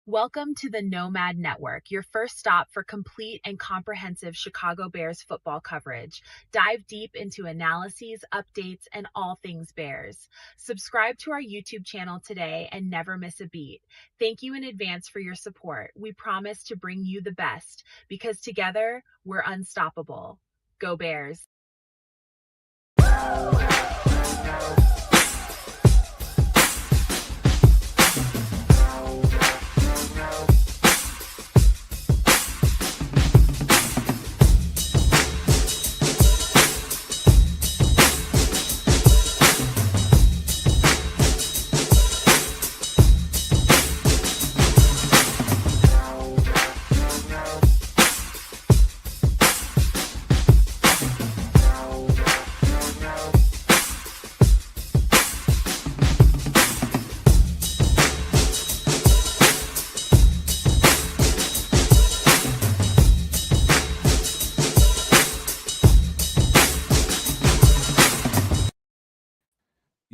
Welcome to the Nomad Network, your first stop for complete and comprehensive Chicago Bears football coverage. Dive deep into analyses, updates, and all things Bears. Subscribe to our YouTube channel today and never miss a beat. Thank you in advance for your support. We promise to bring you the best because together we're unstoppable. Go Bears!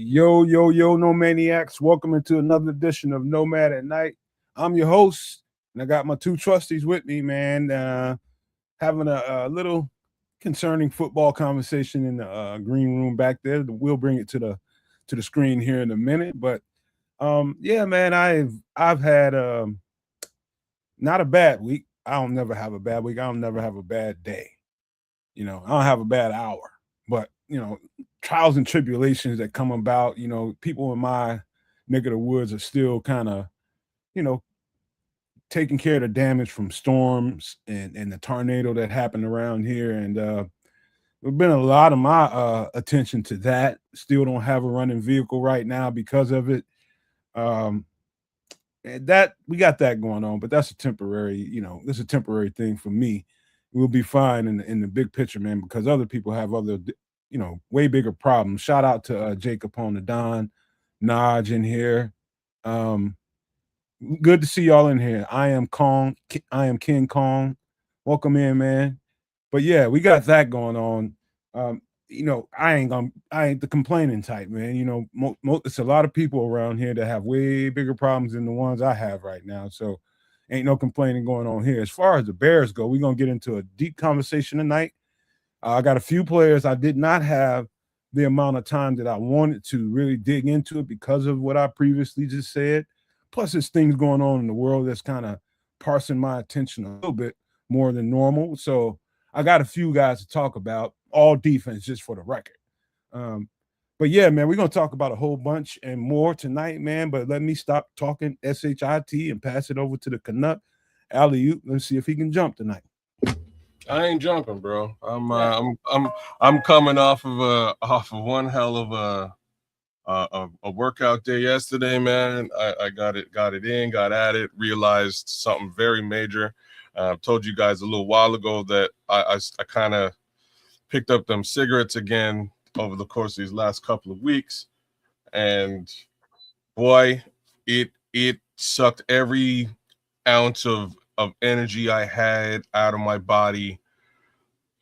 Yo, Nomaniacs. Welcome into another edition of Nomad at Night. I'm your host, and I got my two trustees with me, man, having a little concerning football conversation in the green room back there. We'll bring it to the screen here in a minute. But, yeah, man, I've had not a bad week. I don't never have a bad week. I don't never have a bad day. I don't have a bad hour. But, trials and tribulations that come about, people in my neck of the woods are still kind of, taking care of the damage from storms and the tornado that happened around here. And there's been a lot of my attention to that. Still don't have a running vehicle right now because of it. And that we got that going on, but that's a temporary, this is a temporary thing for me. We'll be fine in the big picture, man, because other people have other way bigger problems. Shout out to Jacob on the Don, Naj in here. Good to see y'all in here. I am King Kong. Welcome in, man. But yeah, we got that going on. I ain't the complaining type, man. It's a lot of people around here that have way bigger problems than the ones I have right now. So ain't no complaining going on here. As far as the Bears go, we're gonna get into a deep conversation tonight. I got a few players I did not have the amount of time that I wanted to really dig into it because of what I previously just said. Plus, there's things going on in the world that's kind of parsing my attention a little bit more than normal. So I got a few guys to talk about, all defense, just for the record. But yeah, man, we're going to talk about a whole bunch and more tonight, man. But let me stop talking SHIT and pass it over to the Canuck. Alley-oop. Let's see if he can jump tonight. I ain't jumping, bro. I'm coming off of one hell of a workout day yesterday, man. I got it in, got at it, realized something very major. Told you guys a little while ago that I kind of picked up them cigarettes again over the course of these last couple of weeks, and boy, it sucked every ounce of energy I had out of my body.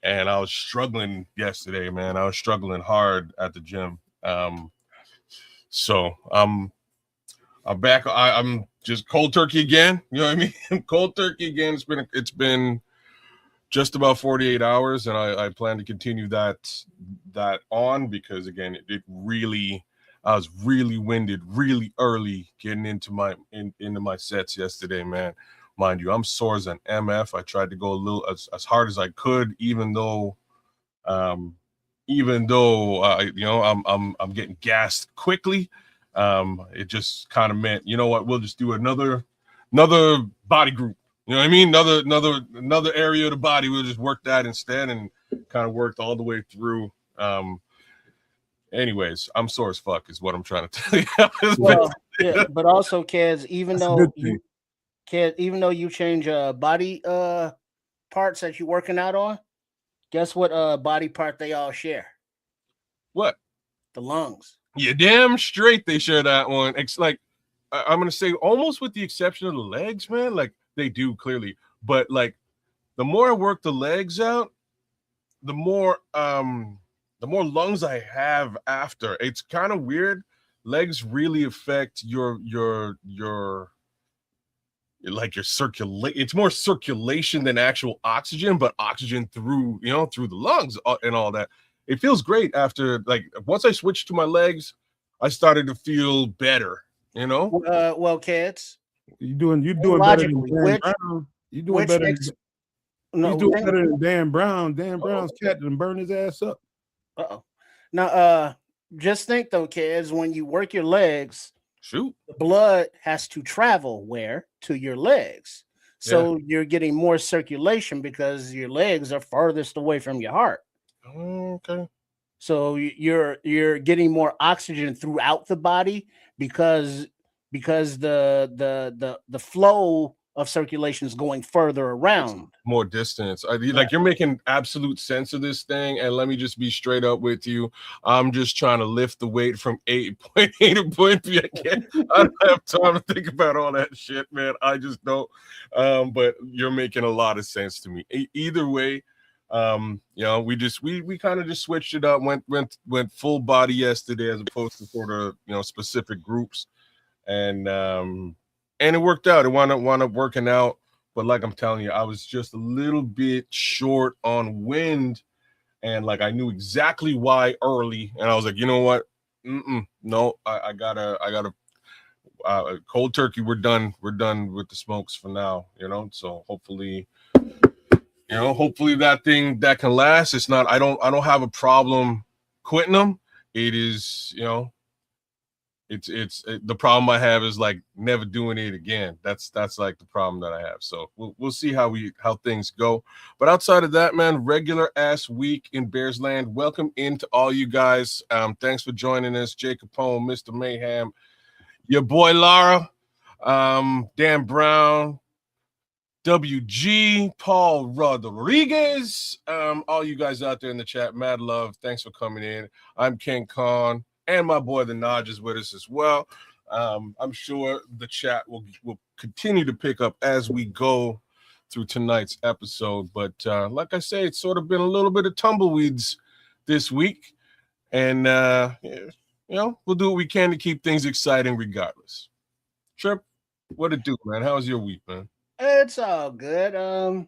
And I was struggling yesterday, man. I was struggling hard at the gym. So I'm back. I'm just cold turkey again. You know what I mean? Cold turkey again. It's been just about 48 hours, and I plan to continue that on because again, it really, I was really winded, really early getting into my sets yesterday, man. Mind you, I'm sore as an MF. I tried to go a little as hard as I could, even though I'm getting gassed quickly. It just kind of meant, you know what, we'll just do another body group. You know what I mean? Another area of the body. We'll just work that instead, and kind of worked all the way through. Anyways, I'm sore as fuck is what I'm trying to tell you. Well, yeah, but also, kids, even though you change body parts that you're working out on, guess what body part they all share? What? The lungs. Yeah, damn straight they share that one. It's like, I'm gonna say almost with the exception of the legs, man. Like they do clearly, but like the more I work the legs out, the more lungs I have after. It's kind of weird. Legs really affect your like your circulate. It's more circulation than actual oxygen, but oxygen through through the lungs and all that. It feels great after, like, once I switched to my legs, I started to feel better. Well, kids, you're doing better than logically, Dan Brown. You're doing better. He's doing better than Dan Brown. Dan Brown's cat done burned his ass up. Now, just think though, kids, when you work your legs, shoot, the blood has to travel where? To your legs. So you're getting more circulation because your legs are farthest away from your heart. Okay. So you're getting more oxygen throughout the body because the flow of circulation is going further around. More distance. Like, you're making absolute sense of this thing. And let me just be straight up with you. I'm just trying to lift the weight from point A to point B. I don't have time to think about all that shit, man. I just don't. But you're making a lot of sense to me. Either way, we kind of just switched it up, went full body yesterday as opposed to sort of specific groups, and it worked out. It wound up working out. But like I'm telling you, I was just a little bit short on wind, and like I knew exactly why early, and I was like, you know what? No, I gotta cold turkey. We're done with the smokes for now. So hopefully that thing that can last. It's not. I don't have a problem quitting them. It is, it's the problem I have is like never doing it again. That's like the problem that I have. So we'll see how things go. But outside of that, man, regular ass week in Bears land. Welcome into all you guys. Thanks for joining us, Jacob Capone, Mr. Mayhem, your boy Lara, Dan Brown, WG, Paul Rodriguez, all you guys out there in the chat, mad love. Thanks for coming in. I'm King Khan, and my boy the Naj is with us as well. I'm sure the chat will continue to pick up as we go through tonight's episode. But like I say, it's sort of been a little bit of tumbleweeds this week, and we'll do what we can to keep things exciting regardless. Trip, what it do, man? How's your week, man? It's all good. Got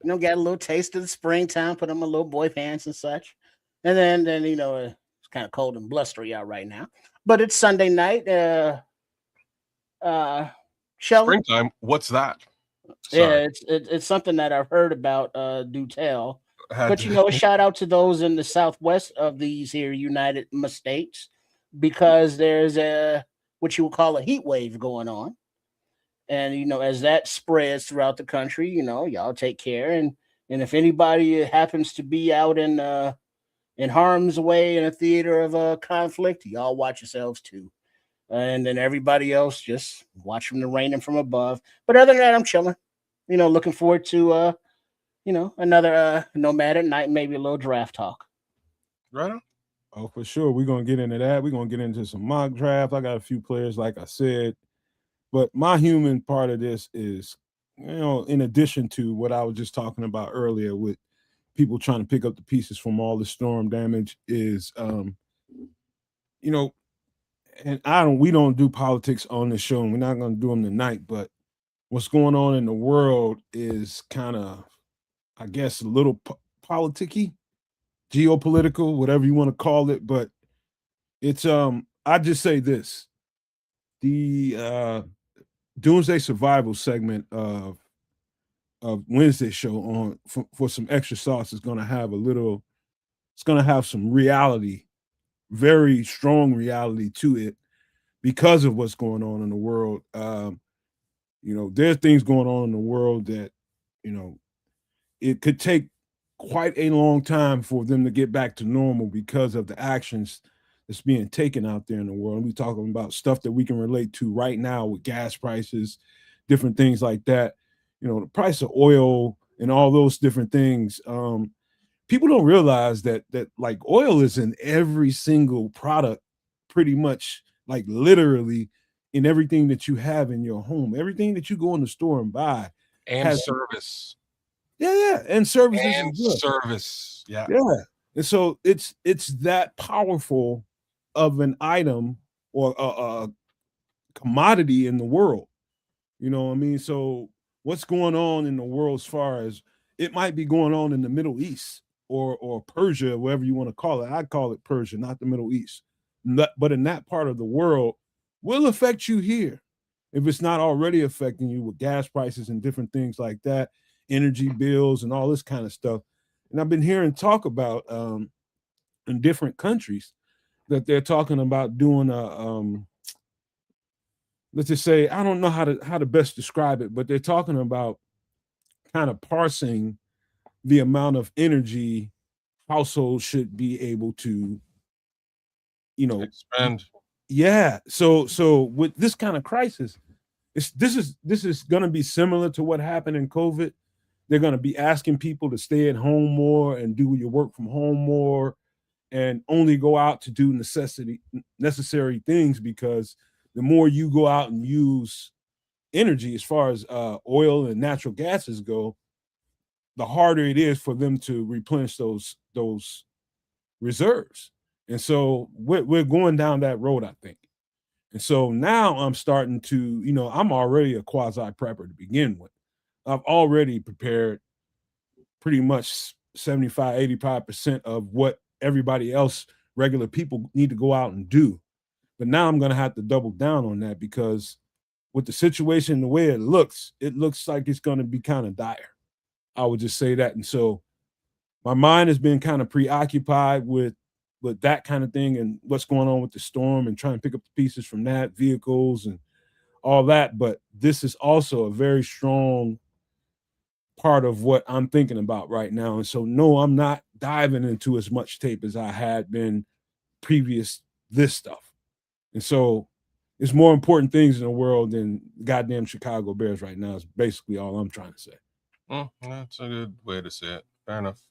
a little taste of the springtime, put on my little boy pants and such. And then it's kind of cold and blustery out right now. But it's Sunday night. Springtime, what's that? Sorry. Yeah, it's something that I've heard about, do tell. But a shout out to those in the southwest of these here United States, because there's what you would call a heat wave going on. And, as that spreads throughout the country, y'all take care. And if anybody happens to be out in harm's way in a theater of conflict, y'all watch yourselves too. And then everybody else, just watch from the raining from above. But other than that, I'm chilling. Looking forward to, another Nomad at night, maybe a little draft talk. Right on. Oh, for sure. We're going to get into that. We're going to get into some mock draft. I got a few players, like I said. But my human part of this is, in addition to what I was just talking about earlier with people trying to pick up the pieces from all the storm damage, is, and we don't do politics on the show, and we're not going to do them tonight, but what's going on in the world is kind of, I guess, a little politicky, geopolitical, whatever you want to call it. But it's, I just say this, the Doomsday Survival segment of Wednesday show on for some extra sauce is going to have it's going to have some reality, very strong reality to it because of what's going on in the world. There's things going on in the world that, it could take quite a long time for them to get back to normal because of the actions that's being taken out there in the world. We're talking about stuff that we can relate to right now with gas prices, different things like that. The price of oil and all those different things. People don't realize that like oil is in every single product, pretty much, like literally in everything that you have in your home. Everything that you go in the store and buy has service. Yeah, and services and service. Yeah. And so it's that powerful of an item or a commodity in the world. You know what I mean? So what's going on in the world as far as it might be going on in the Middle East or Persia, whatever you want to call it. I call it Persia, not the Middle East. But in that part of the world will affect you here if it's not already affecting you with gas prices and different things like that, energy bills and all this kind of stuff. And I've been hearing talk about in different countries that they're talking about doing let's just say, I don't know how to best describe it, but they're talking about kind of parsing the amount of energy households should be able to, expand. Yeah. So with this kind of crisis, this is going to be similar to what happened in COVID. They're going to be asking people to stay at home more and do your work from home more, and only go out to do necessary things, because the more you go out and use energy as far as oil and natural gases go, the harder it is for them to replenish those reserves. And so we're going down that road, I think. And so now I'm starting to, I'm already a quasi prepper to begin with. I've already prepared pretty much 75, 85% of what everybody else, regular people, need to go out and do. But now I'm going to have to double down on that, because with the situation, the way it looks like it's going to be kind of dire. I would just say that. And so my mind has been kind of preoccupied with that kind of thing and what's going on with the storm, and trying to pick up the pieces from that, vehicles and all that. But this is also a very strong part of what I'm thinking about right now. And so, no, I'm not diving into as much tape as I had been previous this stuff. And so it's more important things in the world than goddamn Chicago Bears right now is basically all I'm trying to say. That's a good way to say it. Fair enough.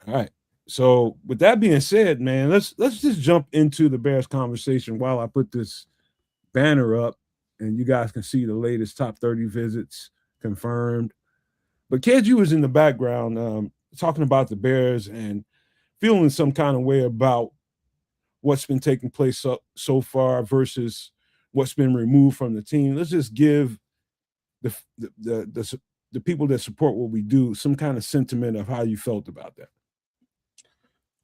All right. So with that being said, man, let's just jump into the Bears conversation while I put this banner up and you guys can see the latest top 30 visits confirmed. But KG was in the background talking about the Bears and feeling some kind of way about what's been taking place so far versus what's been removed from the team. Let's just give the people that support what we do some kind of sentiment of how you felt about that.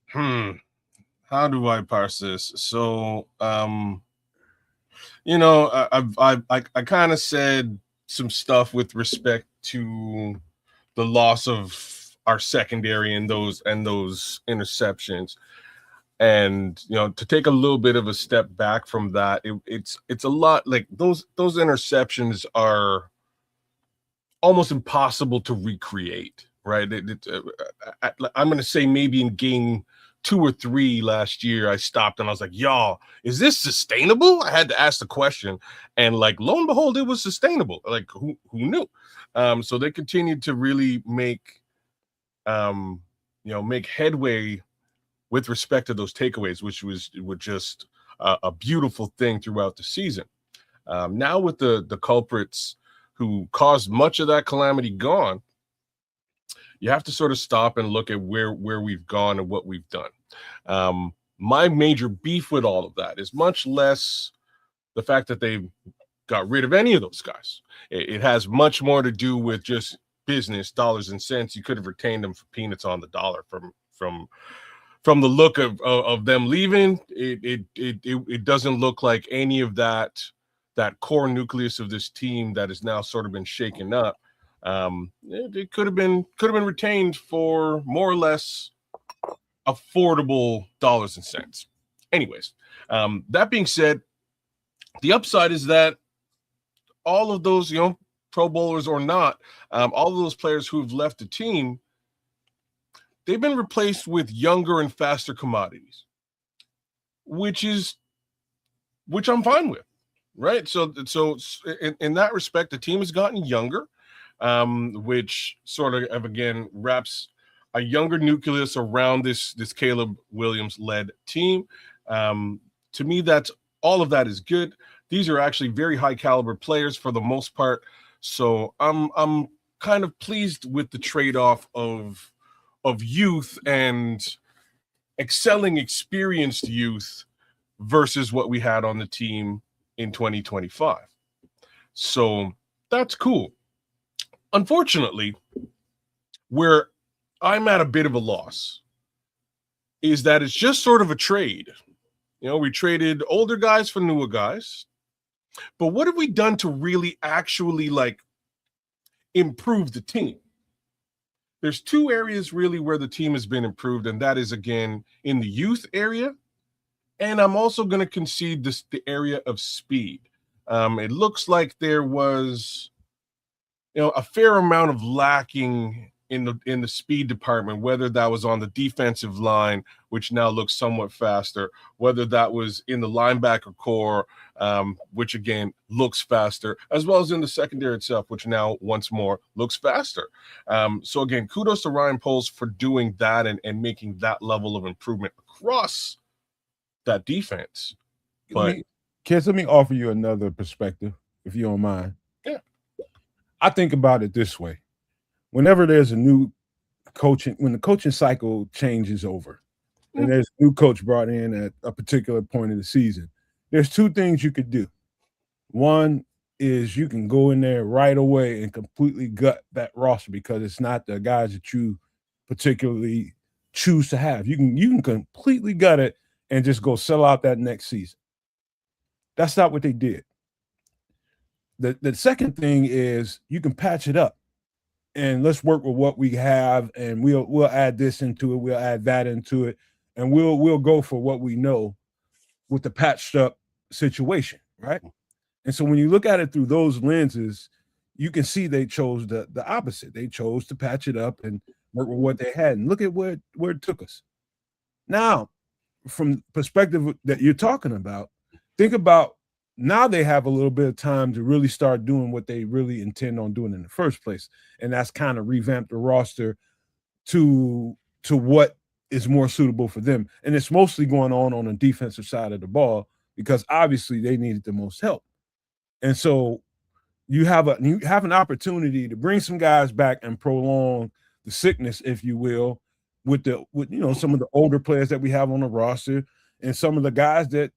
How do I parse this? So, I kind of said some stuff with respect to the loss of our secondary and those interceptions. And to take a little bit of a step back from that, it's a lot like those interceptions are almost impossible to recreate, right? I'm going to say maybe in game 2 or 3 last year, I stopped and I was like, y'all, is this sustainable? I had to ask the question, and like, lo and behold, it was sustainable. Like, who knew? So they continued to really make headway with respect to those takeaways, which were just a beautiful thing throughout the season. Now with the culprits who caused much of that calamity gone, you have to sort of stop and look at where we've gone and what we've done. My major beef with all of that is much less the fact that they got rid of any of those guys. It has much more to do with just business, dollars and cents. You could have retained them for peanuts on the dollar from the look of them leaving. It doesn't look like any of that core nucleus of this team that has now sort of been shaken up. It could have been retained for more or less affordable dollars and cents. Anyways, that being said, the upside is that all of those, Pro Bowlers or not, all of those players who've left the team, they've been replaced with younger and faster commodities, which I'm fine with, right? So in that respect, the team has gotten younger, which sort of again wraps a younger nucleus around this Caleb Williams-led team. To me, that's all of that is good. These are actually very high caliber players for the most part. So I'm kind of pleased with the trade-off of youth and excelling experienced youth versus what we had on the team in 2025. So that's cool. Unfortunately, where I'm at a bit of a loss is that it's just sort of a trade. You know, we traded older guys for newer guys. But what have we done to really actually like improve the team? There's two areas really where the team has been improved, and that is, again, in the youth area. And I'm also going to concede this the area of speed. It looks like there was, a fair amount of lacking in the speed department, whether that was on the defensive line, which now looks somewhat faster, whether that was in the linebacker core, which again looks faster, as well as in the secondary itself, which now once more looks faster. So again, kudos to Ryan Poles for doing that and making that level of improvement across that defense. But Kids, let me offer you another perspective, if you don't mind. Yeah. I think about it this way. Whenever there's a new coaching, when the coaching cycle changes over and there's a new coach brought in at a particular point of the season, there's two things you could do. One is you can go in there right away and completely gut that roster because it's not the guys that you particularly choose to have. You can completely gut it and just go sell out that next season. That's not what they did. The second thing is you can patch it up. And let's work with what we have, and we'll add this into it, we'll add that into it, and we'll go for what we know with the patched up situation, right? And so when you look at it through those lenses, you can see they chose the opposite. They chose to patch it up and work with what they had, and look at where it took us. Now, from the perspective that you're talking about, think about now they have a little bit of time to really start doing what they really intend on doing in the first place. And that's kind of revamp the roster to what is more suitable for them. And it's mostly going on the defensive side of the ball because obviously they needed the most help. And so you have an opportunity to bring some guys back and prolong the sickness, if you will, with some of the older players that we have on the roster and some of the guys that,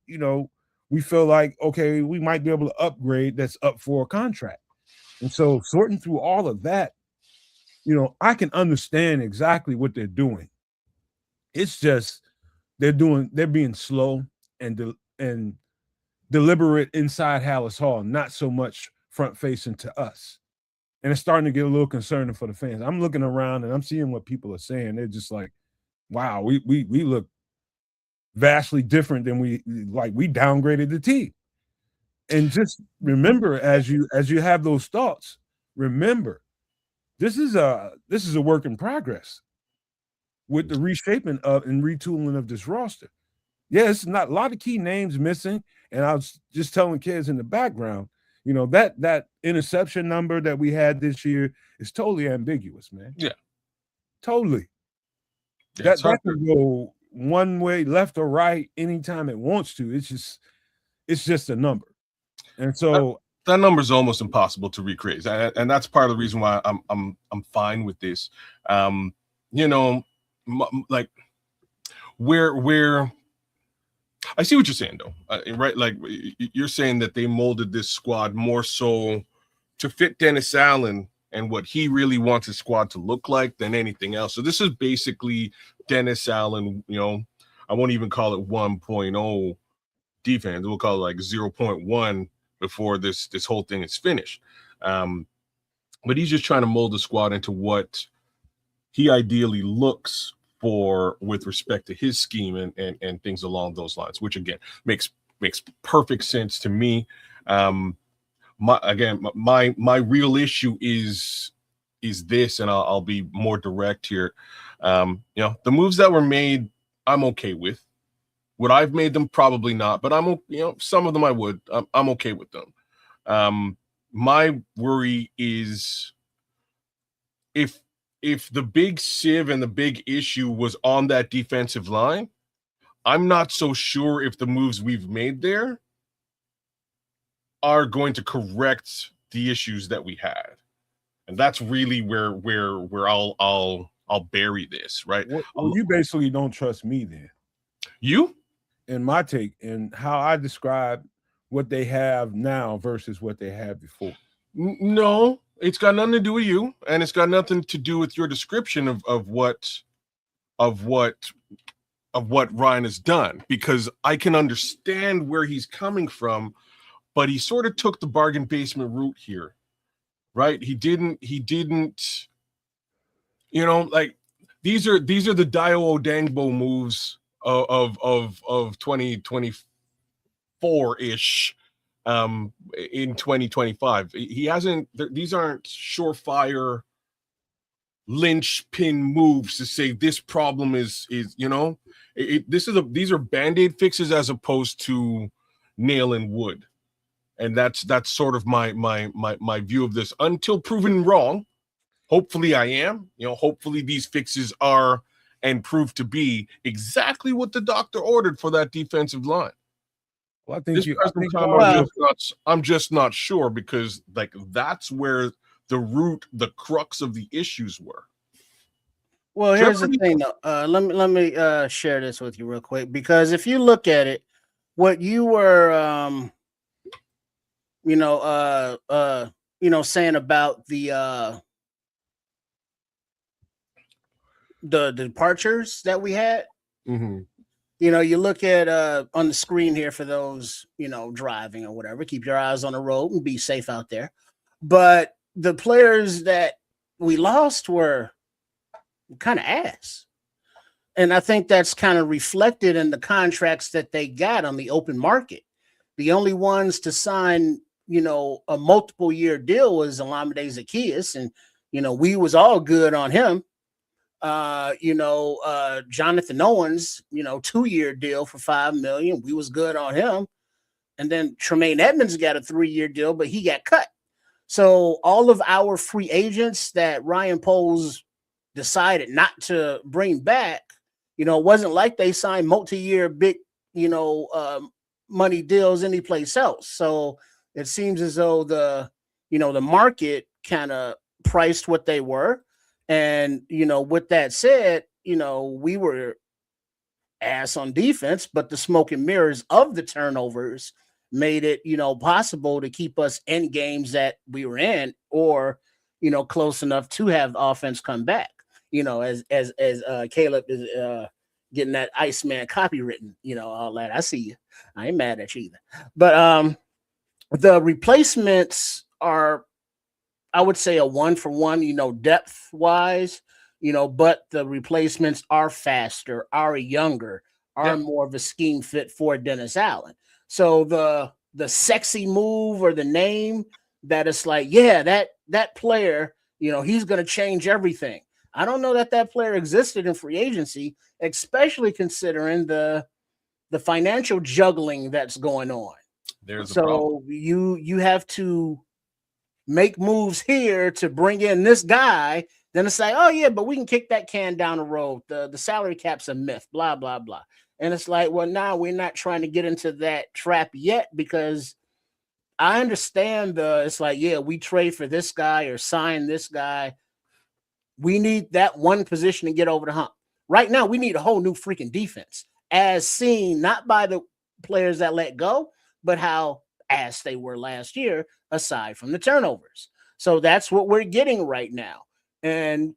we feel like, okay, we might be able to upgrade that's up for a contract. And so sorting through all of that, I can understand exactly what they're doing. It's just they're being slow and deliberate inside Hallis Hall, not so much front facing to us. And it's starting to get a little concerning for the fans. I'm looking around and I'm seeing what people are saying. They're just like, wow, we look vastly different than we downgraded the team. And just remember, as you have those thoughts, remember this is a work in progress with the reshaping of and retooling of this roster. Yeah, it's not a lot of key names missing. And I was just telling kids in the background, that interception number that we had this year is totally ambiguous, man. Yeah, totally. That can go one way, left or right, anytime it wants to. It's just a number. And so that number is almost impossible to recreate. And that's part of the reason why I'm fine with this. Like where I see what you're saying though, right? Like you're saying that they molded this squad more so to fit Dennis Allen and what he really wants his squad to look like than anything else. So this is basically Dennis Allen, I won't even call it 1.0 defense. We'll call it like 0.1 before this whole thing is finished. But he's just trying to mold the squad into what he ideally looks for with respect to his scheme and things along those lines, which again makes perfect sense to me. My real issue is this, and I'll be more direct here. The moves that were made, I'm okay with. Would I've made them? Probably not, but some of them I would. I'm okay with them. My worry is if the big sieve and the big issue was on that defensive line, I'm not so sure if the moves we've made there are going to correct the issues that we had. And that's really where I'll bury this, right? Well, you basically don't trust me then. You? In my take and how I describe what they have now versus what they had before? No, it's got nothing to do with you, and it's got nothing to do with your description of what Ryan has done, because I can understand where he's coming from, but he sort of took the bargain basement route here, right? He didn't, you know, like these are the Dio Odangbo moves of 2024-ish in 2025. He hasn't, these aren't surefire linchpin moves to say this problem is you know, these are band-aid fixes as opposed to nail in wood. And that's sort of my view of this until proven wrong. Hopefully I am, you know, hopefully these fixes are and prove to be exactly what the doctor ordered for that defensive line. Well, I think I'm just not sure, because like that's where the crux of the issues were. Well, here's the thing though. Let me share this with you real quick, because if you look at it, what you were saying about the departures that we had. Mm-hmm. You know, you look at on the screen here for those, you know, driving or whatever, keep your eyes on the road and be safe out there. But the players that we lost were kind of ass. And I think that's kind of reflected in the contracts that they got on the open market. The only ones to sign, you know, a multiple year deal was Olamide Zaccheaus. And, you know, we was all good on him. Jonathan Owens, you know, 2-year deal for $5 million. We was good on him. And then Tremaine Edmonds got a 3-year deal, but he got cut. So all of our free agents that Ryan Poles decided not to bring back, you know, it wasn't like they signed multi-year big, you know, money deals anyplace else. So it seems as though the market kind of priced what they were. And, you know, with that said, you know, we were ass on defense, but the smoke and mirrors of the turnovers made it, you know, possible to keep us in games that we were in, or, you know, close enough to have the offense come back, you know, as Caleb is getting that Iceman copywritten, you know, all that. I see you. I ain't mad at you either. But the replacements are, I would say, a 1-for-1, you know, depth wise, you know, but the replacements are faster, are younger, are more of a scheme fit for Dennis Allen. So the sexy move or the name that it's like, yeah, that player, you know, he's going to change everything. I don't know that player existed in free agency, especially considering the financial juggling that's going on. There's a problem. You have to make moves here to bring in this guy, then it's like, oh yeah, but we can kick that can down the road. The salary cap's a myth, blah, blah, blah. And it's like, well, now we're not trying to get into that trap yet, because I understand it's like, yeah, we trade for this guy or sign this guy. We need that one position to get over the hump. Right now, we need a whole new freaking defense, as seen not by the players that let go, but how ass they were last year, aside from the turnovers. So that's what we're getting right now. And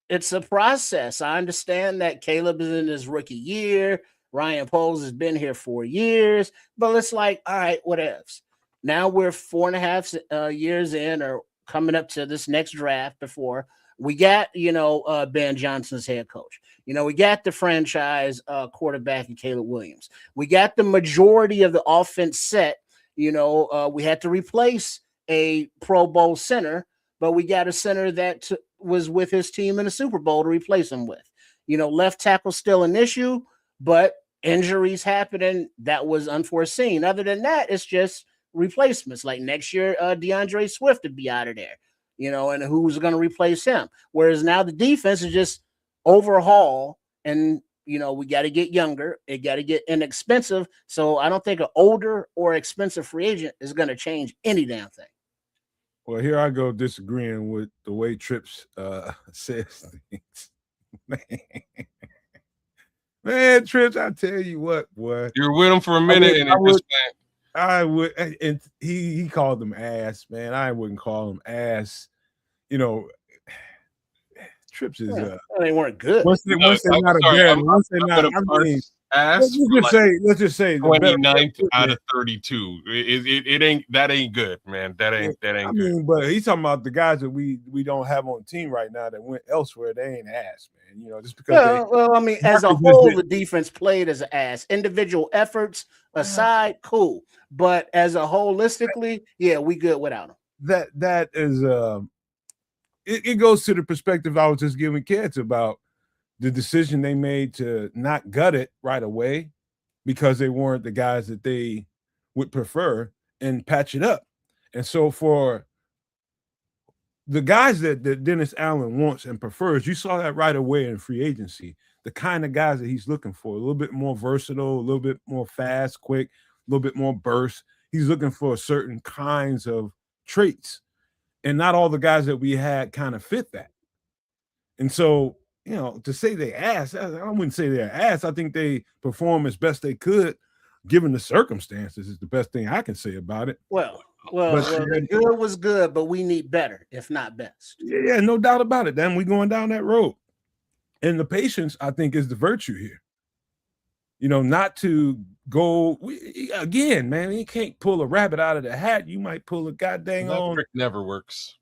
it's a process. I understand that Caleb is in his rookie year. Ryan Poles has been here 4 years, but it's like, all right, what else? Now we're 4.5 years in, or coming up to this next draft before we got, you know, Ben Johnson's head coach. You know, we got the franchise quarterback in Caleb Williams. We got the majority of the offense set. You know, we had to replace a Pro Bowl center, but we got a center that was with his team in the Super Bowl to replace him with. You know, left tackle still an issue, but injuries happening, that was unforeseen. Other than that, it's just replacements. Like next year, DeAndre Swift would be out of there, you know, and who's going to replace him? Whereas now the defense is just overhaul, and, you know, we got to get younger. It got to get inexpensive. So I don't think an older or expensive free agent is going to change any damn thing. Well, here I go disagreeing with the way Trips says things. Man, Trips, I tell you what, boy. You're with him for a minute, and I would, and he called them ass, man. I wouldn't call them ass. You know, Trips is they weren't good. Once they're not a bad, once they're not. I mean, ass. Let's just say 29th out of 32. It ain't that ain't good, man. That ain't good. I mean, but he's talking about the guys that we don't have on the team right now that went elsewhere. They ain't ass, man. You know, just because. Well, I mean, as a whole, the defense played as an ass. Individual efforts aside, cool. But as a holistically, yeah, we good without him. That is it goes to the perspective I was just giving kids about the decision they made to not gut it right away because they weren't the guys that they would prefer and patch it up. And so for the guys that Dennis Allen wants and prefers, you saw that right away in free agency, the kind of guys that he's looking for, a little bit more versatile, a little bit more fast, quick, a little bit more burst. He's looking for certain kinds of traits. And not all the guys that we had kind of fit that. And so, you know, to say they ass, I wouldn't say they're ass. I think they perform as best they could, given the circumstances, is the best thing I can say about it. Well, the good was good, but we need better, if not best. Yeah, no doubt about it. Then we're going down that road. And the patience, I think, is the virtue here. You know, not to go again, man. You can't pull a rabbit out of the hat. You might pull a goddamn on. Trick never works.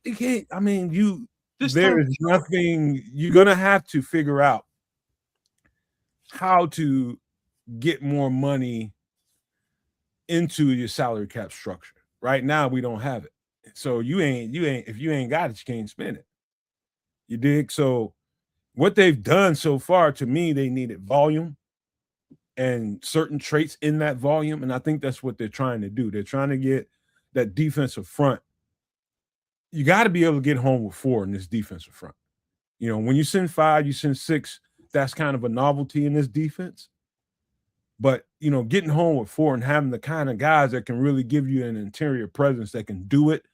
You can't. I mean, there is nothing. You're gonna have to figure out how to get more money into your salary cap structure. Right now, we don't have it. So you ain't. If you ain't got it, you can't spend it. You dig? So what they've done so far, to me, they needed volume and certain traits in that volume. And I think that's what they're trying to do. They're trying to get that defensive front. You got to be able to get home with 4 in this defensive front. You know, when you send 5, you send 6, that's kind of a novelty in this defense. But, you know, getting home with 4 and having the kind of guys that can really give you an interior presence that can do it,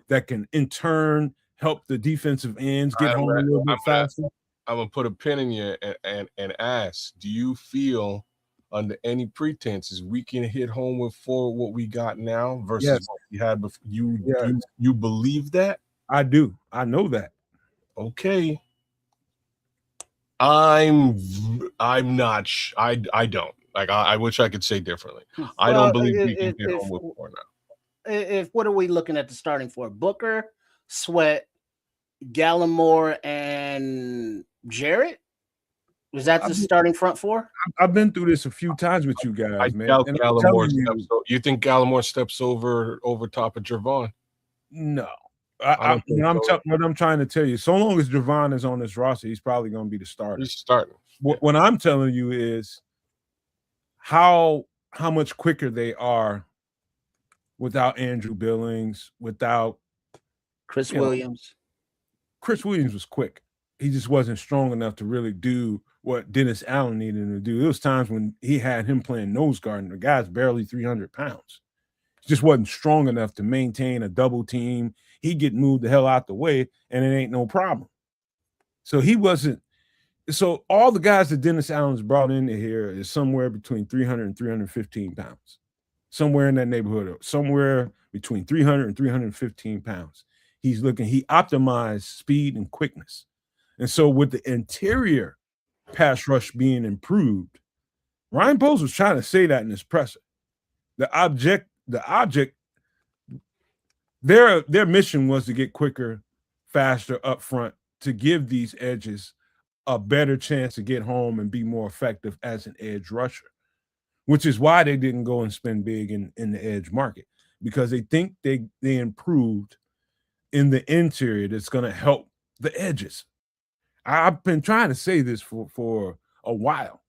that can in turn help the defensive ends get home a little bit faster. I'm going to put a pin in you and ask, do you feel under any pretenses we can hit home with 4 what we got now versus what we had before? You believe that? I do. I know that. Okay. I'm not. I don't. Like, I wish I could say differently. I don't believe we can hit home with 4 now. If what are we looking at the starting for? Booker, Sweat, Gallimore, and Jarrett? Was that the starting front 4? I've been through this a few times with you guys, man. You think Gallimore steps over top of Javon? No. What I'm trying to tell you, so long as Javon is on this roster, he's probably going to be the starter. He's starting. What I'm telling you is how much quicker they are without Andrew Billings, without Chris Williams. Chris Williams was quick. He just wasn't strong enough to really do what Dennis Allen needed him to do. There was times when he had him playing nose guard, and the guy's barely 300 pounds. He just wasn't strong enough to maintain a double team. He'd get moved the hell out the way, and it ain't no problem. So he wasn't. So all the guys that Dennis Allen's brought into here is somewhere between 300 and 315 pounds. Somewhere in that neighborhood, somewhere between 300 and 315 pounds. He optimized speed and quickness. And so with the interior pass rush being improved, Ryan Poles was trying to say that in his presser. The object, their mission was to get quicker, faster up front, to give these edges a better chance to get home and be more effective as an edge rusher, which is why they didn't go and spend big in the edge market, because they think they improved in the interior that's going to help the edges. I've been trying to say this for a while,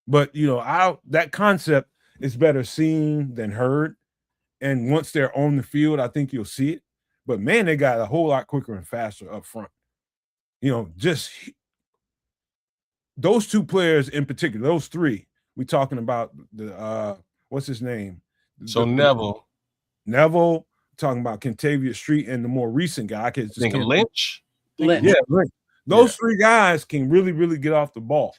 but that concept is better seen than heard. And once they're on the field, I think you'll see it. But man, they got a whole lot quicker and faster up front. Just those 2 players in particular, those 3. We're talking about the what's his name? So Neville, talking about Kentavious Street, and the more recent guy, I can just Lynch. Yeah, Lynch. Those 3 guys can really, really get off the ball.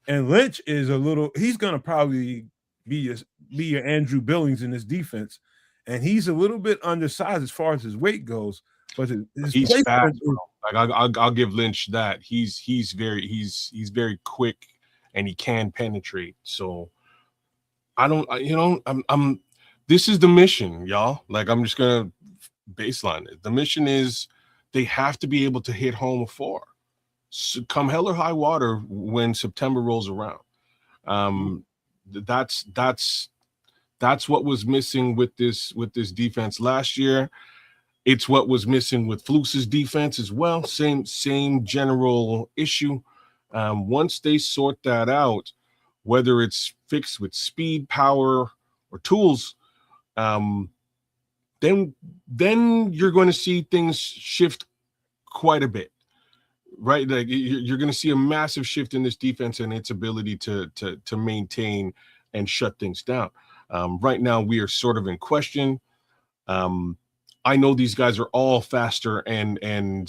And Lynch is he's going to probably be be your Andrew Billings in this defense, and he's a little bit undersized as far as his weight goes. But he's fast, bro. Like I'll give Lynch that. He's very quick and he can penetrate. So I don't, I'm this is the mission, y'all. Like I'm just gonna baseline it. The mission is they have to be able to hit home a 4. So come hell or high water when September rolls around. That's what was missing with this defense last year. It's what was missing with Flus' defense as well. Same general issue. Once they sort that out, whether it's fixed with speed, power, or tools, then you're going to see things shift quite a bit, right? Like you're going to see a massive shift in this defense and its ability to maintain and shut things down. Right now, we are sort of in question. I know these guys are all faster and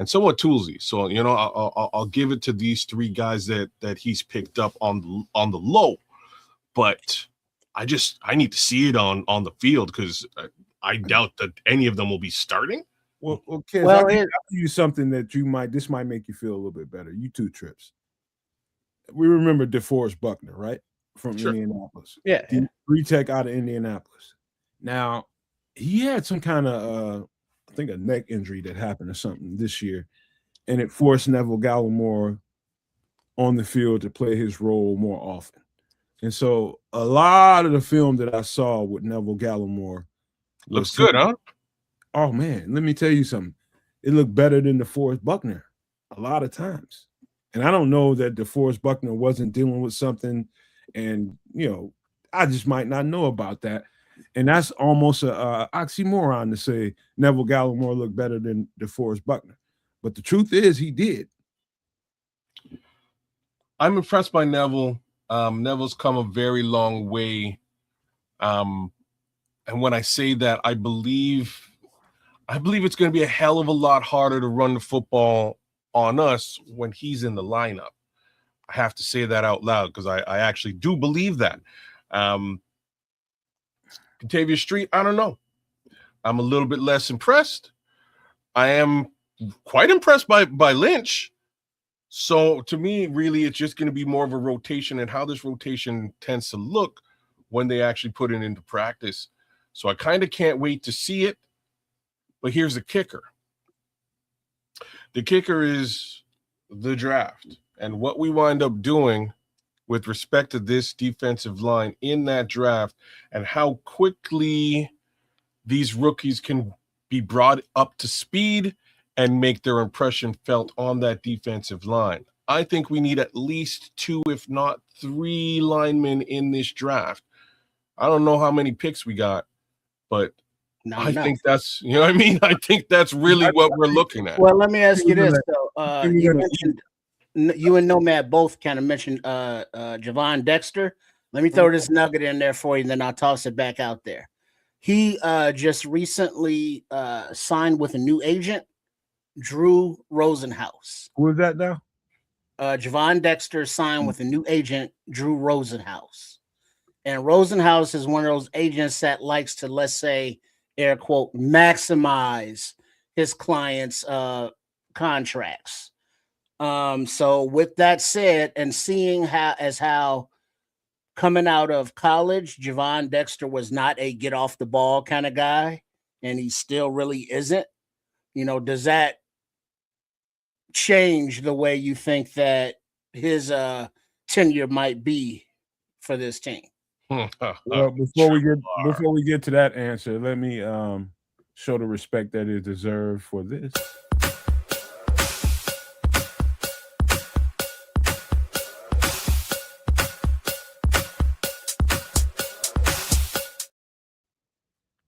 somewhat toolsy. So, I'll give it to these 3 guys that he's picked up on the low. But I need to see it on the field because I doubt that any of them will be starting. Well, Kiz, I'll give you something that this might make you feel a little bit better. You 2 trips. We remember DeForest Buckner, right? From Indianapolis. Yeah. 3 tech out of Indianapolis. Now, he had some kind of I think a neck injury that happened or something this year, and it forced Neville Gallimore on the field to play his role more often. And so a lot of the film that I saw with Neville Gallimore looks good, huh? Oh man, let me tell you something. It looked better than DeForest Buckner a lot of times. And I don't know that DeForest Buckner wasn't dealing with something, and I just might not know about that. And that's almost a oxymoron to say Neville Gallimore looked better than DeForest Buckner. But the truth is he did. I'm impressed by Neville. Neville's come a very long way. And when I say that, I believe it's going to be a hell of a lot harder to run the football on us when he's in the lineup. I have to say that out loud because I actually do believe that. Kentavious Street, I don't know. I'm a little bit less impressed. I am quite impressed by Lynch. So to me, really, it's just going to be more of a rotation and how this rotation tends to look when they actually put it into practice. So I kind of can't wait to see it. But here's the kicker. The kicker is the draft and what we wind up doing with respect to this defensive line in that draft and how quickly these rookies can be brought up to speed and make their impression felt on that defensive line. I think we need at least 2, if not 3 linemen in this draft. I don't know how many picks we got, but I think that's, I think that's really what we're looking at. Well, let me ask you this, though. You and Nomad both kind of mentioned Javon Dexter. Let me throw this nugget in there for you, and then I'll toss it back out there. He just recently signed with a new agent, Drew Rosenhaus. Who is that now? Javon Dexter signed with a new agent, Drew Rosenhaus. And Rosenhaus is one of those agents that likes to, let's say, air quote, maximize his clients' contracts. So with that said, and seeing how coming out of college, Javon Dexter was not a get off the ball kind of guy, and he still really isn't. Does that change the way you think that his tenure might be for this team? Well, before we get to that answer, let me show the respect that is deserved for this.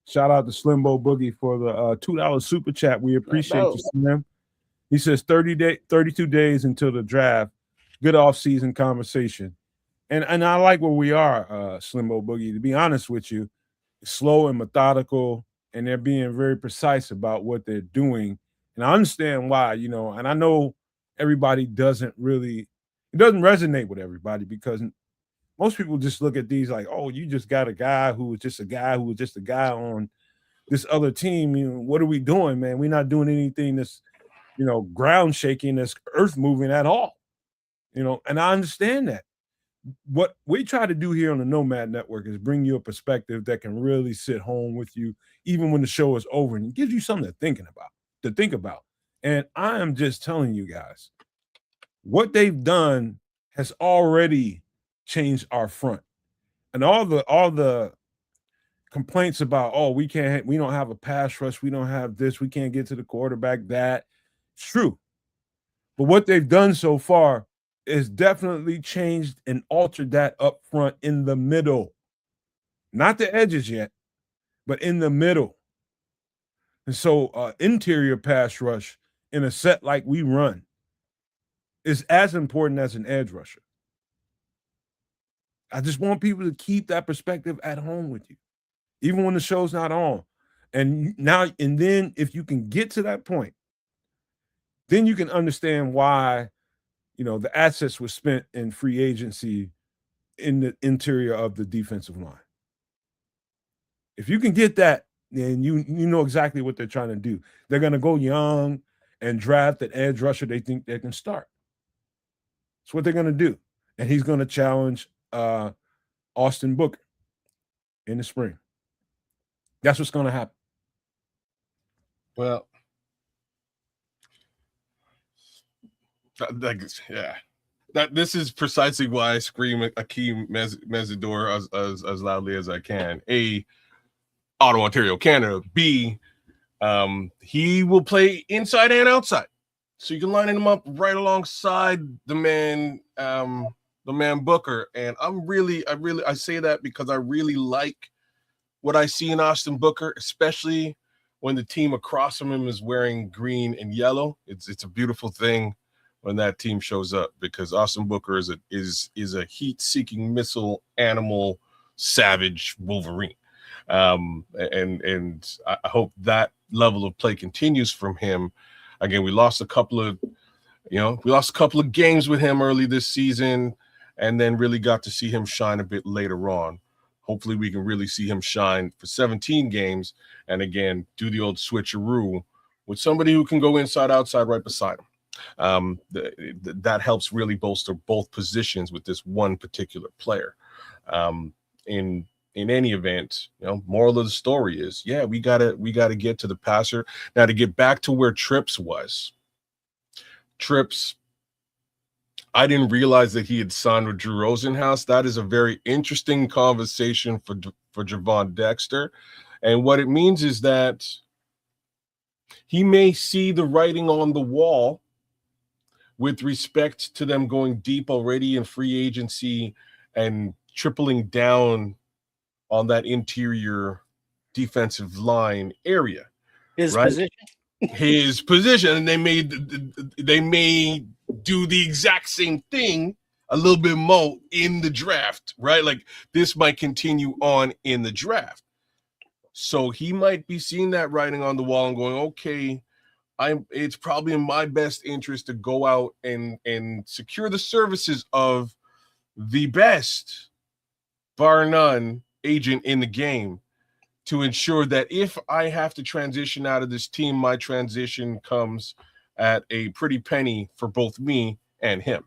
Shout out to Slimbo Boogie for the $2 super chat. We appreciate you, Slim. He says 32 days until the draft. Good off-season conversation. And I like where we are, Slimbo Boogie. To be honest with you, slow and methodical, and they're being very precise about what they're doing. And I understand why, and I know everybody doesn't resonate with everybody because most people just look at these like, oh, you just got a guy who was just a guy who was just a guy on this other team. You know, what are we doing, man? We're not doing anything that's, you know, ground shaking, that's earth moving at all. You know, and I understand that. What we try to do here on the Nomad Network is bring you a perspective that can really sit home with you, even when the show is over, and it gives you something to think about. And I am just telling you guys, what they've done has already changed our front. And all the complaints about, oh, we don't have a pass rush, we don't have this, we can't get to the quarterback, that it's true. But what they've done so far is definitely changed and altered that up front in the middle. Not the edges yet, but in the middle. And so interior pass rush in a set like we run is as important as an edge rusher. I just want people to keep that perspective at home with you, even when the show's not on. And then if you can get to that point, then you can understand why, you know, the assets were spent in free agency in the interior of the defensive line. If you can get that, then you know exactly what they're trying to do. They're going to go young and draft an edge rusher they think they can start. That's what they're going to do. And he's going to challenge Austin Booker in the spring. That's what's going to happen. Well, this is precisely why I scream Akeem Mesidor as loudly as I can. A, Ottawa, Ontario, Canada. B, he will play inside and outside, so you can line him up right alongside the man Booker. And I say that because I really like what I see in Austin Booker, especially when the team across from him is wearing green and yellow. It's a beautiful thing when that team shows up, because Austin Booker is a heat-seeking missile animal, savage Wolverine. And I hope that level of play continues from him. Again, we lost a couple of games with him early this season, and then really got to see him shine a bit later on. Hopefully we can really see him shine for 17 games, and again, do the old switcheroo with somebody who can go inside, outside, right beside him. That helps really bolster both positions with this one particular player. In any event, you know, moral of the story is, yeah, we gotta get to the passer. Now, to get back to where Trips was. Trips, I didn't realize that he had signed with Drew Rosenhaus. That is a very interesting conversation for Javon Dexter. And what it means is that he may see the writing on the wall with respect to them going deep already in free agency and tripling down on that interior defensive line area. His position, and they may do the exact same thing a little bit more in the draft, right? Like, this might continue on in the draft. So he might be seeing that writing on the wall and going, okay, it's probably in my best interest to go out and secure the services of the best, bar none, agent in the game, to ensure that if I have to transition out of this team, my transition comes at a pretty penny for both me and him.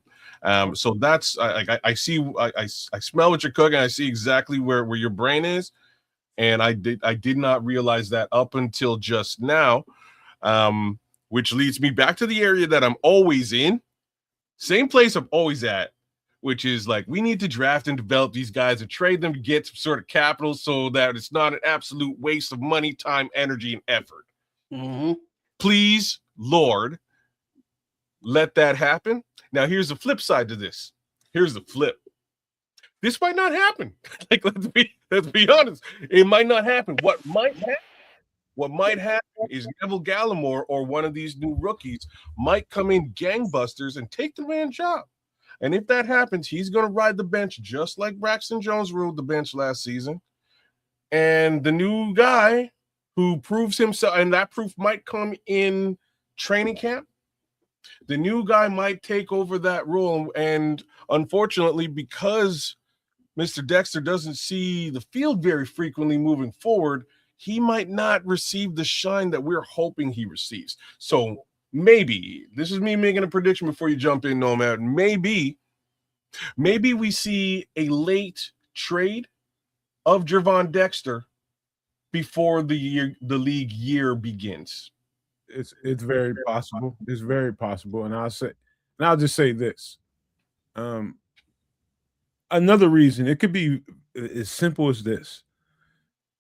So that's I smell what you're cooking. I see exactly where your brain is, and I did not realize that up until just now, which leads me back to the area that I'm always in, same place I'm always at, which is like, we need to draft and develop these guys and trade them to get some sort of capital so that it's not an absolute waste of money, time, energy, and effort. Mm-hmm. Please, Lord, let that happen. Now, here's the flip side to this. Here's the flip. This might not happen. Like, let's be honest. It might not happen. What might happen is Neville Gallimore or one of these new rookies might come in gangbusters and take the man's job. And if that happens, he's going to ride the bench just like Braxton Jones ruled the bench last season. And the new guy who proves himself, and that proof might come in training camp, the new guy might take over that role. And unfortunately, because Mr. Dexter doesn't see the field very frequently moving forward, he might not receive the shine that we're hoping he receives. So maybe, this is me making a prediction before you jump in, Nomad. Maybe we see a late trade of Gervon Dexter before the league year begins. It's very possible. It's very possible. And I'll just say this. Another reason, it could be as simple as this.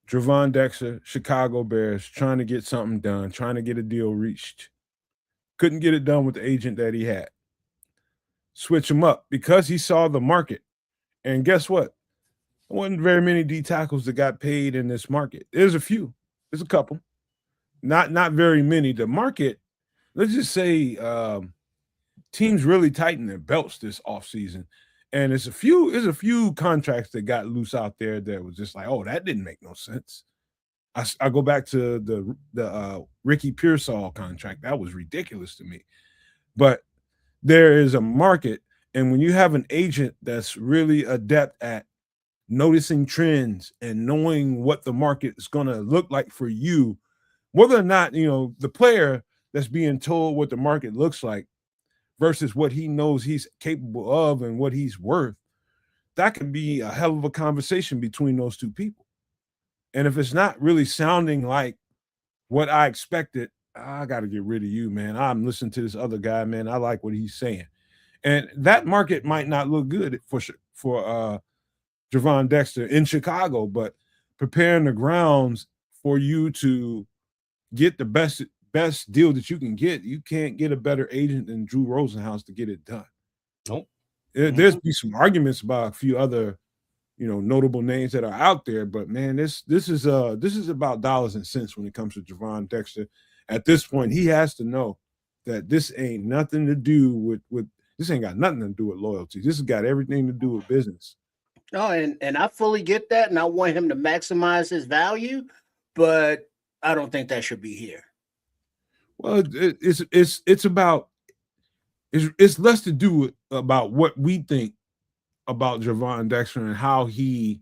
Gervon Dexter, Chicago Bears, trying to get something done, trying to get a deal reached. Couldn't get it done with the agent that he had. Switch him up because he saw the market. And guess what? There wasn't very many D tackles that got paid in this market. There's a few. There's a couple. Not very many. The market, let's just say teams really tightened their belts this offseason. And there's a few contracts that got loose out there that was just like, oh, that didn't make no sense. I go back to the Ricky Pearsall contract. That was ridiculous to me. But there is a market, and when you have an agent that's really adept at noticing trends and knowing what the market is going to look like for you, whether or not, the player that's being told what the market looks like versus what he knows he's capable of and what he's worth, that can be a hell of a conversation between those two people. And if it's not really sounding like what I expected, I got to get rid of you, man. I'm listening to this other guy, man. I like what he's saying. And that market might not look good for Gervon Dexter in Chicago, but preparing the grounds for you to get the best deal that you can get. You can't get a better agent than Drew Rosenhaus to get it done. Nope. There's be some arguments about a few other, notable names that are out there, but man, this is about dollars and cents when it comes to Gervon Dexter. At this point, he has to know that this ain't nothing to do with this ain't got nothing to do with loyalty. This has got everything to do with business. Oh, and I fully get that, and I want him to maximize his value, but I don't think that should be here. Well, it's about it's less to do about what we think about Gervon Dexter and how he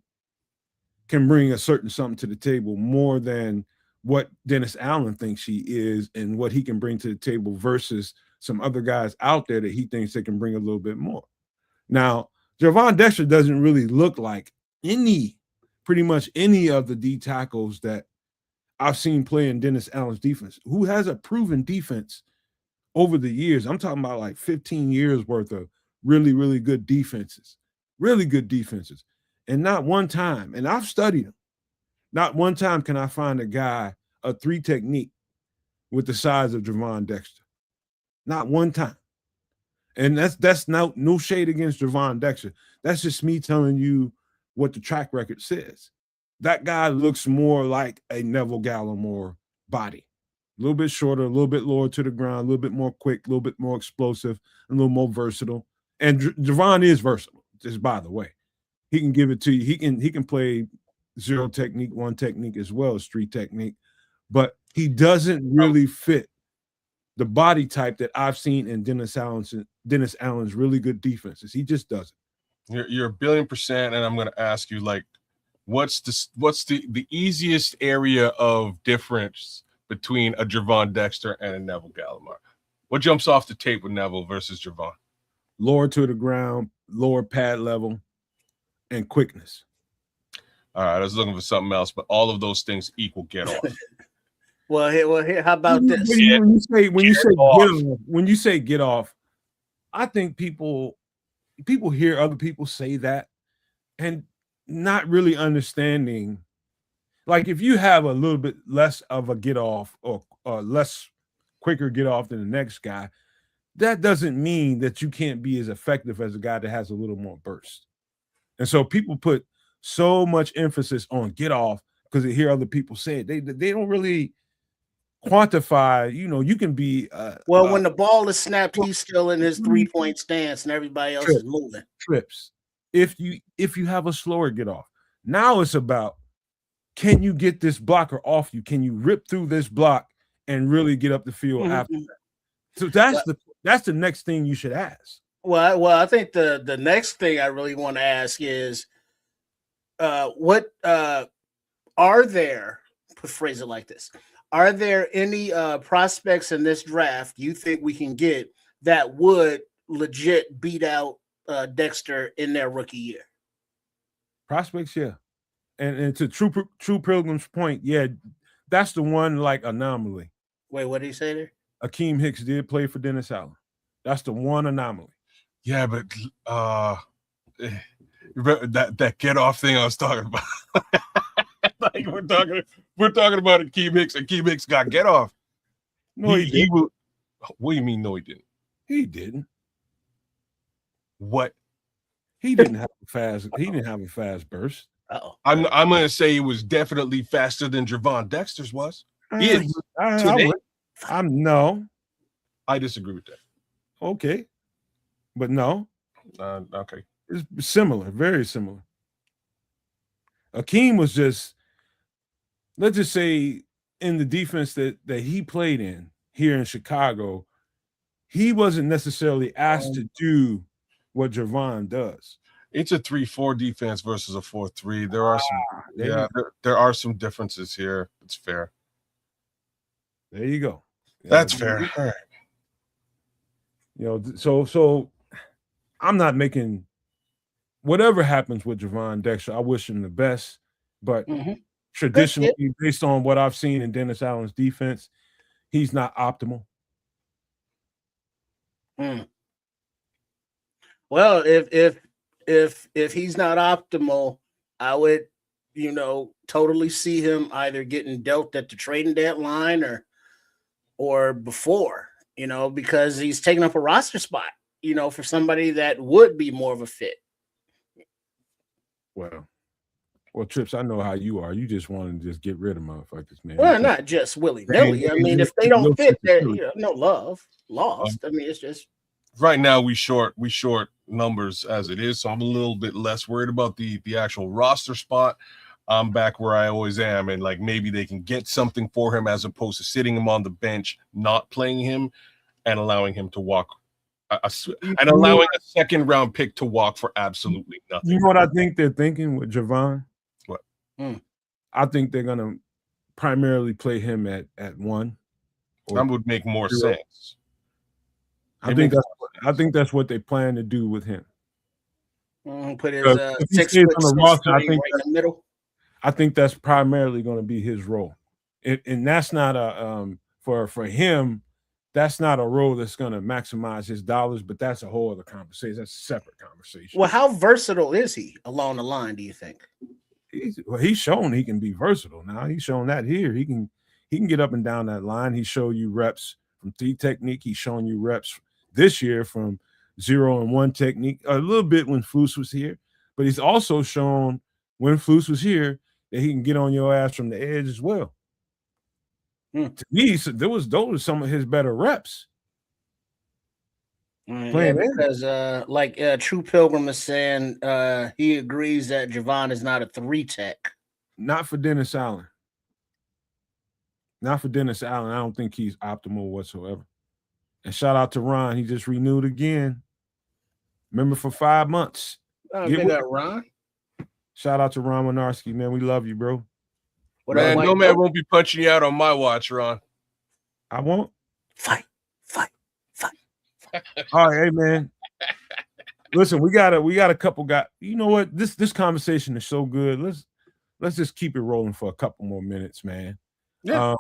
can bring a certain something to the table more than what Dennis Allen thinks he is and what he can bring to the table versus some other guys out there that he thinks they can bring a little bit more. Now, Gervon Dexter doesn't really look like pretty much any of the D tackles that I've seen play in Dennis Allen's defense, who has a proven defense over the years. I'm talking about like 15 years worth of really, really good defenses. And not one time, and I've studied them, not one time can I find a 3 technique with the size of Gervon Dexter. Not one time. And that's no shade against Gervon Dexter. That's just me telling you what the track record says. That guy looks more like a Neville Gallimore body. A little bit shorter, a little bit lower to the ground, a little bit more quick, a little bit more explosive, a little more versatile. And Gervon is versatile, just by the way. He can give it to you. He can play 0 technique, 1 technique, as well as 3 technique. But he doesn't really fit the body type that I've seen in Dennis Allen's really good defenses. He just doesn't. You're 1,000,000,000%, and I'm going to ask you, like, what's the easiest area of difference between a Gervon Dexter and a Neville Gallimore? What jumps off the tape with Neville versus Gervon? Lower to the ground, lower pad level, and quickness. All right, I was looking for something else, but all of those things equal get off. Well, here, how about this? When you say get off, I think people hear other people say that and not really understanding. Like, if you have a little bit less of a get off or less quicker get off than the next guy, that doesn't mean that you can't be as effective as a guy that has a little more burst. And so people put so much emphasis on get off because they hear other people say it. They don't really quantify, you can be when the ball is snapped, he's still in his 3-point stance and everybody else is moving. Trips. If you have a slower get off. Now it's about, can you get this blocker off you? Can you rip through this block and really get up the field after that? So that's the next thing you should ask. Well, I think the next thing I really want to ask is, what are there? Phrase it like this: are there any prospects in this draft you think we can get that would legit beat out Dexter in their rookie year? Prospects, yeah. And to True Pilgrim's point, yeah, that's the one like anomaly. Wait, what did he say there? Akeem Hicks did play for Dennis Allen. That's the one anomaly. Yeah, but that get off thing I was talking about. Like we're talking about Akeem Hicks. Akeem Hicks got get off. No, he didn't. What do you mean? No, he didn't. He didn't. What? He didn't have a fast. He didn't have a fast burst. Uh-oh. I'm gonna say he was definitely faster than Javon Dexter's was. He is. No. I disagree with that. Okay, but no. Okay. It's similar, very similar. Akeem was just, let's just say, in the defense that he played in here in Chicago, he wasn't necessarily asked to do what Javon does. It's a 3-4 defense versus a 4-3. There are some, there are some differences here. It's fair. There you go. That's fair. All right. You know, so I'm not making whatever happens with Javon Dexter. I wish him the best, but traditionally, based on what I've seen in Dennis Allen's defense, he's not optimal. Well, if he's not optimal, I would, totally see him either getting dealt at the trading deadline or before, because he's taking up a roster spot, for somebody that would be more of a fit. Well, Trips, I know how you are. You just want to just get rid of motherfuckers, man. Well, not just willy-nilly. I mean, if they don't fit, no love lost. I mean, it's just right now we short numbers as it is, so I'm a little bit less worried about the actual roster spot. I'm back where I always am, and like maybe they can get something for him as opposed to sitting him on the bench, not playing him, and allowing him to walk. And allowing a second round pick to walk for absolutely nothing. You know what I think they're thinking with Javon? What? I think they're gonna primarily play him at 1. That would make more sense. I think that's what they plan to do with him. Put his 6 foot on the roster, right in the middle. I think that's primarily going to be his role, and that's not a for him. That's not a role that's going to maximize his dollars, but that's a whole other conversation. That's a separate conversation. Well, how versatile is he along the line, do you think? He's shown he can be versatile now. He's shown that here. He can get up and down that line. He showed you reps from 3 technique. He's shown you reps this year from 0 and 1 technique, a little bit when Flus was here, but he's also shown when Flus was here that he can get on your ass from the edge as well. To me, so those were some of his better reps. Yeah, because True Pilgrim is saying he agrees that Javon is not a 3 tech. Not for Dennis Allen. Not for Dennis Allen. I don't think he's optimal whatsoever. And shout out to Ron. He just renewed again. Remember, for 5 months. Ron. Shout out to Ron Winarski, man. We love you, bro. Man, no man won't be punching you out on my watch, Ron. I won't. Fight. All right, hey man. Listen, we got a couple guys. You know what? This conversation is so good. Let's just keep it rolling for a couple more minutes, man. Yeah.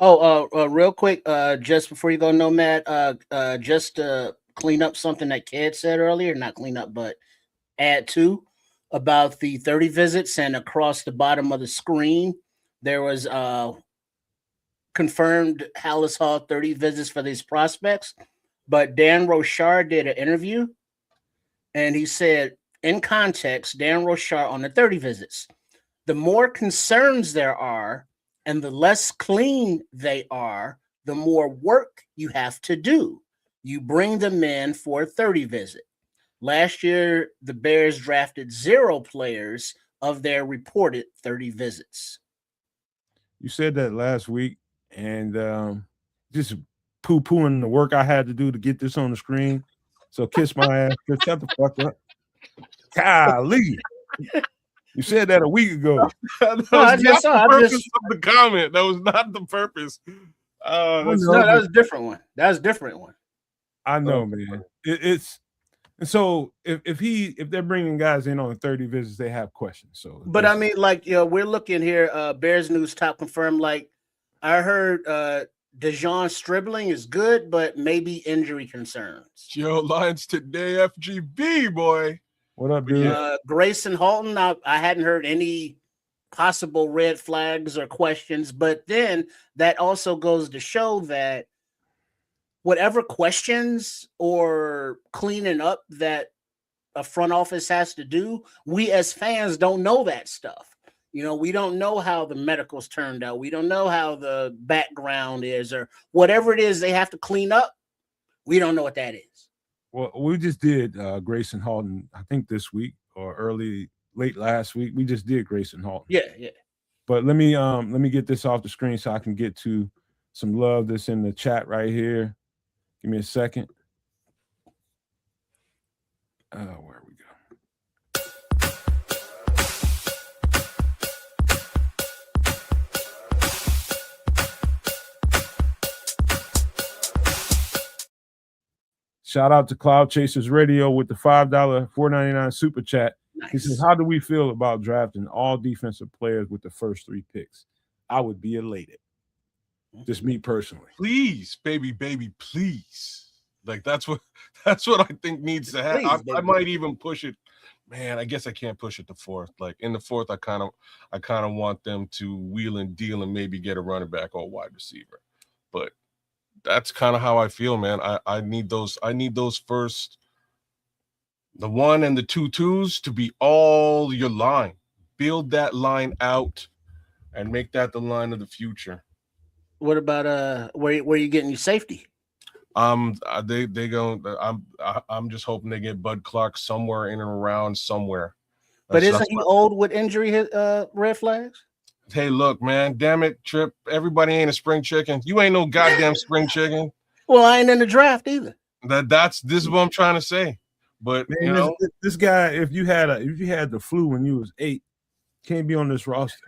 Real quick, just before you go, Nomad, just to clean up something that Ked said earlier, not clean up, but add to about the 30 visits, and across the bottom of the screen, there was confirmed Halas Hall 30 visits for these prospects. But Dan Rochard did an interview, and he said, in context, Dan Rochard on the 30 visits, the more concerns there are and the less clean they are, the more work you have to do. You bring them in for a 30 visit. Last year, the Bears drafted 0 players of their reported 30 visits. You said that last week, and just poo-pooing the work I had to do to get this on the screen. So kiss my ass. Shut the fuck up. Golly. You said that a week ago. That was not the purpose of the comment. That was not the purpose. That was a different one. That was a different one. I know, man. It's and so if they're bringing guys in on 30 visits, they have questions. So, but I mean, like, we're looking here. Bears News top confirmed. Like, I heard Dejon Stribling is good, but maybe injury concerns. Yo, Lions Today, FGB boy. What up, dude? Grayson Halton. I hadn't heard any possible red flags or questions, but then that also goes to show that whatever questions or cleaning up that a front office has to do, we as fans don't know that stuff. We don't know how the medicals turned out. We don't know how the background is or whatever it is they have to clean up. We don't know what that is. Well, we just did Grayson Halton, I think this week or late last week. We just did Grayson Halton. Yeah. But let me get this off the screen so I can get to some love that's in the chat right here. Give me a second. Where we go? Shout out to Cloud Chasers Radio with the $5 $4.99 super chat. Nice. He says, how do we feel about drafting all defensive players with the first 3 picks? I would be elated. Just me personally. Please, baby, please. Like that's what I think needs to happen. I might even push it. Man, I guess I can't push it to 4th. Like in the 4th, I kind of want them to wheel and deal and maybe get a running back or a wide receiver. But that's kind of how I feel, man. I need those first, the 1 and the 2s to be all your line. Build that line out and make that the line of the future. What about where you getting your safety? They go. I'm just hoping they get Bud Clark somewhere in and around somewhere. But isn't he old with injury? Red flags. Hey, look, man. Damn it, Trip. Everybody ain't a spring chicken. You ain't no goddamn spring chicken. Well, I ain't in the draft either. This is what I'm trying to say. But man, this guy, if you had the flu when you was 8, can't be on this roster.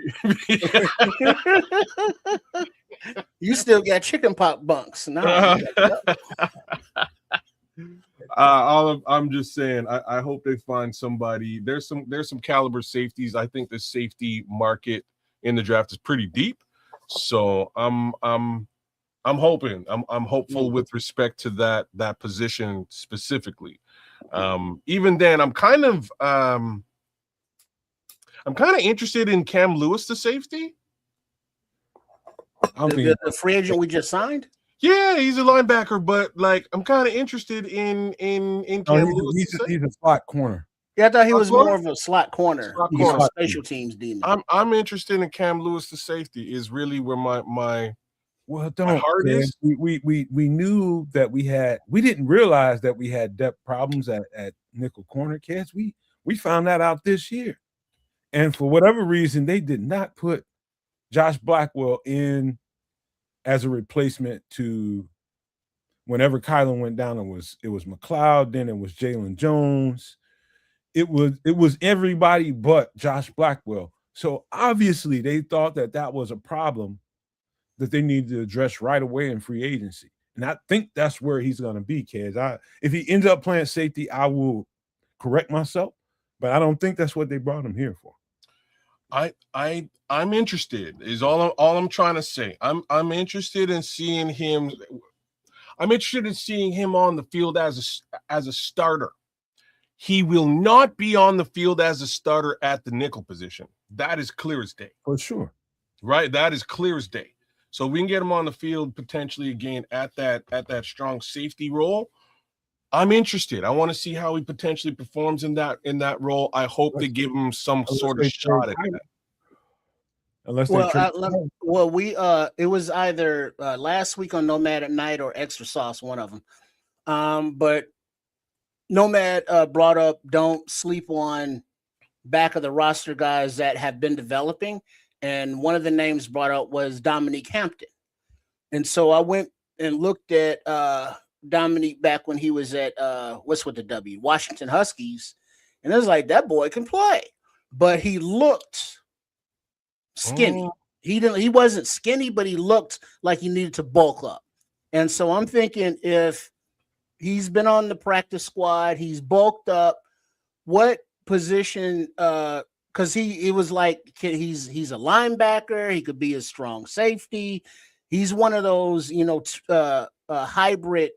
You still got chicken pox bunks. No. I'm just saying. I hope they find somebody. There's some caliber safeties. I think the safety market in the draft is pretty deep. So I'm hoping. I'm hopeful with respect to that position specifically. Even then, I'm kind of interested in Cam Lewis, the safety. The free agent we just signed? Yeah, he's a linebacker, but like I'm kind of interested in Cam Lewis. He's a slot corner. Yeah, I thought he was more of a slot corner. He's a special teams demon. I'm interested in Cam Lewis, the safety, is really where my heart is. We knew that we didn't realize that we had depth problems at nickel corner, kids. We found that out this year. And for whatever reason, they did not put Josh Blackwell in as a replacement to whenever Kylan went down. It was McLeod, then it was Jalen Jones. It was everybody but Josh Blackwell. So obviously they thought that was a problem that they needed to address right away in free agency. And I think that's where he's going to be, kids. If he ends up playing safety, I will correct myself, but I don't think that's what they brought him here for. I'm interested is all I'm trying to say. I'm interested in seeing him. I'm interested in seeing him on the field as a starter. He will not be on the field as a starter at the nickel position. That is clear as day. For sure. Right? That is clear as day. So we can get him on the field potentially again at that strong safety role. I'm interested. I want to see how he potentially performs in that role. I hope they give him some sort of shot at that. It was either last week on Nomad at Night or Extra Sauce, one of them. But Nomad brought up don't sleep on back of the roster guys that have been developing, and one of the names brought up was Dominique Hampton. And so I went and looked at Dominique back when he was at Washington Huskies, and it was like that boy can play. but he looked skinny. He wasn't skinny, but he looked like he needed to bulk up. And so I'm thinking, if he's been on the practice squad, he's bulked up, what position because it was like he's a linebacker, he could be a strong safety. He's one of those, hybrid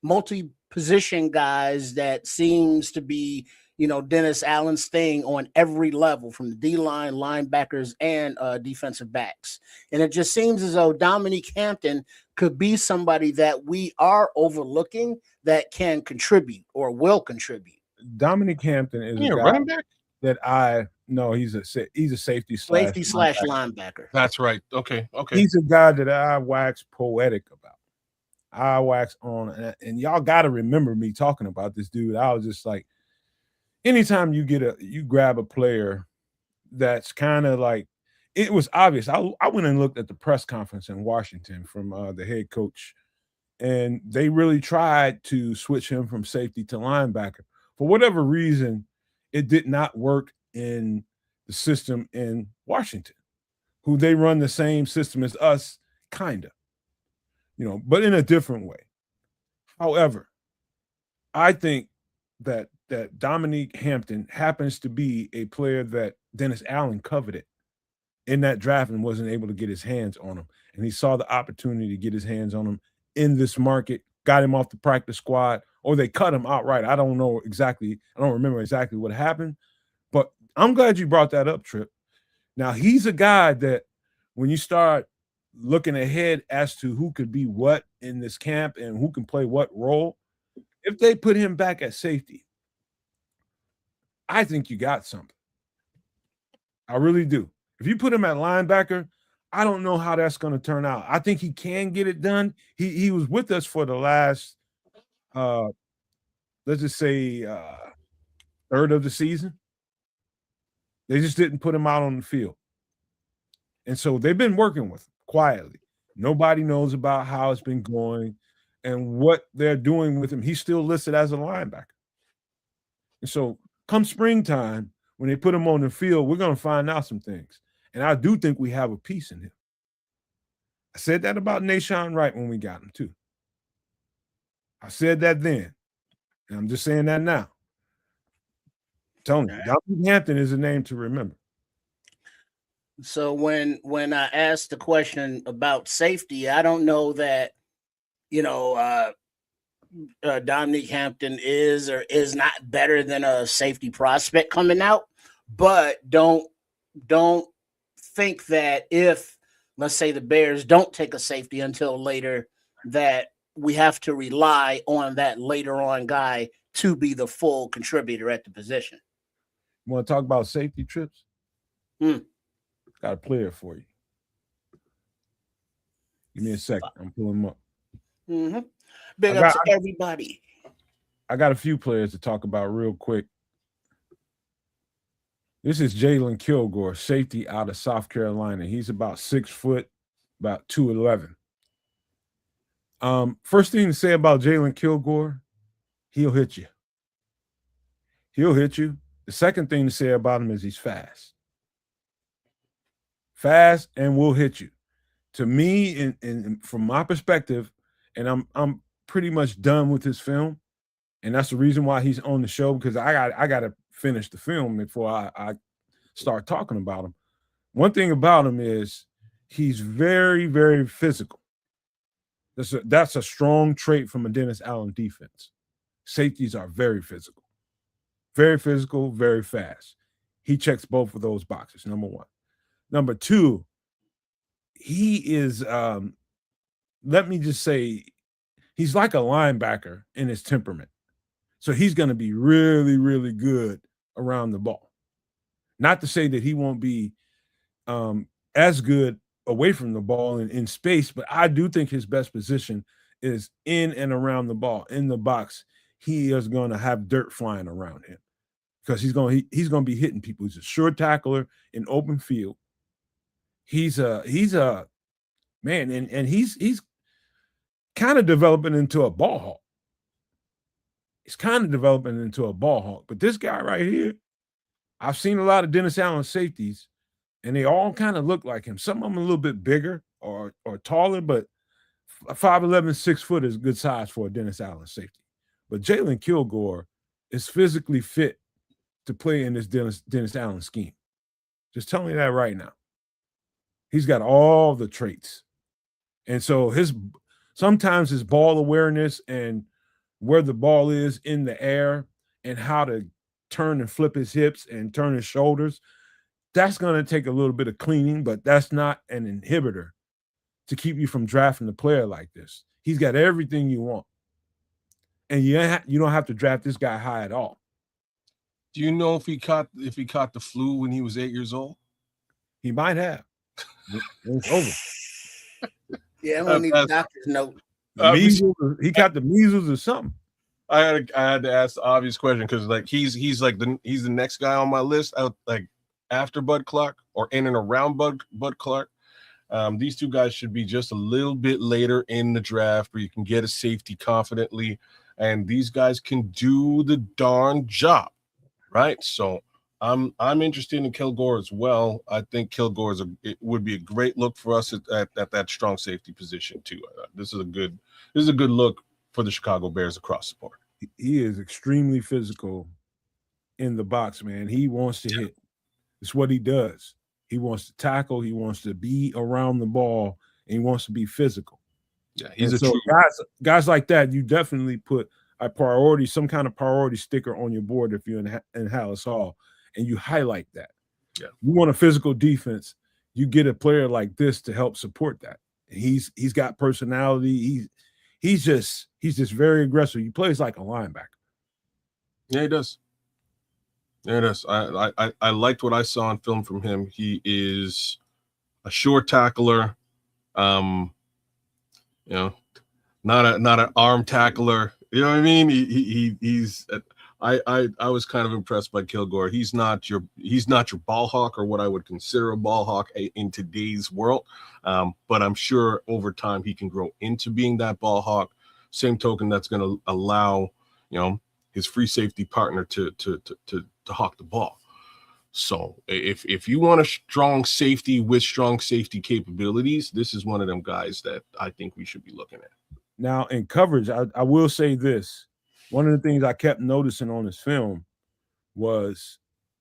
multi-position guys that seems to be, Dennis Allen's thing on every level, from the D-line, linebackers, and defensive backs. And it just seems as though Dominique Hampton could be somebody that we are overlooking that can contribute or will contribute. Dominique Hampton is a running back that I know. He's a safety slash linebacker. That's right. Okay. He's a guy that I wax poetic about. I wax on, and y'all got to remember me talking about this dude. I was just like, anytime you grab a player that's kind of like, it was obvious. I went and looked at the press conference in Washington from the head coach, and they really tried to switch him from safety to linebacker. For whatever reason, it did not work in the system in Washington, who they run the same system as us, kind of, but in a different way. However, I think that Dominique Hampton happens to be a player that Dennis Allen coveted in that draft and wasn't able to get his hands on him. And he saw the opportunity to get his hands on him in this market, got him off the practice squad, or they cut him outright. I don't know exactly. I don't remember exactly what happened, but I'm glad you brought that up, Trip. Now, he's a guy that when you start looking ahead as to who could be what in this camp and who can play what role, if they put him back at safety, I think you got something. I really do. If you put him at linebacker, I don't know how that's going to turn out. I think he can get it done. He was with us for the last, let's just say, third of the season. They just didn't put him out on the field. And so they've been working with him quietly. Nobody knows about how it's been going and what they're doing with him. He's still listed as a linebacker. And so come springtime, when they put him on the field, we're going to find out some things. And I do think we have a piece in him. I said that about Nahshon Wright when we got him too. I said that then. And I'm just saying that now. Tony, Dominique Hampton is a name to remember. So when I asked the question about safety, I don't know that, Dominique Hampton is or is not better than a safety prospect coming out, but don't think that if, let's say, the Bears don't take a safety until later, that we have to rely on that later on guy to be the full contributor at the position. You want to talk about safety, Trips? Got a player for you. Give me a second. I'm pulling them up. Mm-hmm. Big up to everybody. I got a few players to talk about real quick. This is Jalen Kilgore, safety out of South Carolina. He's about 6 foot, about 211. First thing to say about Jalen Kilgore, he'll hit you. He'll hit you. The second thing to say about him is he's fast. Fast and will hit you. To me, and from my perspective, and I'm pretty much done with his film, and that's the reason why he's on the show, because I got to finish the film before I start talking about him. One thing about him is he's very, very physical. That's a strong trait from a Dennis Allen defense. Safeties are very physical, very fast. He checks both of those boxes, number one. Number two, he is, let me just say, he's like a linebacker in his temperament. So he's going to be really, really good around the ball. Not to say that he won't be as good away from the ball in space, but I do think his best position is in and around the ball, in the box. He is going to have dirt flying around him because he's going to be hitting people. He's a sure tackler in open field. He's a man, and he's kind of developing into a ball hawk. He's kind of developing into a ball hawk. But this guy right here, I've seen a lot of Dennis Allen safeties, and they all kind of look like him. Some of them a little bit bigger or taller, but 5'11", 6 foot is good size for a Dennis Allen safety. But Jalen Kilgore is physically fit to play in this Dennis Allen scheme. Just tell me that right now. He's got all the traits. And so sometimes his ball awareness and where the ball is in the air and how to turn and flip his hips and turn his shoulders, that's going to take a little bit of cleaning, but that's not an inhibitor to keep you from drafting a player like this. He's got everything you want. And you don't have to draft this guy high at all. Do you know if he caught the flu when he was 8 years old? He might have. It's over. Yeah, I'm gonna need a doctor's note. He got the measles or something. I had to ask the obvious question because like he's the next guy on my list out like after Bud Clark or in and around Bud Clark. These two guys should be just a little bit later in the draft where you can get a safety confidently, and these guys can do the darn job, right? So I'm interested in Kilgore as well. I think Kilgore it would be a great look for us at that strong safety position too. This is a good look for the Chicago Bears across the board. He is extremely physical in the box, man. He wants to hit. It's what he does. He wants to tackle. He wants to be around the ball, and he wants to be physical. Yeah, he's guys like that. You definitely put some kind of priority sticker on your board if you're in Halas Hall, and you highlight that. Yeah, you want a physical defense. You get a player like this to help support that. He's got personality. He's just very aggressive. He plays like a linebacker. Yeah, he does. Yeah, it is. I liked what I saw on film from him. He is a sure tackler, not an arm tackler. You know what I mean? He's. I was kind of impressed by Kilgore. He's not your ball hawk or what I would consider a ball hawk in today's world. But I'm sure over time he can grow into being that ball hawk. Same token, that's going to allow his free safety partner to hawk the ball. So if you want a strong safety with strong safety capabilities, this is one of them guys that I think we should be looking at. Now in coverage, I will say this. One of the things I kept noticing on this film was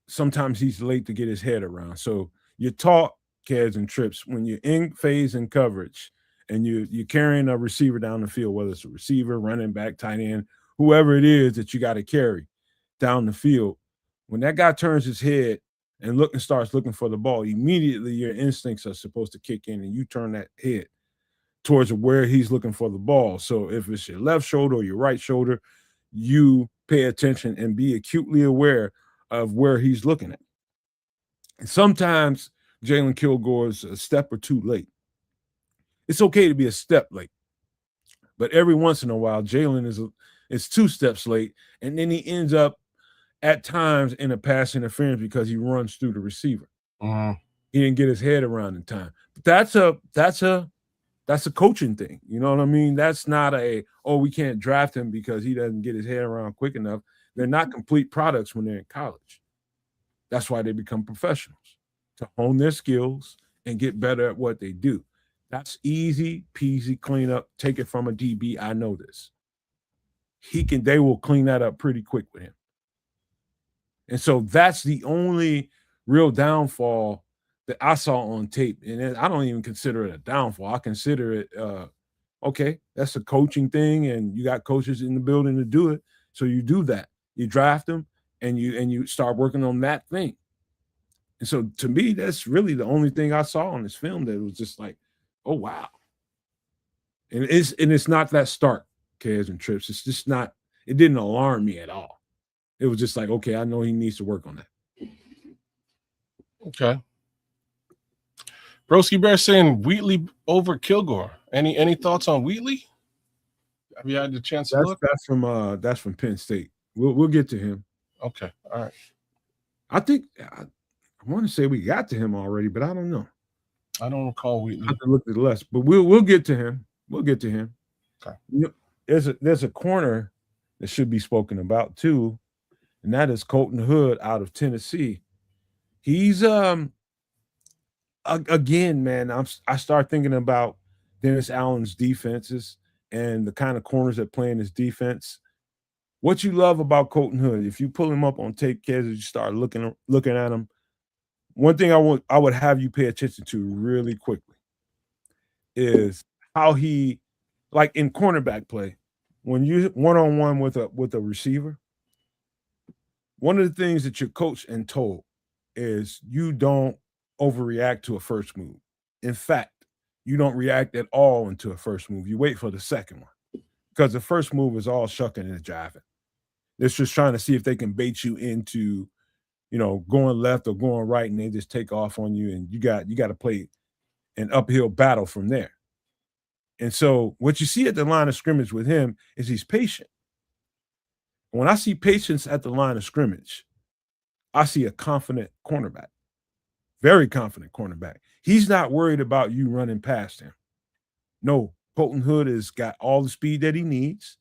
sometimes he's late to get his head around. So you're taught, Kez and Trips, when you're in phase and coverage and you're carrying a receiver down the field, whether it's a receiver, running back, tight end, whoever it is that you got to carry down the field, when that guy turns his head and starts looking for the ball, immediately your instincts are supposed to kick in and you turn that head towards where he's looking for the ball. So if it's your left shoulder or your right shoulder, you pay attention and be acutely aware of where he's looking at. And sometimes Jalen Kilgore's a step or two late. It's okay to be a step late, but every once in a while, Jalen is 2 steps late, and then he ends up at times in a pass interference because he runs through the receiver. He didn't get his head around in time. But that's a coaching thing. You know what I mean? That's not we can't draft him because he doesn't get his head around quick enough. They're not complete products when they're in college. That's why they become professionals, to hone their skills and get better at what they do. That's easy peasy cleanup. Take it from a DB. I know this. They will clean that up pretty quick with him. And so that's the only real downfall that I saw on tape. And I don't even consider it a downfall. I consider it, okay, that's a coaching thing, and you got coaches in the building to do it. So you do that. You draft them, and you start working on that thing. And so to me, that's really the only thing I saw on this film that was just like, oh, wow. And it's not that stark, Kez and Trips. It's just not, it didn't alarm me at all. It was just like, okay, I know he needs to work on that. Okay. Broski Bear saying Wheatley over Kilgore. Any thoughts on Wheatley? Have you had the chance to look? That's from Penn State. We'll get to him. Okay. All right. I think I want to say we got to him already, but I don't know. I don't recall Wheatley. I have to look at the list, but we'll get to him. We'll get to him. Okay. There's a corner that should be spoken about too, and that is Colton Hood out of Tennessee. He's again, man. I start thinking about Dennis Allen's defenses and the kind of corners that play in his defense. What you love about Colton Hood, if you pull him up on tape, kids, you start looking at him. One thing I would have you pay attention to really quickly is how he, like in cornerback play, when you one-on-one with a receiver, one of the things that you're coached and told is you don't overreact to a first move. In fact, you don't react at all into a first move. You wait for the second one because the first move is all shucking and jiving. It's just trying to see if they can bait you into, going left or going right, and they just take off on you, and you got to play an uphill battle from there. And so what you see at the line of scrimmage with him is he's patient. When I see patience at the line of scrimmage, I see a confident cornerback, very confident cornerback. He's not worried about you running past him. No, Colton Hood has got all the speed that he needs.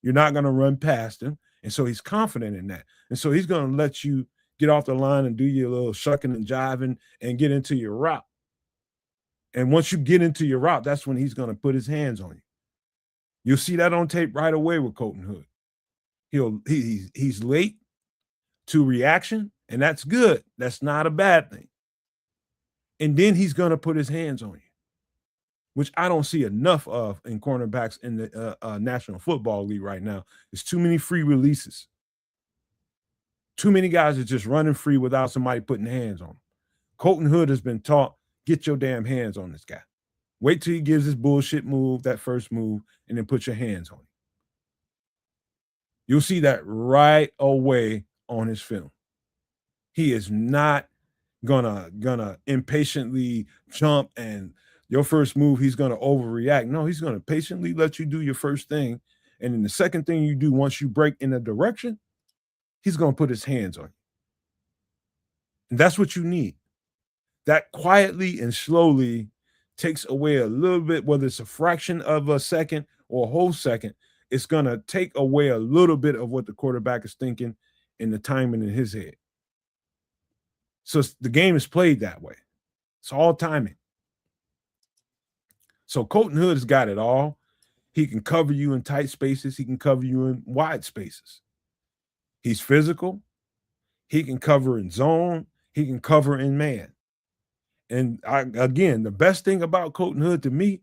You're not going to run past him. And so he's confident in that. And so he's going to let you get off the line and do your little shucking and jiving and get into your route. And once you get into your route, that's when he's going to put his hands on you. You'll see that on tape right away with Colton Hood. He's late to reaction, and that's good. That's not a bad thing. And then he's going to put his hands on you, which I don't see enough of in cornerbacks in the National Football League right now. There's too many free releases. Too many guys are just running free without somebody putting hands on them. Colton Hood has been taught, get your damn hands on this guy. Wait till he gives his bullshit move, that first move, and then put your hands on him. You'll see that right away on his film. He is not gonna impatiently jump and your first move, he's gonna overreact. No, he's gonna patiently let you do your first thing. And then the second thing you do, once you break in a direction, he's gonna put his hands on you. And that's what you need. That quietly and slowly takes away a little bit, whether it's a fraction of a second or a whole second, it's going to take away a little bit of what the quarterback is thinking and the timing in his head. So the game is played that way. It's all timing. So Colton Hood has got it all. He can cover you in tight spaces. He can cover you in wide spaces. He's physical. He can cover in zone. He can cover in man. And again, the best thing about Colton Hood to me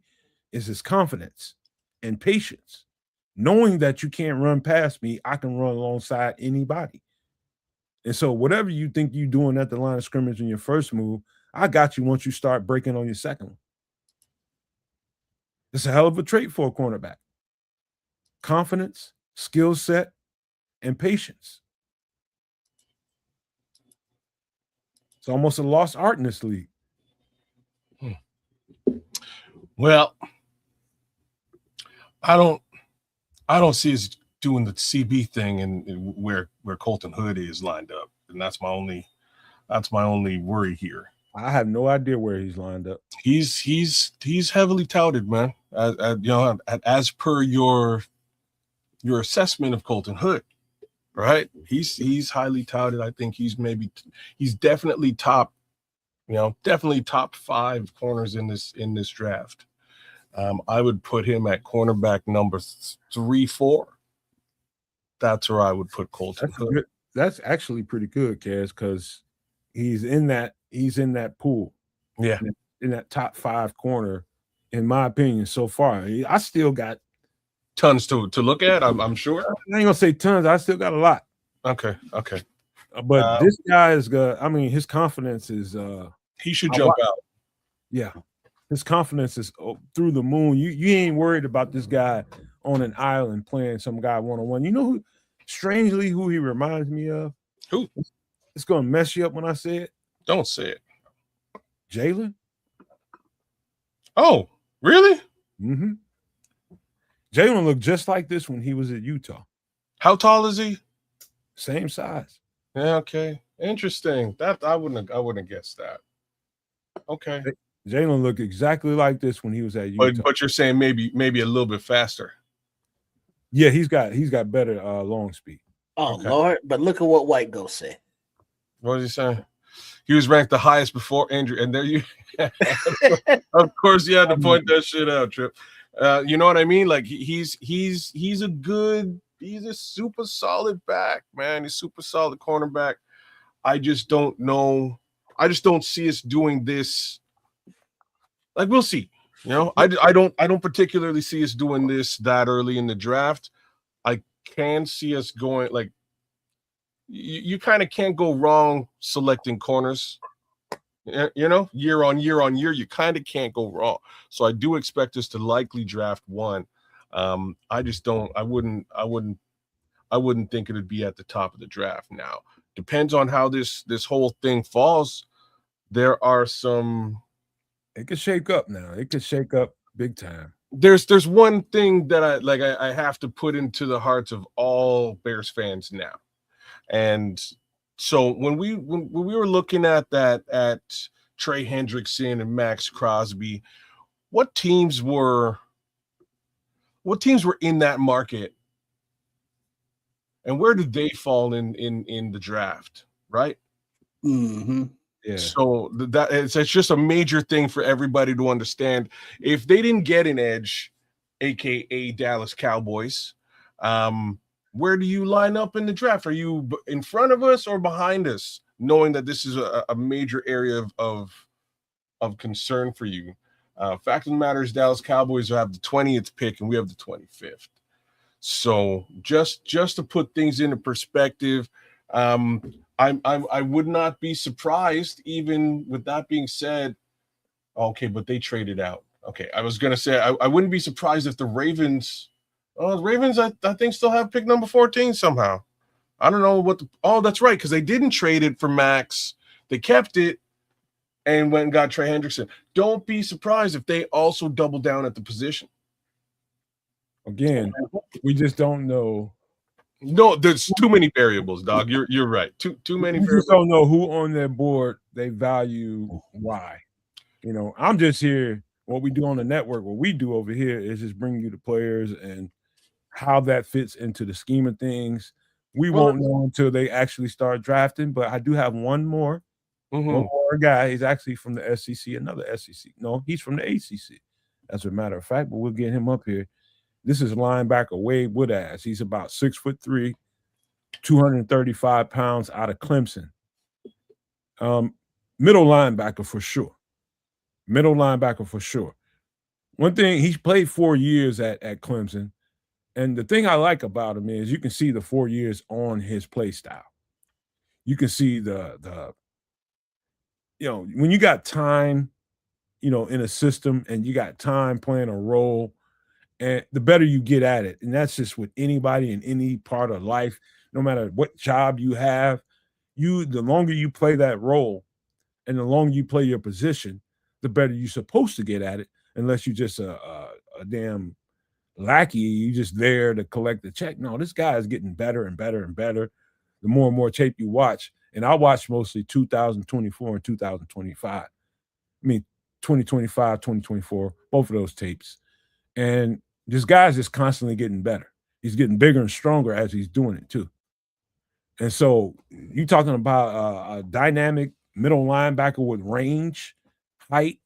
is his confidence and patience. Knowing that you can't run past me, I can run alongside anybody. And so whatever you think you're doing at the line of scrimmage in your first move, I got you once you start breaking on your second one. It's a hell of a trait for a cornerback. Confidence, skill set, and patience. It's almost a lost art in this league. Well, I don't see us doing the CB thing and where Colton Hood is lined up, and that's my only worry here. I have no idea where he's lined up. He's heavily touted, man. As per your assessment of Colton Hood, right? He's highly touted. I think he's definitely top 5 corners in this draft. I would put him at cornerback number 3-4. That's where I would put Colton Hood. That's actually pretty good, Kaz, because he's in that pool. Yeah, in that top 5 corner, in my opinion, so far. I still got tons to look at. I'm sure. I ain't gonna say tons. I still got a lot. Okay. But this guy is good. I mean, his confidence is. He should jump out. Yeah, his confidence is through the moon. You ain't worried about this guy on an island playing some guy one-on-one. You know who? Strangely, who he reminds me of? Who? It's gonna mess you up when I say it. Don't say it. Jalen. Oh, really? Mm-hmm. Jalen looked just like this when he was at Utah. How tall is he? Same size. Yeah. Okay. Interesting. That I wouldn't have guessed that. Okay. Jalen looked exactly like this when he was at Utah. But you're saying maybe a little bit faster. Yeah, he's got better long speed. Oh, okay. Lord! But look at what White Ghost said. What was he saying? He was ranked the highest before injury, and there you, of course, you had to point that shit out, Trip. You know what I mean? Like he's a super solid back, man. He's super solid cornerback. I just don't know. I just don't see us doing this. Like we'll see. You know, I don't particularly see us doing this that early in the draft. I can see us going like you kind of can't go wrong selecting corners. You know, year on year, you kind of can't go wrong. So I do expect us to likely draft one. I just don't. I wouldn't think it'd be at the top of the draft. Now depends on how this whole thing falls. There are some. It could shake up now. It could shake up big time. There's one thing that I have to put into the hearts of all Bears fans now, and so when we were looking at Trey Hendrickson and Max Crosby, what teams were in that market, and where did they fall in the draft, right? Mm-hmm. Yeah. So that it's just a major thing for everybody to understand. If they didn't get an edge, aka Dallas Cowboys, where do you line up in the draft? Are you in front of us or behind us, knowing that this is a major area of concern for you? Fact of the matter is Dallas Cowboys have the 20th pick and we have the 25th. So just to put things into perspective, I would not be surprised, even with that being said. Okay, but they traded out. Okay, I was gonna say I wouldn't be surprised if the Ravens. Oh, the Ravens, I think still have pick number 14 somehow. I don't know what. That's right, because they didn't trade it for Max. They kept it and went and got Trey Hendrickson. Don't be surprised if they also double down at the position. Again, we just don't know. No, there's too many variables, dog. You're right. Too many variables. We just don't know who on their board they value why. You know, I'm just here. What we do on the network, what we do over here is just bring you the players and how that fits into the scheme of things. We won't know until they actually start drafting, but I do have one more guy. He's actually from the SEC, another SEC. No, he's from the ACC, as a matter of fact, but we'll get him up here. This is linebacker Wade Woodaz. He's about 6'3", 235 pounds, out of Clemson. Middle linebacker for sure. One thing, he's played 4 years at Clemson. And the thing I like about him is you can see the 4 years on his play style. You can see the when you got time, in a system and you got time playing a role, and the better you get at it. And that's just with anybody in any part of life, no matter what job you have, the longer you play that role and the longer you play your position, the better you're supposed to get at it, unless you're just a damn lackey, you just there to collect the check. No, this guy is getting better and better and better the more and more tape you watch. And I watch mostly 2024 and 2025. I mean, 2025, 2024, both of those tapes. And this guy's just constantly getting better. He's getting bigger and stronger as he's doing it too. And so you're talking about a dynamic middle linebacker with range, height,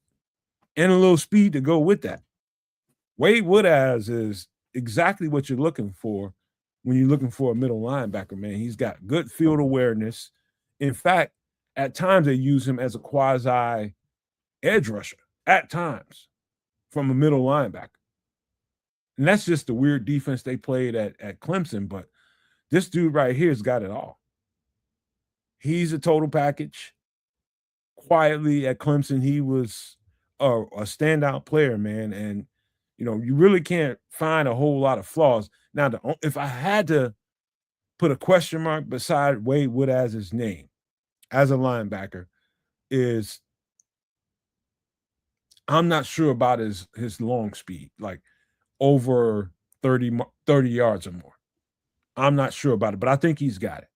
and a little speed to go with that. Wade Woodaz is exactly what you're looking for when you're looking for a middle linebacker, man. He's got good field awareness. In fact, at times they use him as a quasi edge rusher, at times, from a middle linebacker. And that's just the weird defense they played at Clemson. But this dude right here has got it all. He's a total package. Quietly at Clemson, he was a standout player, man. And, you really can't find a whole lot of flaws. Now, if I had to put a question mark beside Wade Woodaz's name as a linebacker, is I'm not sure about his long speed, like over 30 yards or more. I'm not sure about it, but I think he's got it.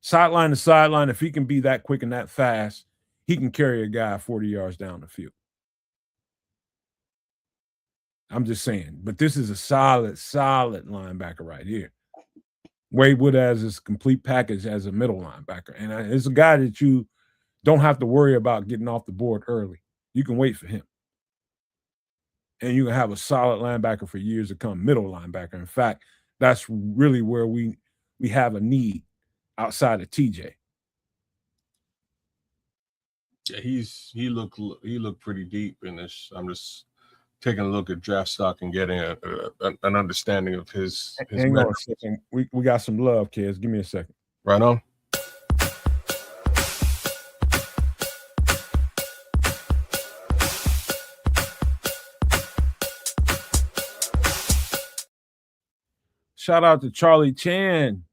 Sideline to sideline, if he can be that quick and that fast, he can carry a guy 40 yards down the field. I'm just saying. But this is a solid linebacker right here. Wade Woodaz is complete package as a middle linebacker. And it's a guy that you don't have to worry about getting off the board early. You can wait for him. And you can have a solid linebacker for years to come, middle linebacker. In fact, that's really where we have a need outside of TJ. Yeah, he looked pretty deep in this. I'm just taking a look at draft stock and getting an understanding of his Hang on a second. We got some love, kids. Give me a second. Right on. Shout out to Charlie Chan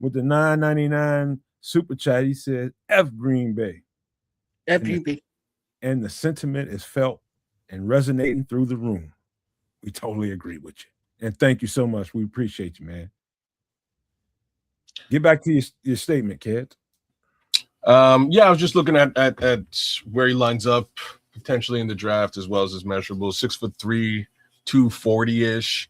with the $9.99 super chat. He said, F Green Bay. FGB. And the sentiment is felt and resonating through the room. We totally agree with you. And thank you so much. We appreciate you, man. Get back to your statement, kid. Yeah, I was just looking at where he lines up potentially in the draft as well as his measurables. 6'3", 240-ish.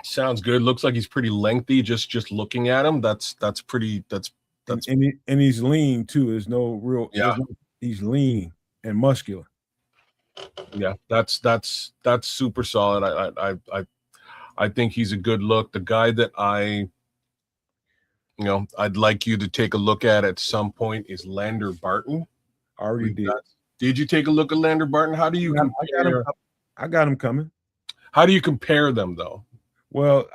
Sounds good. Looks like he's pretty lengthy. Just looking at him, that's pretty. That's and he's lean too. There's no real. Yeah, he's lean and muscular. Yeah, that's super solid. I think he's a good look. The guy that I'd like you to take a look at some point is Lander Barton. Already did. Did you take a look at Lander Barton? How do you compare? I got him coming. How do you compare them though? Well,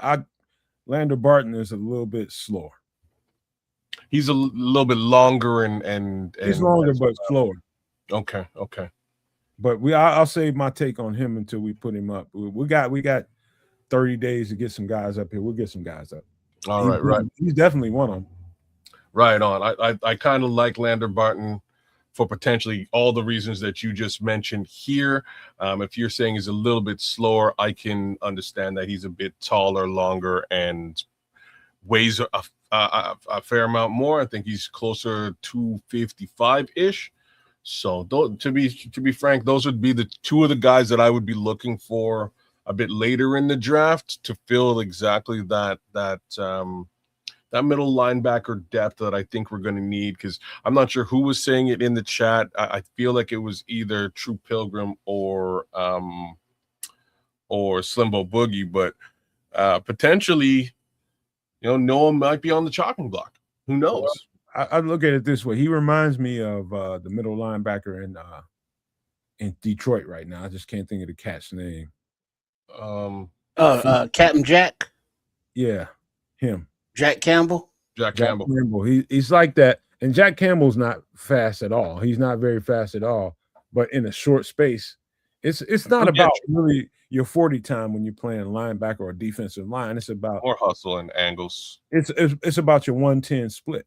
Lander Barton is a little bit slower. He's a little bit longer and he's longer but slower. Okay. But I'll save my take on him until we put him up. We got 30 days to get some guys up here. We'll get some guys up. All right. He's definitely one of them. Right on. I kind of like Lander Barton for potentially all the reasons that you just mentioned here. If you're saying he's a little bit slower, I can understand that he's a bit taller, longer, and weighs a fair amount more. I think he's closer to 255-ish. So to be frank, those would be the two of the guys that I would be looking for a bit later in the draft to fill exactly that middle linebacker depth that I think we're going to need, because I'm not sure who was saying it in the chat. I feel like it was either True Pilgrim or Slimbo Boogie, but potentially, Noah might be on the chopping block. Who knows? I look at it this way. He reminds me of the middle linebacker in Detroit right now. I just can't think of the cat's name. Captain Jack. Yeah, him. Jack Campbell. Jack Campbell. He's like that. And Jack Campbell's not fast at all. He's not very fast at all. But in a short space, it's not about really your 40 time when you're playing linebacker or defensive line. It's about more hustle and angles. It's about your 110 split.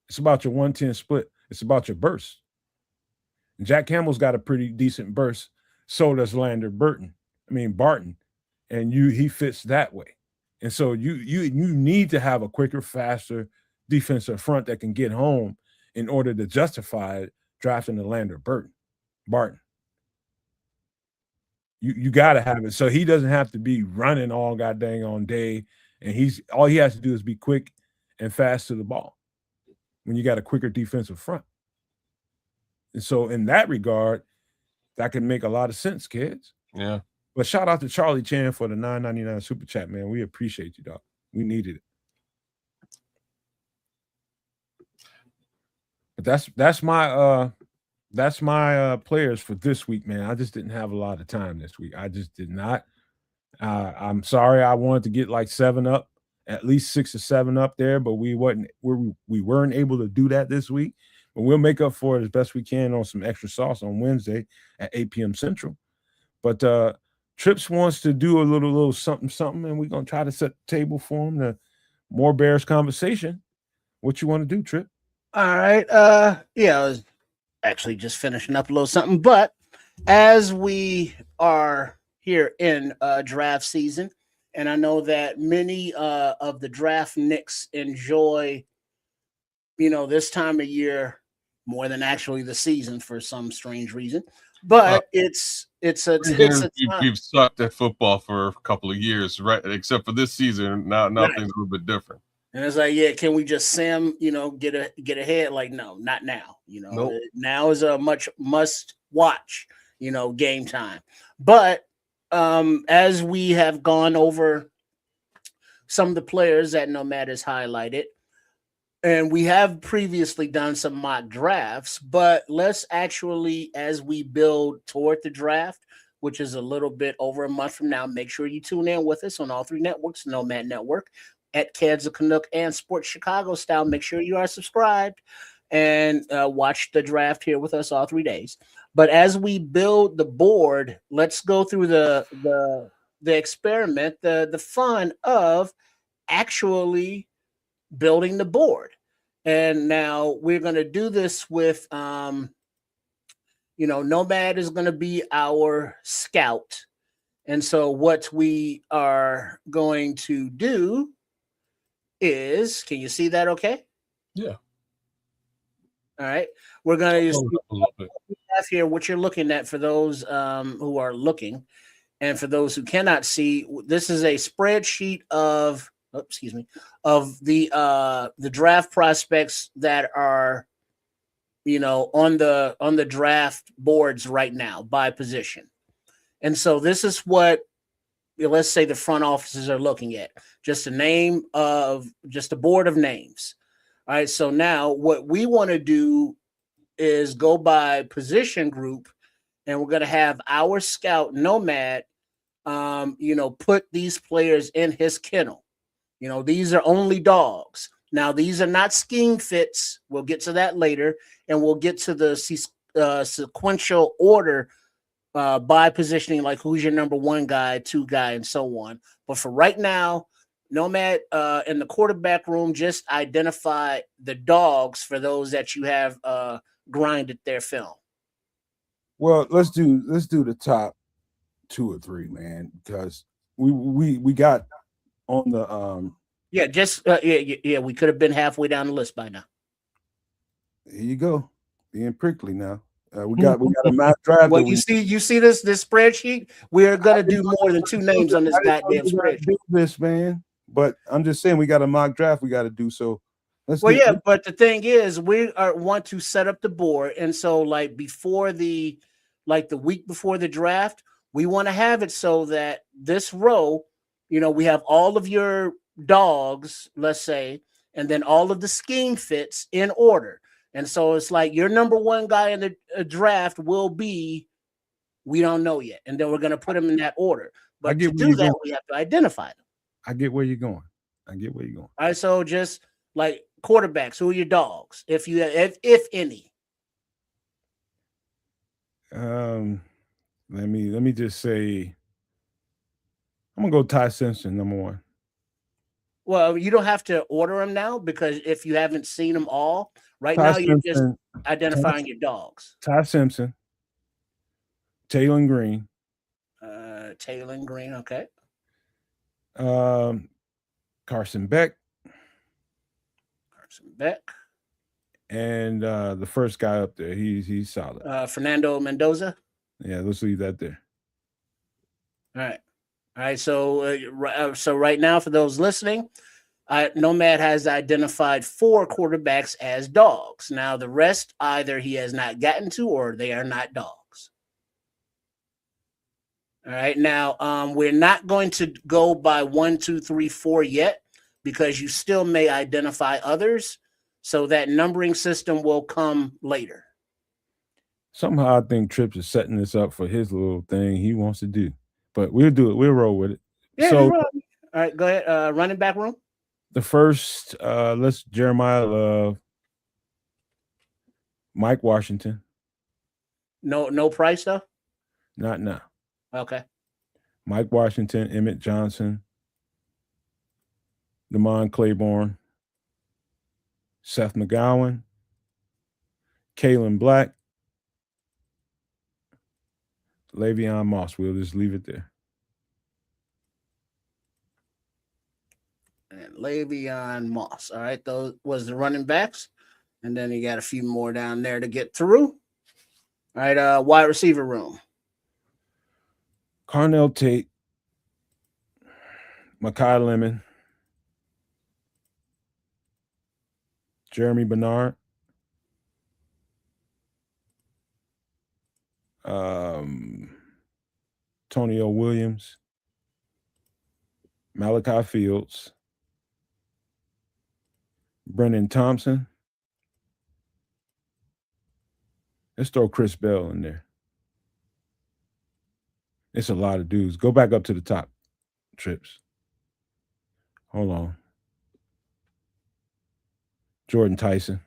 It's about your 110 split. It's about your burst. And Jack Campbell's got a pretty decent burst. So does Lander Barton. And he fits that way. And so you need to have a quicker, faster defensive front that can get home in order to justify drafting the Lander Barton. You got to have it. So he doesn't have to be running all goddamn on day. And all he has to do is be quick and fast to the ball when you got a quicker defensive front. And so in that regard, that can make a lot of sense, kids. Yeah. But shout out to Charlie Chan for the $9.99 super chat, man. We appreciate you, dog. We needed it. But that's my players for this week, man. I just didn't have a lot of time this week. I just did not. I'm sorry. I wanted to get like 7 up, at least 6 or 7 up there, but we weren't able to do that this week. But we'll make up for it as best we can on some extra sauce on Wednesday at 8 p.m. Central. But Trips wants to do a little something, and we're gonna try to set the table for him. The more Bears conversation. What you want to do, Trip? All right. Yeah, I was actually just finishing up a little something, but as we are here in draft season, and I know that many of the draft nicks enjoy, this time of year more than actually the season for some strange reason. But it's a time. You've sucked at football for a couple of years, right? Except for this season, now things are a little bit different. And it's like, yeah, can we just get ahead? Like, no, not now. Nope. Now is a much must watch, game time. But as we have gone over some of the players that Nomad has highlighted, and we have previously done some mock drafts, but let's actually, as we build toward the draft, which is a little bit over a month from now, make sure you tune in with us on all three networks, Nomad Network, at Ceds of Canuck, and Sports Chicago Style. Make sure you are subscribed and watch the draft here with us all 3 days. But as we build the board, let's go through the experiment, the fun of actually building the board. And now we're going to do this with Nomad is going to be our scout. And so what we are going to do is, can you see that okay? Yeah. All right. We're going to have here what you're looking at for those who are looking. And for those who cannot see, this is a spreadsheet of the draft prospects that are on the draft boards right now by position. And so this is what, let's say, the front offices are looking at, just a board of names. All right, so now what we want to do is go by position group, and we're going to have our scout Nomad put these players in his kennel. These are only dogs. Now, these are not scheme fits. We'll get to that later, and we'll get to the sequential order by positioning, like who's your number one guy, two guy, and so on. But for right now, Nomad in the quarterback room, just identify the dogs for those that you have grinded their film. Well, let's do the top 2 or 3, man, because we got on the we could have been halfway down the list by now. Here you go, being prickly now. We got a mock draft. Well, you see this spreadsheet. We are gonna do more than 2 names on this goddamn spreadsheet. This, man, but I'm just saying we got a mock draft we got to do. So but the thing is, we want to set up the board, and so like the week before the draft, we want to have it so that this row, we have all of your dogs, let's say, and then all of the scheme fits in order. And so it's like your number one guy in the draft will be, we don't know yet. And then we're going to put them in that order. But to do that, we have to identify them. I get where you're going. All right. So just like quarterbacks, who are your dogs? If any. Let me just say, I'm going to go Ty Simpson, number 1. Well, you don't have to order them now, because if you haven't seen them all, now you're just identifying your dogs. Ty Simpson, Taylor Green. Taylor Green, okay. Carson Beck. And the first guy up there, he's solid. Fernando Mendoza. Yeah, let's leave that there. All right. So right now, for those listening, Nomad has identified 4 quarterbacks as dogs. Now, the rest, either he has not gotten to or they are not dogs. All right. Now, we're not going to go by 1, 2, 3, 4 yet, because you still may identify others. So that numbering system will come later. Somehow I think Trips is setting this up for his little thing he wants to do. But we'll do it. We'll roll with it. Yeah, so, all right, go ahead. Running back room. The first, let's Jeremiah Love, Mike Washington. No price though? Not now. Okay. Mike Washington, Emmett Johnson, Damon Claiborne, Seth McGowan, Kalen Black, Le'Veon Moss. We'll just leave it there. And Le'Veon Moss. All right, those was the running backs. And then you got a few more down there to get through. All right, wide receiver room. Carnell Tate, Makai Lemon, Jeremy Bernard. Tonio Williams. Malachi Fields. Brennan Thompson. Let's throw Chris Bell in there. It's a lot of dudes. Go back up to the top, Trips. Hold on. Jordan Tyson.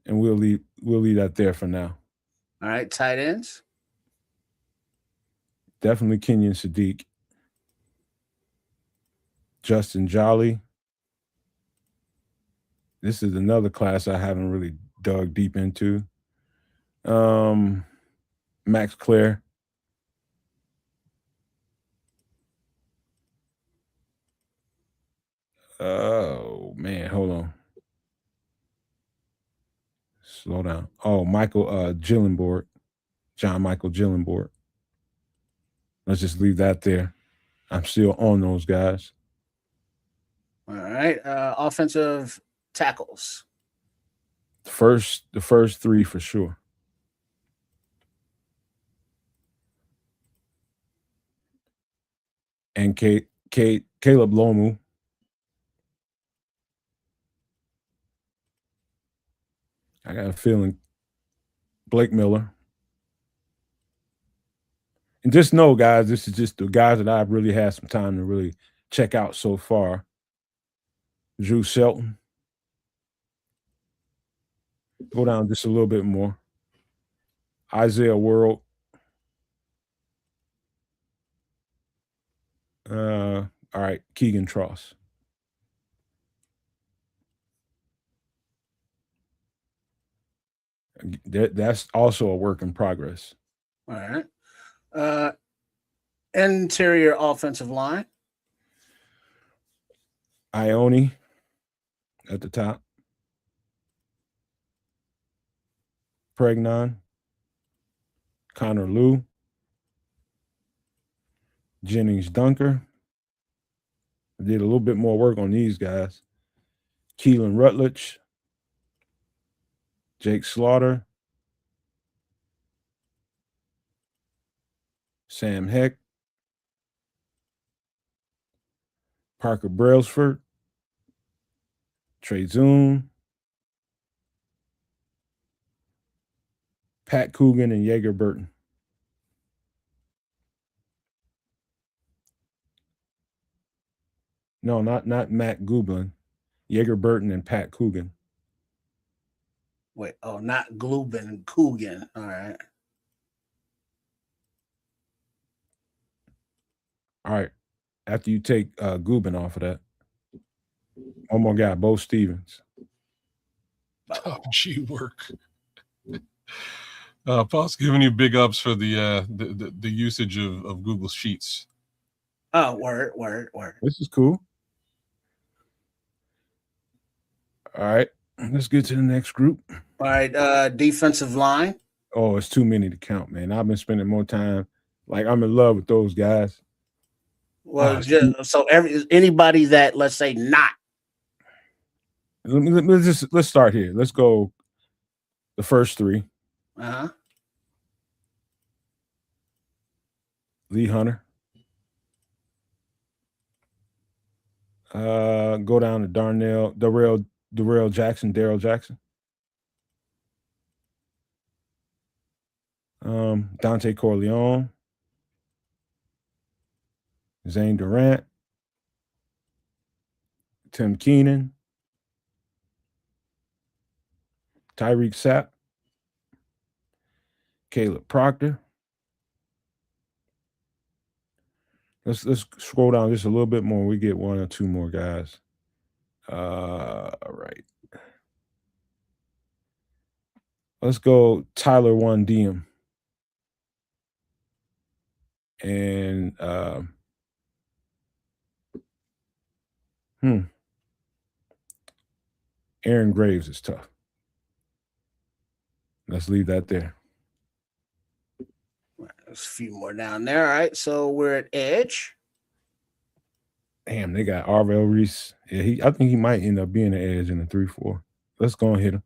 And we'll leave that there for now. All right, tight ends. Definitely Kenyon Sadiq. Justin Jolly. This is another class I haven't really dug deep into. Max Clare. Oh, man, hold on. Slow down. Oh, Michael Gillenborg. John Michael Gillenborg. Let's just leave that there. I'm still on those guys. All right. Offensive tackles. The first three for sure. And Caleb Lomu. I got a feeling Blake Miller. And just know, guys, this is just the guys that I've really had some time to really check out so far. Drew Shelton. Go down just a little bit more. Isaiah World. All right, Keegan Tross. That's also a work in progress. All right. Interior offensive line. Ione at the top. Pregnon. Connor Liu. Jennings Dunker. I did a little bit more work on these guys. Keelan Rutledge. Jake Slaughter. Sam Heck. Parker Brailsford. Trey Zoom. Pat Coogan and Yeager Burton. No, not Matt Gublin. Yeager Burton and Pat Coogan. Wait, not Glubin and Coogan. All right. All right. After you take Gubin off of that, one more guy, Bo Stevens. Oh, gee, work. Paul's giving you big ups for the usage of Google Sheets. Oh, word. This is cool. All right, let's get to the next group. All right, defensive line. Oh, it's too many to count, man. I've been spending more time. Like, I'm in love with those guys. Well, so anybody that, let's say, not. Let's start here. Let's go the first three. Lee Hunter. Go down to Daryl Jackson. Dante Corleone. Zane Durant. Tim Keenan. Tyreek Sapp. Caleb Proctor. Let's scroll down just a little bit more. We get one or two more guys. All right. Let's go Tyler One Diem. And Aaron Graves is tough. Let's leave that there. There's a few more down there. All right, so we're at edge. Damn, they got Arvell Reese. Yeah, I think he might end up being the edge in the 3-4. Let's go and hit him.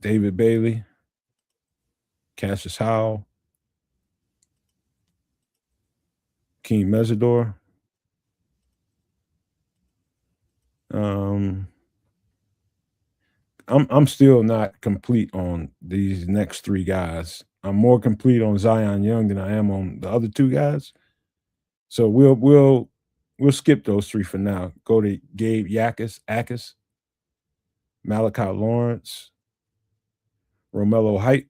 David Bailey, Cassius Howell, Keem Mesidor. I'm still not complete on these next 3 guys. I'm more complete on Zion Young than I am on the other 2 guys. So we'll skip those 3 for now. Go to Gabe Akis, Malachi Lawrence, Romello Height.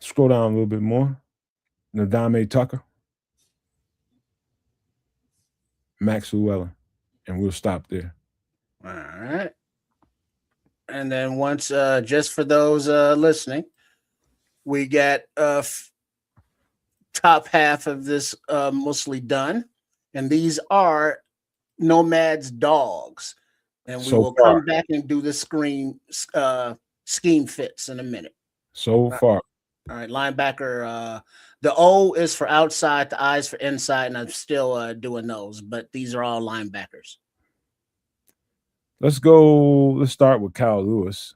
Scroll down a little bit more. Nadame Tucker, Max Llewellyn, and we'll stop there. All right. And then once, just for those listening, we got top half of this mostly done, and these are Nomad's dogs, and we will come back and do the scheme fits in a minute. So far. All right, linebacker. The O is for outside, the I is for inside, and I'm still doing those, but these are all linebackers. Let's start with Kyle Lewis.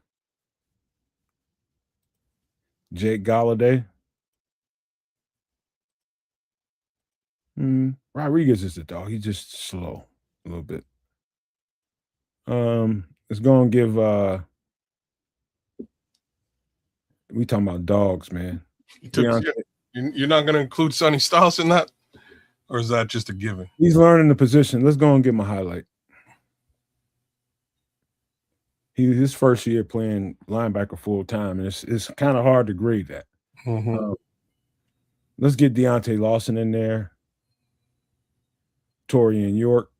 Jake Galladay. Rodriguez is the dog. He's just slow a little bit. Let's go and give we talking about dogs, man. You're not going to include Sonny Styles in that? Or is that just a given? He's learning the position. Let's go and give him a highlight. His first year playing linebacker full time, and it's kind of hard to grade that. Mm-hmm. Let's get Deontay Lawson in there. Torian York.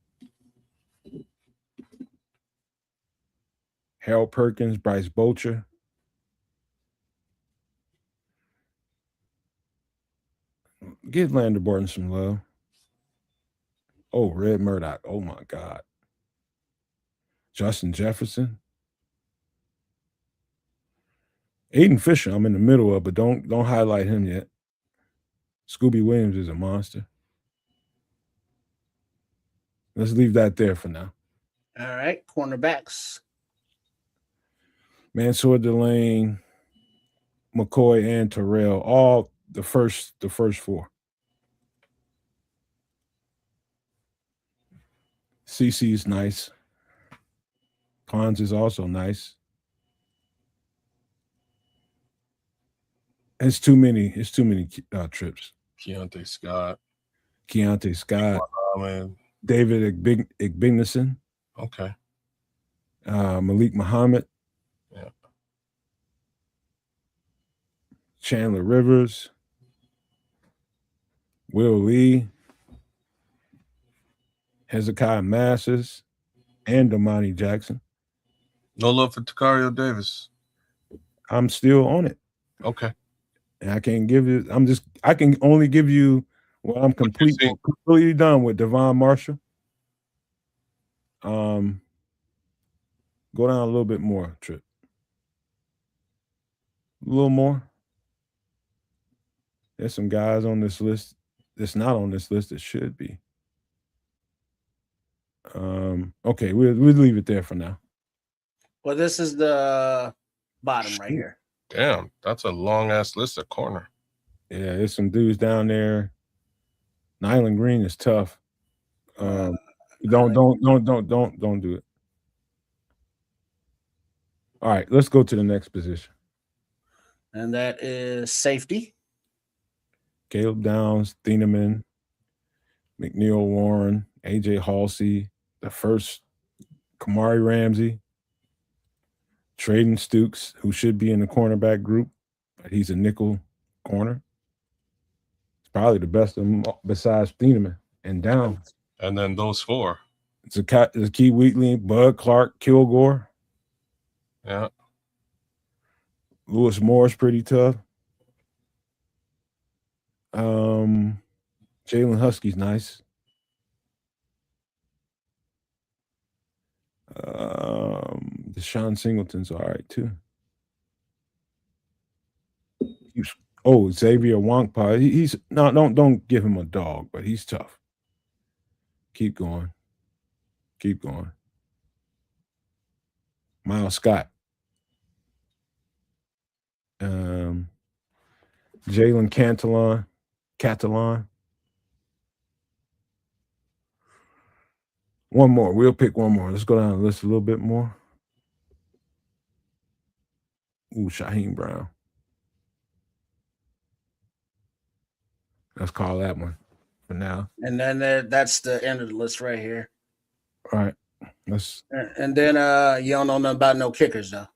Harold Perkins, Bryce Boucher. Give Lander Barton some love. Oh, Red Murdoch. Oh, my God. Justin Jefferson. Aiden Fisher, I'm in the middle of, but don't highlight him yet. Scooby Williams is a monster. Let's leave that there for now. All right, cornerbacks. Mansour Delane, McCoy, and Terrell, all the first 4. CC is nice. Pons is also nice. It's too many trips. Keontae Scott. David Igbignason. Okay. Malik Muhammad. Yeah. Chandler Rivers. Will Lee. Hezekiah Masters. And Damani Jackson. No love for Takario Davis. I'm still on it. Okay. And I can't give you. I can only give you what I'm completely done with. Devon Marshall. Go down a little bit more, Trip. A little more. There's some guys on this list that's not on this list that should be. Okay, we'll leave it there for now. Well, this is the bottom right here. Damn, that's a long ass list at corner. Yeah, there's some dudes down there. Nyland Green is tough. Don't do it. All right, let's go to the next position. And that is safety. Caleb Downs, Thieneman, McNeil Warren, AJ Halsey, the first Kamari Ramsey, Traden Stukes, who should be in the cornerback group, but he's a nickel corner. It's probably the best of them besides Thieneman and Downs. And then those 4. It's Key Wheatley, Bud Clark, Kilgore. Yeah. Lewis Moore's pretty tough. Jalen Husky's nice. Deshaun Singleton's all right too. Oh, Xavier Wankpa. He's no, don't give him a dog, but he's tough. Keep going. Keep going. Miles Scott. Jalen Catalan. One more. We'll pick one more. Let's go down the list a little bit more. Ooh, Shaheem Brown. Let's call that one for now. And then that's the end of the list right here. All right. Let's. And then you don't know nothing about no kickers though.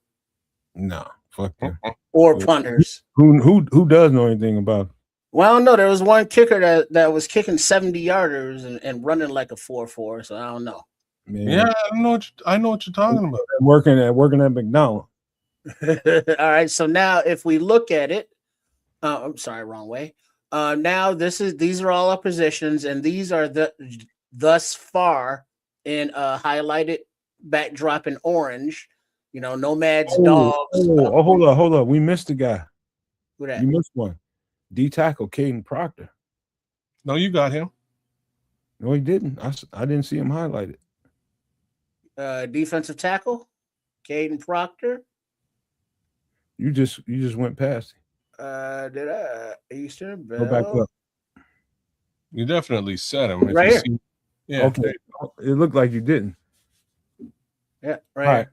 No, fuck you. Or punters. Who does know anything about? Well, I don't know. There was one kicker that was kicking 70-yarders and running like a 4.4. So I don't know. Man, Yeah, I know what you're talking about. Working at McDonald's. All right. So now if we look at it, I'm sorry, wrong way. Now these are all our positions, and these are thus far in highlighted backdrop in orange. You know, Nomads, dogs. Hold up. We missed a guy. Who that? You missed one. D tackle Caden Proctor. No, you got him. No, he didn't. I didn't see him highlighted. Defensive tackle, Caden Proctor. You just went past him. Did I? Eastern Bell. Go back up. You definitely said him. Right here. Yeah. Okay. It looked like you didn't. Yeah, right. All right.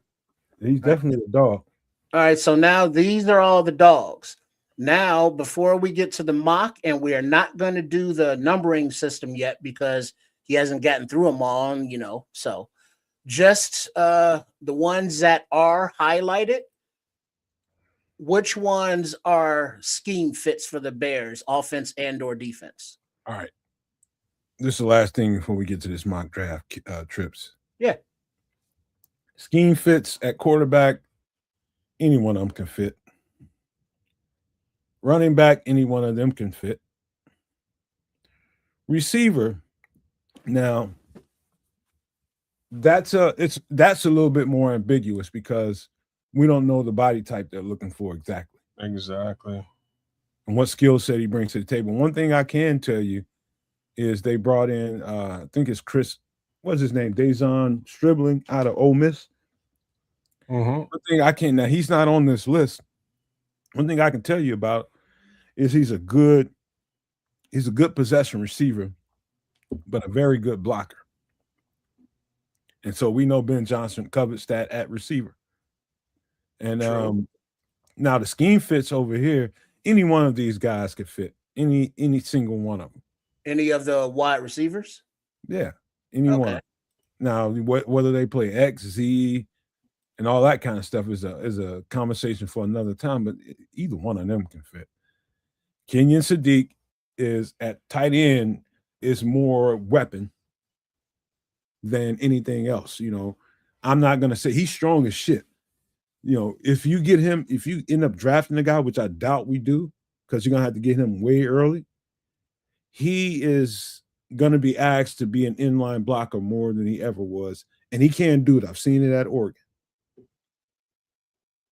He's definitely a dog. All right. So now these are all the dogs. Now, before we get to the mock, and we are not going to do the numbering system yet because he hasn't gotten through them all, so just the ones that are highlighted. Which ones are scheme fits for the Bears, offense and or defense? All right. This is the last thing before we get to this mock draft trips. Yeah. Scheme fits at quarterback. Any one of them can fit. Running back, any one of them can fit. Receiver, now that's a little bit more ambiguous because we don't know the body type they're looking for exactly. Exactly. And what skill set he brings to the table. One thing I can tell you is they brought in, I think it's Chris, what's his name? Dazon Stribling out of Ole Miss. Mm-hmm. One thing now he's not on this list. One thing I can tell you about is he's a good possession receiver, but a very good blocker. And so we know Ben Johnson covets that at receiver. And now the scheme fits over here. Any one of these guys could fit. Any single one of them. Any of the wide receivers? Yeah, any one. Now whether they play X, Z, and all that kind of stuff is a conversation for another time. But either one of them can fit. Kenyon Sadiq is at tight end is more weapon than anything else. I'm not gonna say he's strong as shit. If you end up drafting a guy, which I doubt we do, because you're gonna have to get him way early, he is gonna be asked to be an inline blocker more than he ever was, and he can do it. I've seen it at Oregon.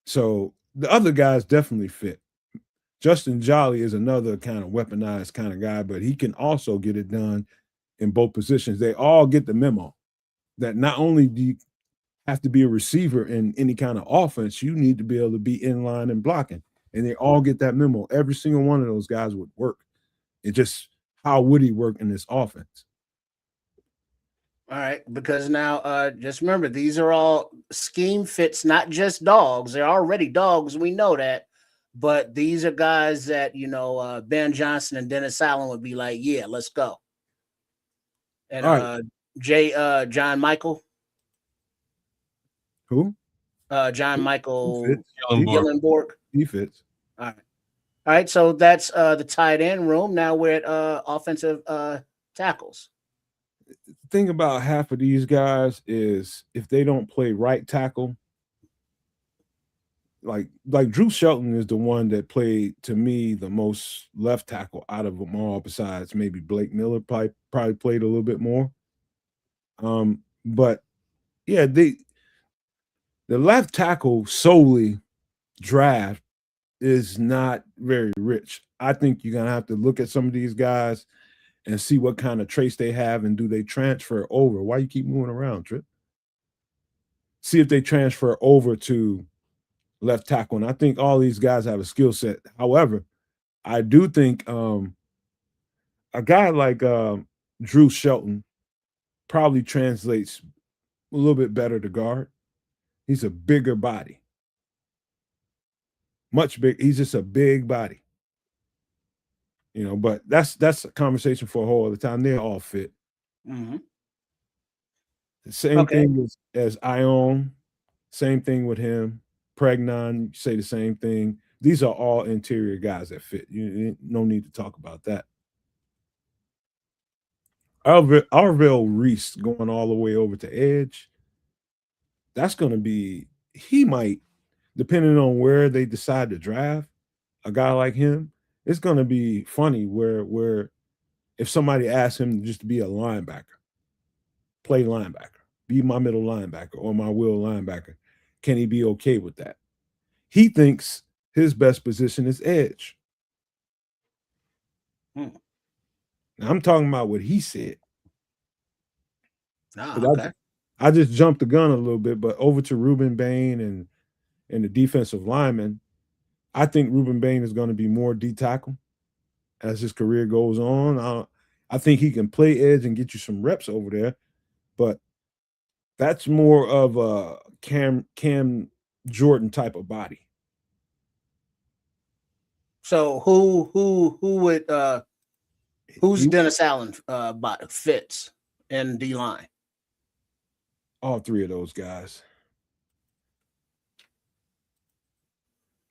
So the other guys definitely fit. Justin Jolly is another kind of weaponized kind of guy, but he can also get it done in both positions. They all get the memo that not only do you have to be a receiver in any kind of offense, you need to be able to be in line and blocking. And they all get that memo. Every single one of those guys would work. It just, how would he work in this offense? All right, because now just remember, these are all scheme fits, not just dogs. They're already dogs. We know that. But these are guys that, Ben Johnson and Dennis Allen would be like, yeah, let's go. And right. John Michael. Who? John Michael Gillenborg. He fits. All right. So that's the tight end room. Now we're at offensive tackles. The thing about half of these guys is if they don't play right tackle, like Drew Shelton is the one that played, to me, the most left tackle out of them all, besides maybe Blake Miller probably played a little bit more. But yeah, the left tackle solely draft is not very rich. I think you're gonna have to look at some of these guys and see what kind of traits they have and do they transfer over. Why you keep moving around, Trip? See if they transfer over to left tackle. And I think all these guys have a skill set. However, I do think a guy like Drew Shelton probably translates a little bit better to guard. He's a bigger body. Much big. He's just a big body. You know, but that's a conversation for a whole other time. They're all fit. Mm-hmm. The same thing as Ion. Same thing with him. Pregnon, say the same thing. These are all interior guys that fit. You no need to talk about that. Arvell Reese going all the way over to edge. That's going to be, he might, depending on where they decide to draft a guy like him, it's going to be funny where if somebody asks him just to be a linebacker, play linebacker, be my middle linebacker or my will linebacker, can he be okay with that? He thinks his best position is edge. Now, I'm talking about what he said. Okay. I just jumped the gun a little bit, but over to Ruben Bain and the defensive lineman, I think Ruben Bain is going to be more D tackle as his career goes on. I think he can play edge and get you some reps over there, but that's more of a Cam Jordan type of body. So who would who's Dennis Allen fits in D line? All three of those guys.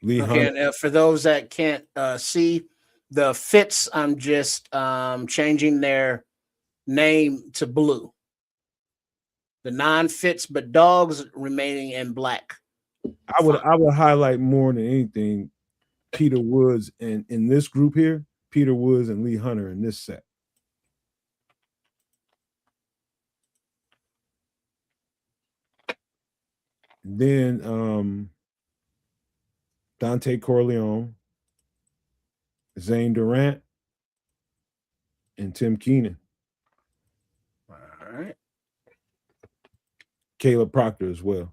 Lee Hunt. And for those that can't see the Fits, I'm just changing their name to blue. The non-Fits but dogs remaining in black. I would highlight more than anything Peter Woods and in this group here, Peter Woods and Lee Hunter in this set. Then Dante Corleone, Zane Durant, and Tim Keenan. All right. Caleb Proctor as well.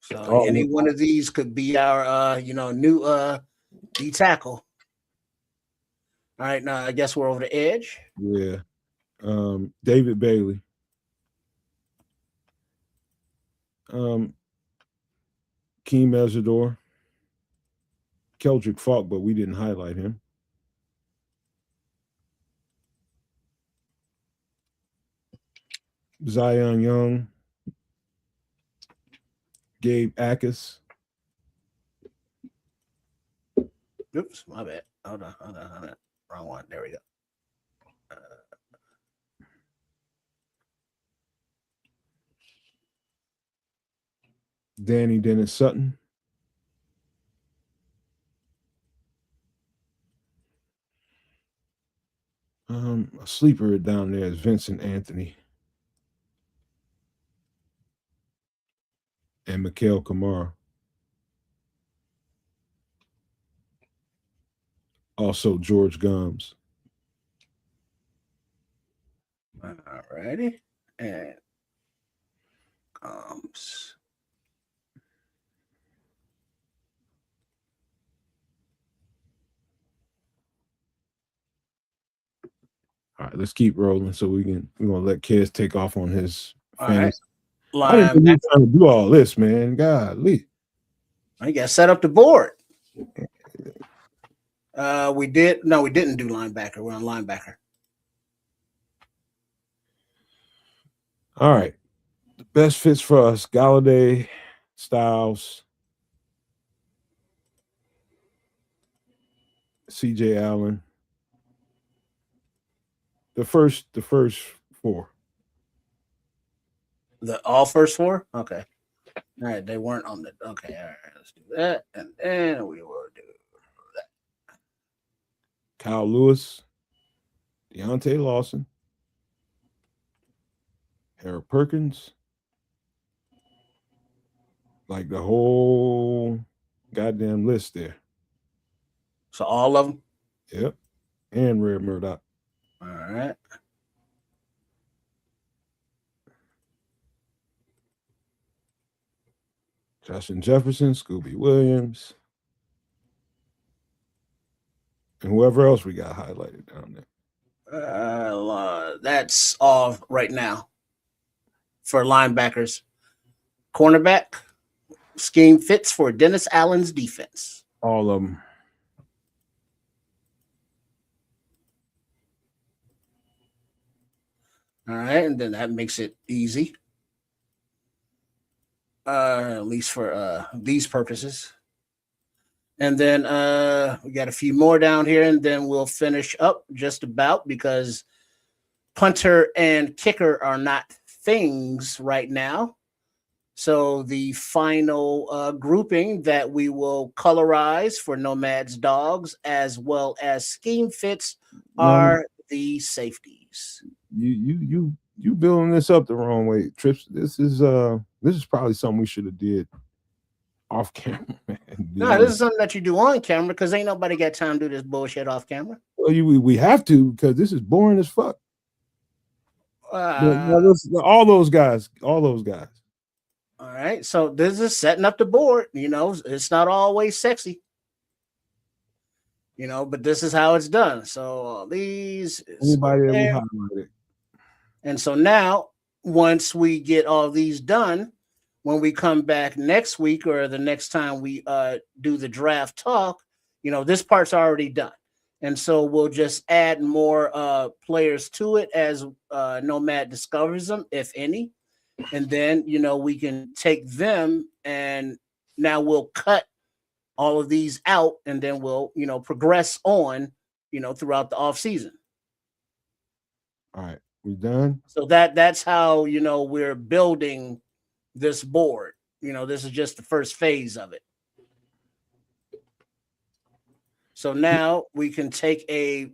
So any one of these could be our new D tackle. All right, now I guess we're over the edge. Yeah. David Bailey. Keem Mesidor. Keldrick Falk, but we didn't highlight him. Zion Young. Gabe Akis. Oops, my bad. Hold on. Wrong one. There we go. Danny Dennis Sutton. A sleeper down there is Vincent Anthony. And Mikael Kamara. Also George Gums. All righty. And Gums. All right, let's keep rolling so we're gonna let Kez take off on his fantasy. Right. I didn't think trying to do all this, man. Golly. I got to set up the board. We didn't do linebacker. We're on linebacker. All right. The best fits for us: Galladay, Styles, CJ Allen. The first four. All first four? Okay. All right. They weren't on the okay. All right, let's do that. And then we will do that. Kyle Lewis, Deontay Lawson, Harold Perkins, Like the whole goddamn list there. So all of them? Yep. And Red Murdoch. All right. Justin Jefferson, Scooby Williams, and whoever else we got highlighted down there. That's all right now for linebackers. Cornerback, scheme fits for Dennis Allen's defense. All of them. All right, and then that makes it easy. At least for these purposes. And then we got a few more down here, and then we'll finish up just about, because punter and kicker are not things right now. So the final grouping that we will colorize for Nomad's dogs as well as scheme fits are the safeties. You building this up the wrong way, Trips. This is probably something we should have did off camera, man. No, this is something that you do on camera, because ain't nobody got time to do this bullshit off camera. Well, we have to, because this is boring as fuck. All those guys. All right, so this is setting up the board. You know, it's not always sexy. You know, but this is how it's done. So these. Anybody that we highlighted. And so now, once we get all these done, when we come back next week or the next time we do the draft talk, you know, this part's already done. And so we'll just add more players to it as Nomad discovers them, if any. And then, you know, we can take them, and now we'll cut all of these out, and then we'll, you know, progress on, you know, throughout the off season. All right. We done? So that's how, you know, we're building this board. You know, this is just the first phase of it. So now we can take a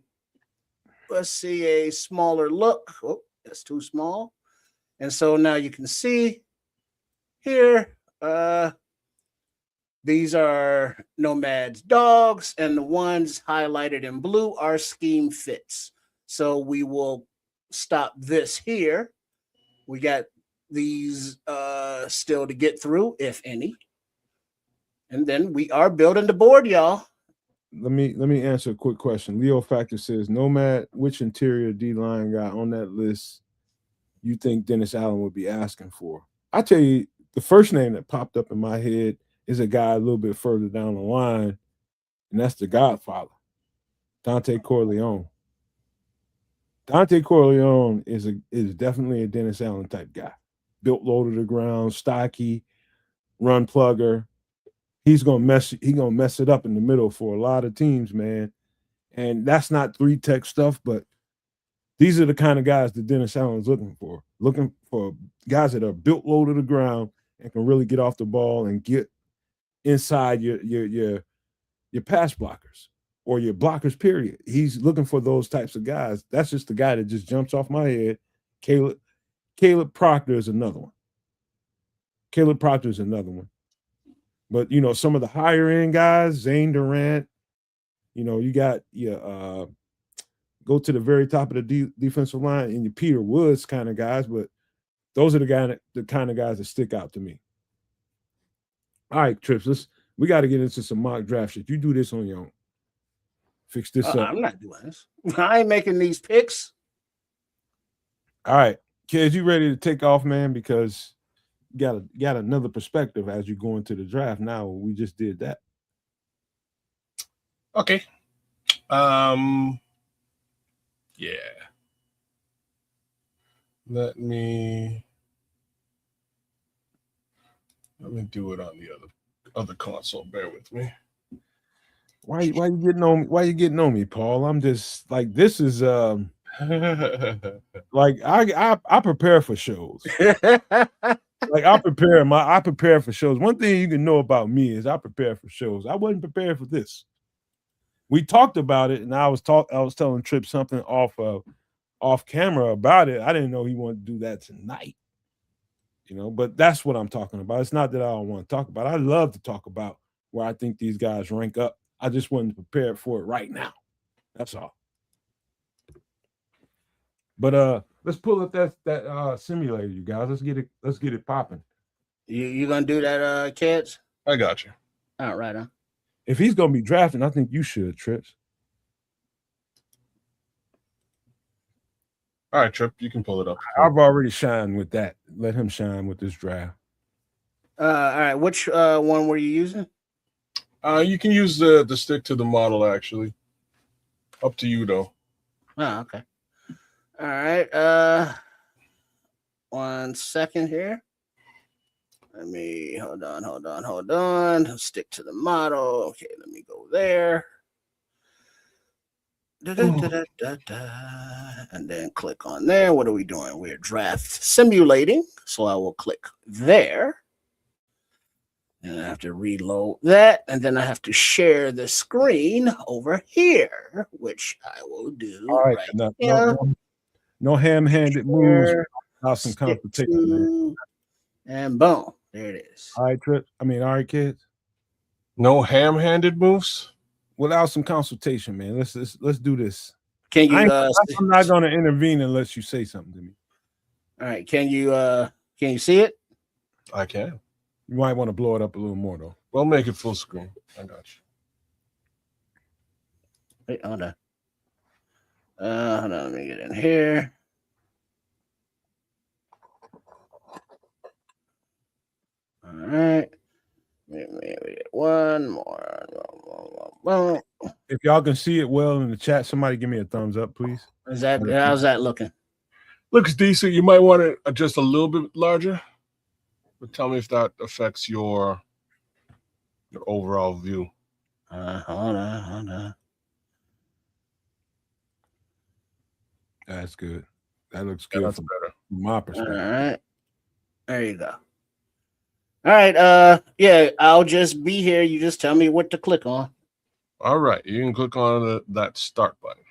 smaller look. Oh, that's too small. And so now you can see here, these are Nomad's dogs, and the ones highlighted in blue are scheme fits. So we will stop this here. We got these still to get through, if any. And then we are building the board, y'all. Let me answer a quick question. Leo Factor says, Nomad, which interior D-line guy on that list you think Dennis Allen would be asking for? I tell you, the first name that popped up in my head is a guy a little bit further down the line, and that's the Godfather, Dante Corleone. Dante Corleone is definitely a Dennis Allen type guy. Built low to the ground, stocky, run plugger. He's gonna mess it up in the middle for a lot of teams, man. And that's not 3-tech stuff, but these are the kind of guys that Dennis Allen is looking for guys that are built low to the ground and can really get off the ball and get inside your pass blockers or your blockers, period. He's looking for those types of guys. That's just the guy that just jumps off my head. Caleb Proctor is another one. But, you know, some of the higher end guys, Zane Durant, you know, you got your go to the very top of the defensive line and your Peter Woods kind of guys, but those are the kind of guys that stick out to me. All right, Trips, we got to get into some mock draft shit. You do this on your own. Fix this up. I'm not doing this. I ain't making these picks. All right, kids, you ready to take off, man? Because you got another perspective as you go into the draft now. We just did that. Okay. Yeah. Let me do it on the other console. Bear with me. Why you getting on me? Why you getting on me, Paul? I'm just like, this is like I prepare for shows. Like I prepare for shows. One thing you can know about me is I prepare for shows. I wasn't prepared for this. We talked about it, and I was telling Tripp something off camera about it. I didn't know he wanted to do that tonight. you know, but that's what I'm talking about. It's not that I don't want to talk about it. I love to talk about where I think these guys rank up. I just wasn't prepared for it right now. That's all. But let's pull up that simulator, you guys. Let's get it popping. You gonna do that, kids? I got you. All right, huh? If he's gonna be drafting, I think you should, Trips. All right, Trip, you can pull it up. I've already shined with that. Let him shine with this draft. All right, which one were you using? You can use the stick to the model, actually. Up to you, though. Oh, okay. All right. 1 second here. Let me hold on. Stick to the model. Okay, let me go there. And then click on there. What are we doing? We're draft simulating. So I will click there. And I have to reload that. And then I have to share the screen over here, which I will do. All right. No ham-handed moves. Some competition. And boom. There it is. All right, Trip. All right, kids. No ham-handed moves? Without some consultation, man. Let's do this. Can you? I'm not going to intervene unless you say something to me. All right. Can you see it? I can. You might want to blow it up a little more, though. We'll make it full screen. I got you. Wait, hold on. Hold on. Let me get in here. All right. Maybe one more. If y'all can see it well in the chat, somebody give me a thumbs up, please. How's that looking? Looks decent. You might want to adjust a little bit larger. But tell me if that affects your overall view. Hold on. That's good. That looks good. That's better. From my perspective. All right. There you go. All right. Yeah, I'll just be here. You just tell me what to click on. All right. You can click on that start button.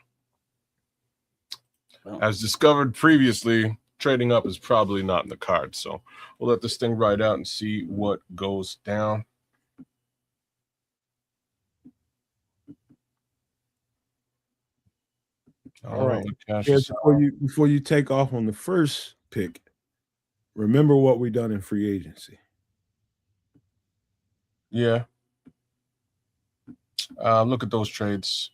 Oh. As discovered previously, trading up is probably not in the cards. So we'll let this thing ride out and see what goes down. All right. Before you take off on the first pick, remember what we done in free agency. Yeah. Look at those trades.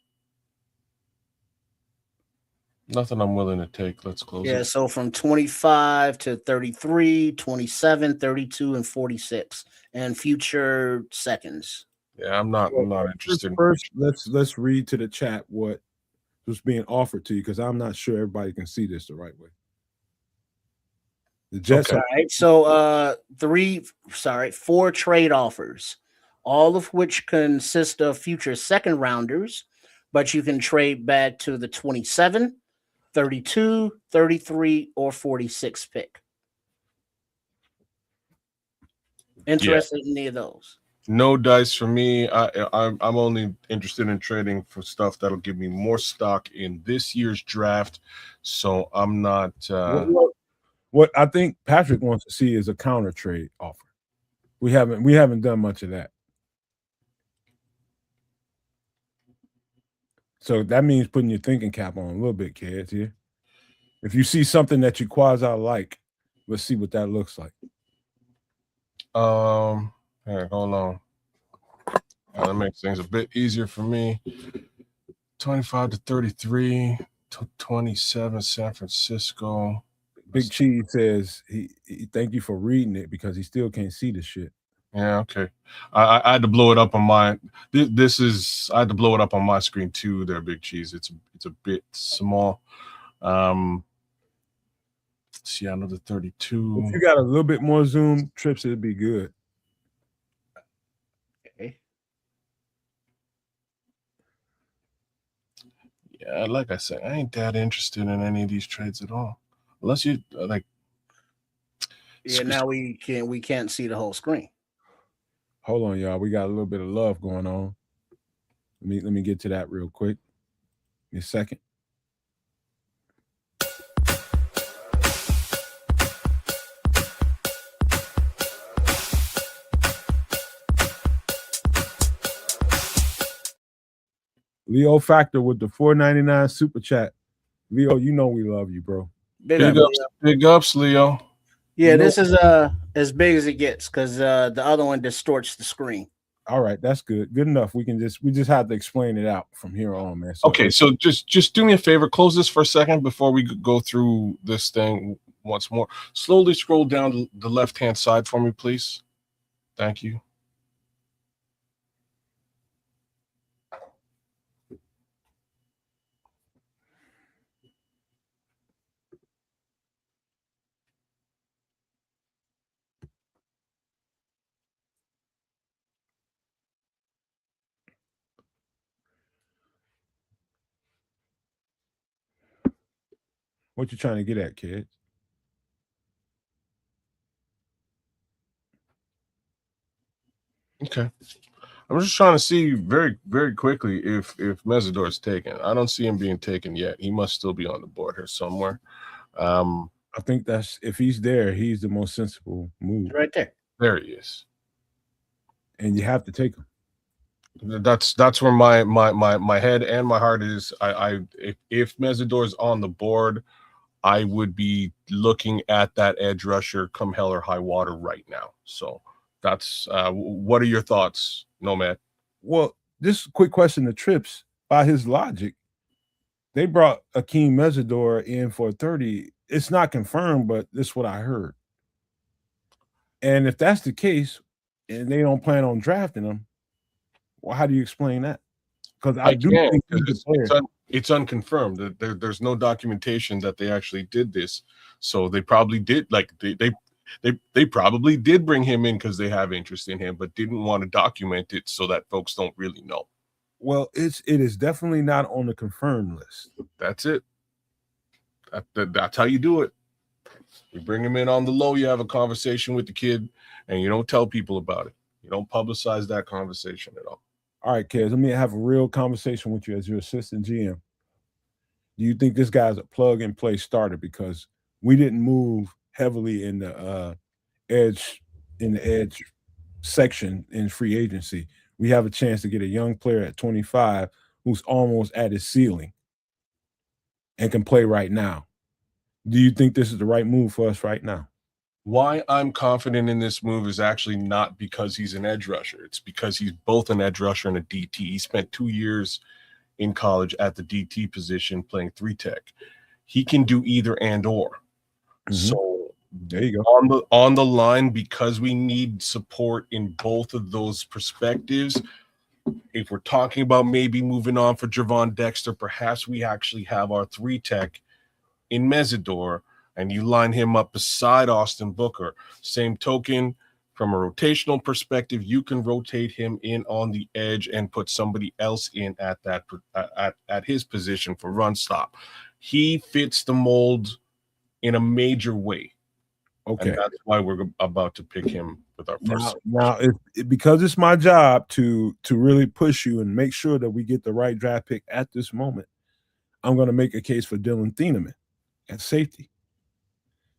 Nothing I'm willing to take. Let's close it. Yeah, so from 25 to 33, 27, 32, and 46, and future seconds. Yeah, I'm not interested. First, let's read to the chat what was being offered to you, because I'm not sure everybody can see this the right way. The Jets. Okay. All right, so 4 trade offers, all of which consist of future second rounders, but you can trade back to the 27, 32, 33, or 46 pick. Interested in any of those? No dice for me. I'm only interested in trading for stuff that'll give me more stock in this year's draft. So I'm not. What I think Patrick wants to see is a counter trade offer. We haven't done much of that. So that means putting your thinking cap on a little bit, kids. Here, if you see something that you quasi like, let's see what that looks like. Here, hold on. That makes things a bit easier for me. 25 to 33, 27, San Francisco. Big Cheese says he thank you for reading it because he still can't see the shit. Yeah, okay. I had to blow it up on my. I had to blow it up on my screen too. There, Big Cheese. It's a bit small. See, another 32. If you got a little bit more zoom, Trips, it'd be good. Okay. Yeah, like I said, I ain't that interested in any of these trades at all, unless you like. Yeah, now we can't see the whole screen. Hold on, y'all. We got a little bit of love going on. Let me get to that real quick. Give me a second. Leo Factor with the $4.99 super chat. Leo, you know we love you, bro. Big ups, Leo. Yeah, this is as big as it gets because the other one distorts the screen. All right, that's good. Good enough. We just have to explain it out from here on, man. So, okay, so just do me a favor, close this for a second before we go through this thing once more. Slowly scroll down the left-hand side for me, please. Thank you. What you trying to get at, kids? Okay. I'm just trying to see very, very quickly if Mesidor is taken. I don't see him being taken yet. He must still be on the board here somewhere. I think that's if he's there, he's the most sensible move. Right there. There he is. And you have to take him. That's where my head and my heart is. If Mesidor is on the board, I would be looking at that edge rusher come hell or high water right now. So that's what are your thoughts, Nomad? Well, this quick question to Trips. By his logic, they brought Akeem Mesidor in for 30. It's not confirmed, but this is what I heard. And if that's the case, and they don't plan on drafting him, well, how do you explain that? Because I do think it's unconfirmed. There's no documentation that they actually did this. So they probably did, like they probably did bring him in because they have interest in him, but didn't want to document it so that folks don't really know. Well, it is definitely not on the confirmed list. That's it. That's how you do it. You bring him in on the low, you have a conversation with the kid, and you don't tell people about it. You don't publicize that conversation at all. All right, kids, let me have a real conversation with you as your assistant GM. Do you think this guy's a plug-and-play starter? Because we didn't move heavily in the edge section in free agency. We have a chance to get a young player at 25 who's almost at his ceiling and can play right now. Do you think this is the right move for us right now? Why I'm confident in this move is actually not because he's an edge rusher. It's because he's both an edge rusher and a DT. He spent 2 years in college at the DT position playing 3-tech. He can do either and or. Mm-hmm. So there you go. On the line, because we need support in both of those perspectives. If we're talking about maybe moving on for Gervon Dexter, perhaps we actually have our 3-tech in Mesidor, and you line him up beside Austin Booker. Same token, from a rotational perspective, you can rotate him in on the edge and put somebody else in at that at his position for run stop. He fits the mold in a major way. Okay, and that's why we're about to pick him with our first. Now because it's my job to really push you and make sure that we get the right draft pick at this moment, I'm going to make a case for Dylan Thieneman at safety.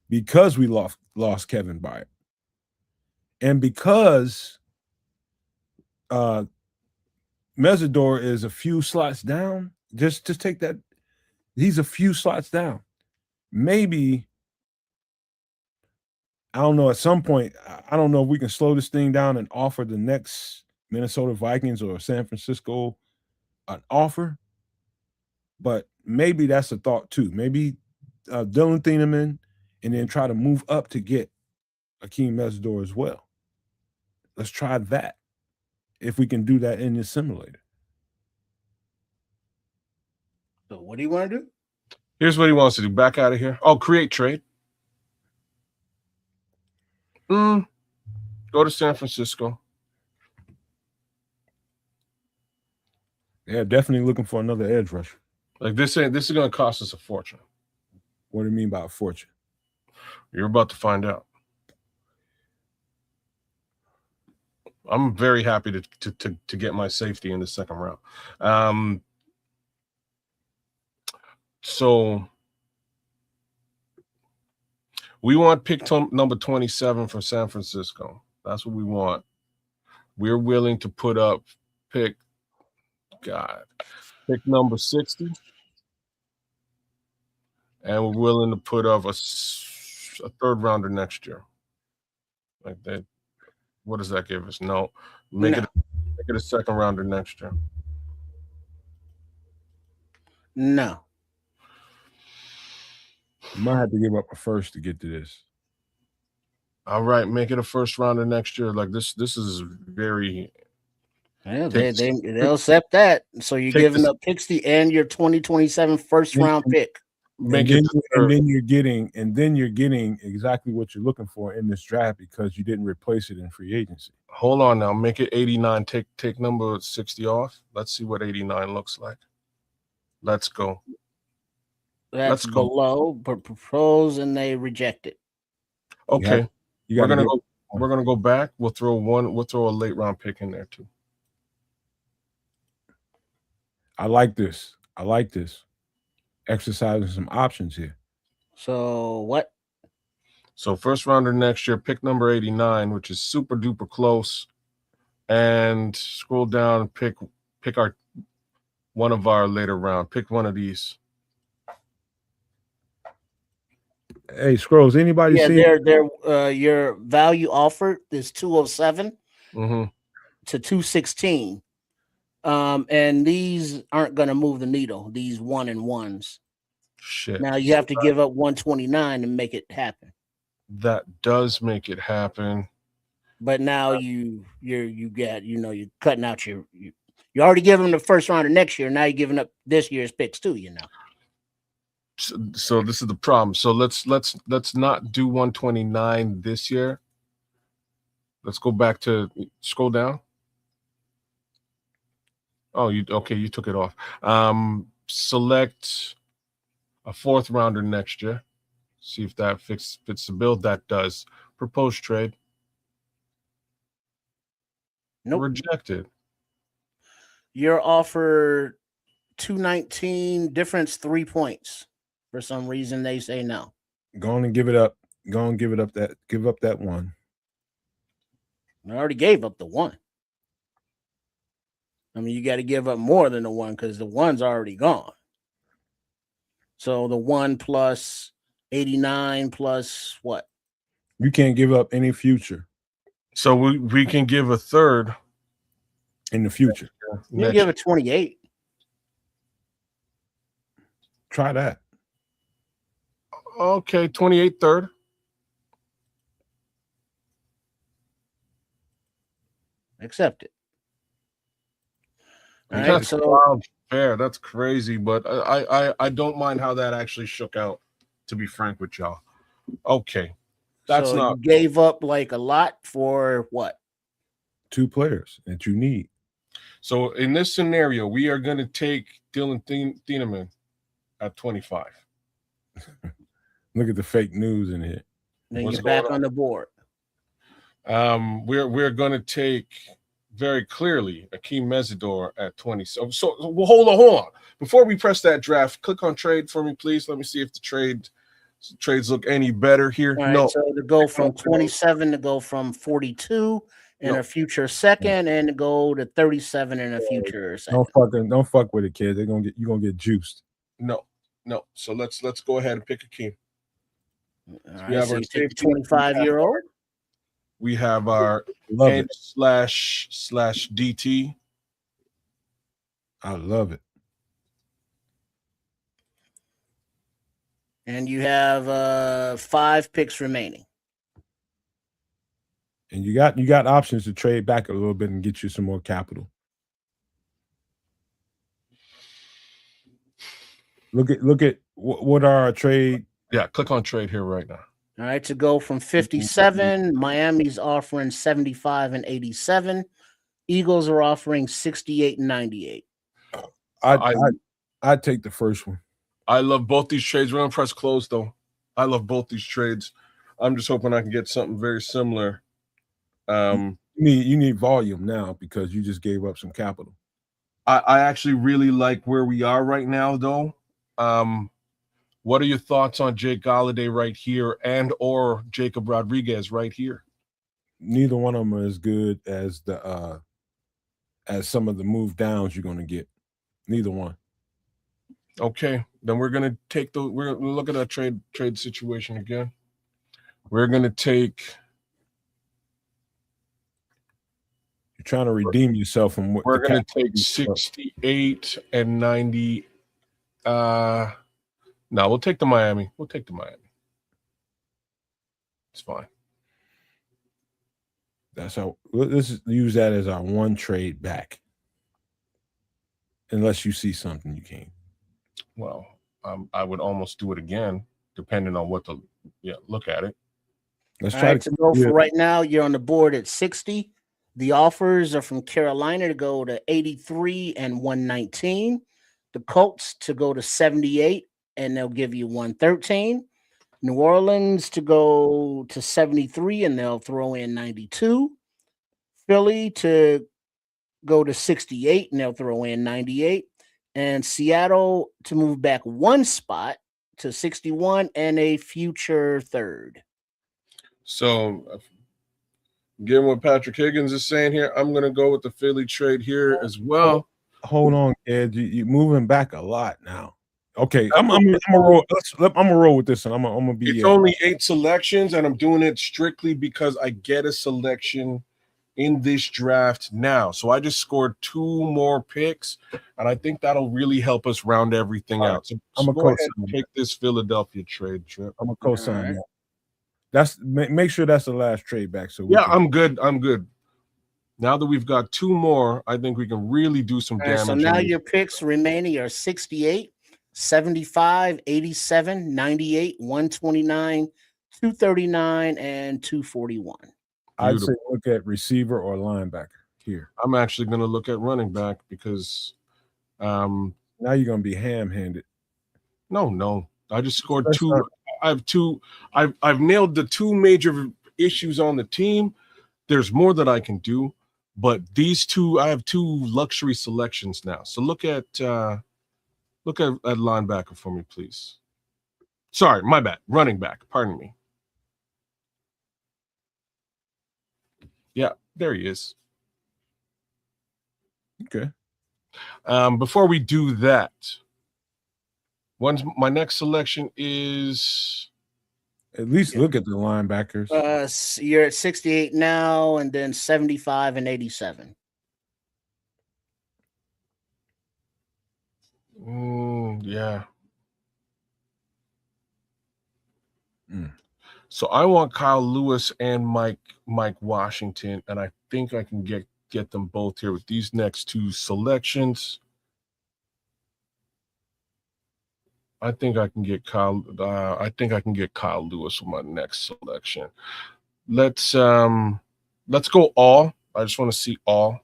Because we lost Kevin Byard, and because Mesidor is a few slots down, just take that. He's a few slots down. Maybe, I don't know, at some point, I don't know if we can slow this thing down and offer the next Minnesota Vikings or San Francisco an offer, but maybe that's a thought too. Maybe Dylan Thieneman, and then try to move up to get Akeem Mesidor as well. Let's try that. If we can do that in this simulator. So what do you want to do? Here's what he wants to do. Back out of here. Oh, create trade. Go to San Francisco. Yeah, definitely looking for another edge rusher. Like this is going to cost us a fortune. What do you mean by a fortune? You're about to find out. I'm very happy to get my safety in the second round. So we want pick number 27 for San Francisco. That's what we want. We're willing to put up pick. God. pick number 60. And we're willing to put up a third rounder next year. Like that. What does that give us? No. Make it a second rounder next year. No. You might have to give up a first to get to this. All right, make it a first rounder next year. Like this is very. Yeah, they'll accept that. So you're giving up 60 and your 2027 first round pick. And then you're getting exactly what you're looking for in this draft because you didn't replace it in free agency. Hold on now, make it 89. Take number 60 off. Let's see what 89 looks like. Let's go. That's below, but propose and they reject it. Okay, we're gonna go back. We'll throw a late round pick in there too. I like this. Exercising some options here. So what? So first rounder next year, pick number 89, which is super duper close. And scroll down and pick one of our later round. Pick one of these. Hey, Scrolls, anybody see your value offered is 207 to 216. And these aren't going to move the needle, these 1-and-1s. Shit. Now you have to give up 129 to make it happen. That does make it happen. But now you're cutting out you already gave them the first round of next year. Now you're giving up this year's picks too, So this is the problem. So let's not do 129 this year. Let's go back to scroll down. Oh, you took it off. Select a fourth rounder next year. See if that fits the bill. That does. Proposed trade. Nope. Rejected. You're offered 219, difference 3 points. For some reason they say no. Go on and give it up. Give up that one. I already gave up the one. I mean, you got to give up more than the one because the one's already gone. So the 1 plus 89 plus what? You can't give up any future. So we can give a third in the future. You give it 28. Try that. Okay, 28 third. Accept it. All right, that's wild fair. That's crazy, but I don't mind how that actually shook out, to be frank with y'all. Okay. That's so not you gave up like a lot for what? 2 players that you need. So in this scenario, we are going to take Dylan Thieneman at 25. Look at the fake news in here. Then you're back on the board. We're going to take very clearly Akeem Mesidor at 20. So hold on. Before we press that draft, click on trade for me, please. Let me see if the trades look any better here. Right, no. So to go from 27 to go from 42 in a future second, and to go to 37 in a future second. Don't fuck with it, kid. You're gonna get juiced. No. So let's go ahead and pick Akeem. Right, we have our 25-year-old. We have our /DT. I love it. And you have 5 picks remaining. And you got options to trade back a little bit and get you some more capital. Look at what are our trade. Yeah, click on trade here right now. All right, to go from 57, Miami's offering 75 and 87. Eagles are offering 68 and 98. I'd take the first one. I love both these trades. We're gonna press close though. I love both these trades. I'm just hoping I can get something very similar. You need volume now because you just gave up some capital. I actually really like where we are right now though. What are your thoughts on Jake Golladay right here and or Jacob Rodriguez right here? Neither one of them are as good as the as some of the move downs you're going to get. Neither one. Okay, then we're gonna look at that trade situation again. We're gonna take. You're trying to redeem yourself from what we're gonna take 68 and 90. No, we'll take the Miami. It's fine. That's how. Let's use that as our one trade back. Unless you see something you can't. Well, I would almost do it again, depending on what look at it. Let's try to go for right now. You're on the board at 60. The offers are from Carolina to go to 83 and 119. The Colts to go to 78 and they'll give you 113. New Orleans to go to 73 and they'll throw in 92. Philly to go to 68 and they'll throw in 98. And Seattle to move back one spot to 61 and a future third. So, given what Patrick Higgins is saying here, I'm going to go with the Philly trade here as well. Hold on, Ed. You're moving back a lot now. Okay, I'm gonna roll with this, and I'm gonna be. It's only 8 selections, and I'm doing it strictly because I get a selection in this draft now. So I just scored 2 more picks, and I think that'll really help us round everything out. So I'm gonna go ahead and take this Philadelphia trade, Trip. I'm gonna co-sign that. That's make sure that's the last trade back. So I'm good. Now that we've got 2 more, I think we can really do some damage. So now your picks remaining are 68, 75, 87, 98, 129, 239, and 241. I'd say look at receiver or linebacker here. I'm actually going to look at running back because now you're going to be ham-handed. No. I just scored 2. I've nailed the 2 major issues on the team. There's more that I can do, but these 2, I have 2 luxury selections now. So look at linebacker for me, please. Sorry, my bad. Running back. Pardon me. Yeah, there he is. Okay. Before we do that, my next selection is. At least look at the linebackers. You're at 68 now, and then 75 and 87. Yeah. So I want Kyle Lewis and Mike Washington, and I think I can get them both here with these next 2 selections. I think I can get Kyle. I think I can get Kyle Lewis with my next selection. Let's go all. I just want to see all.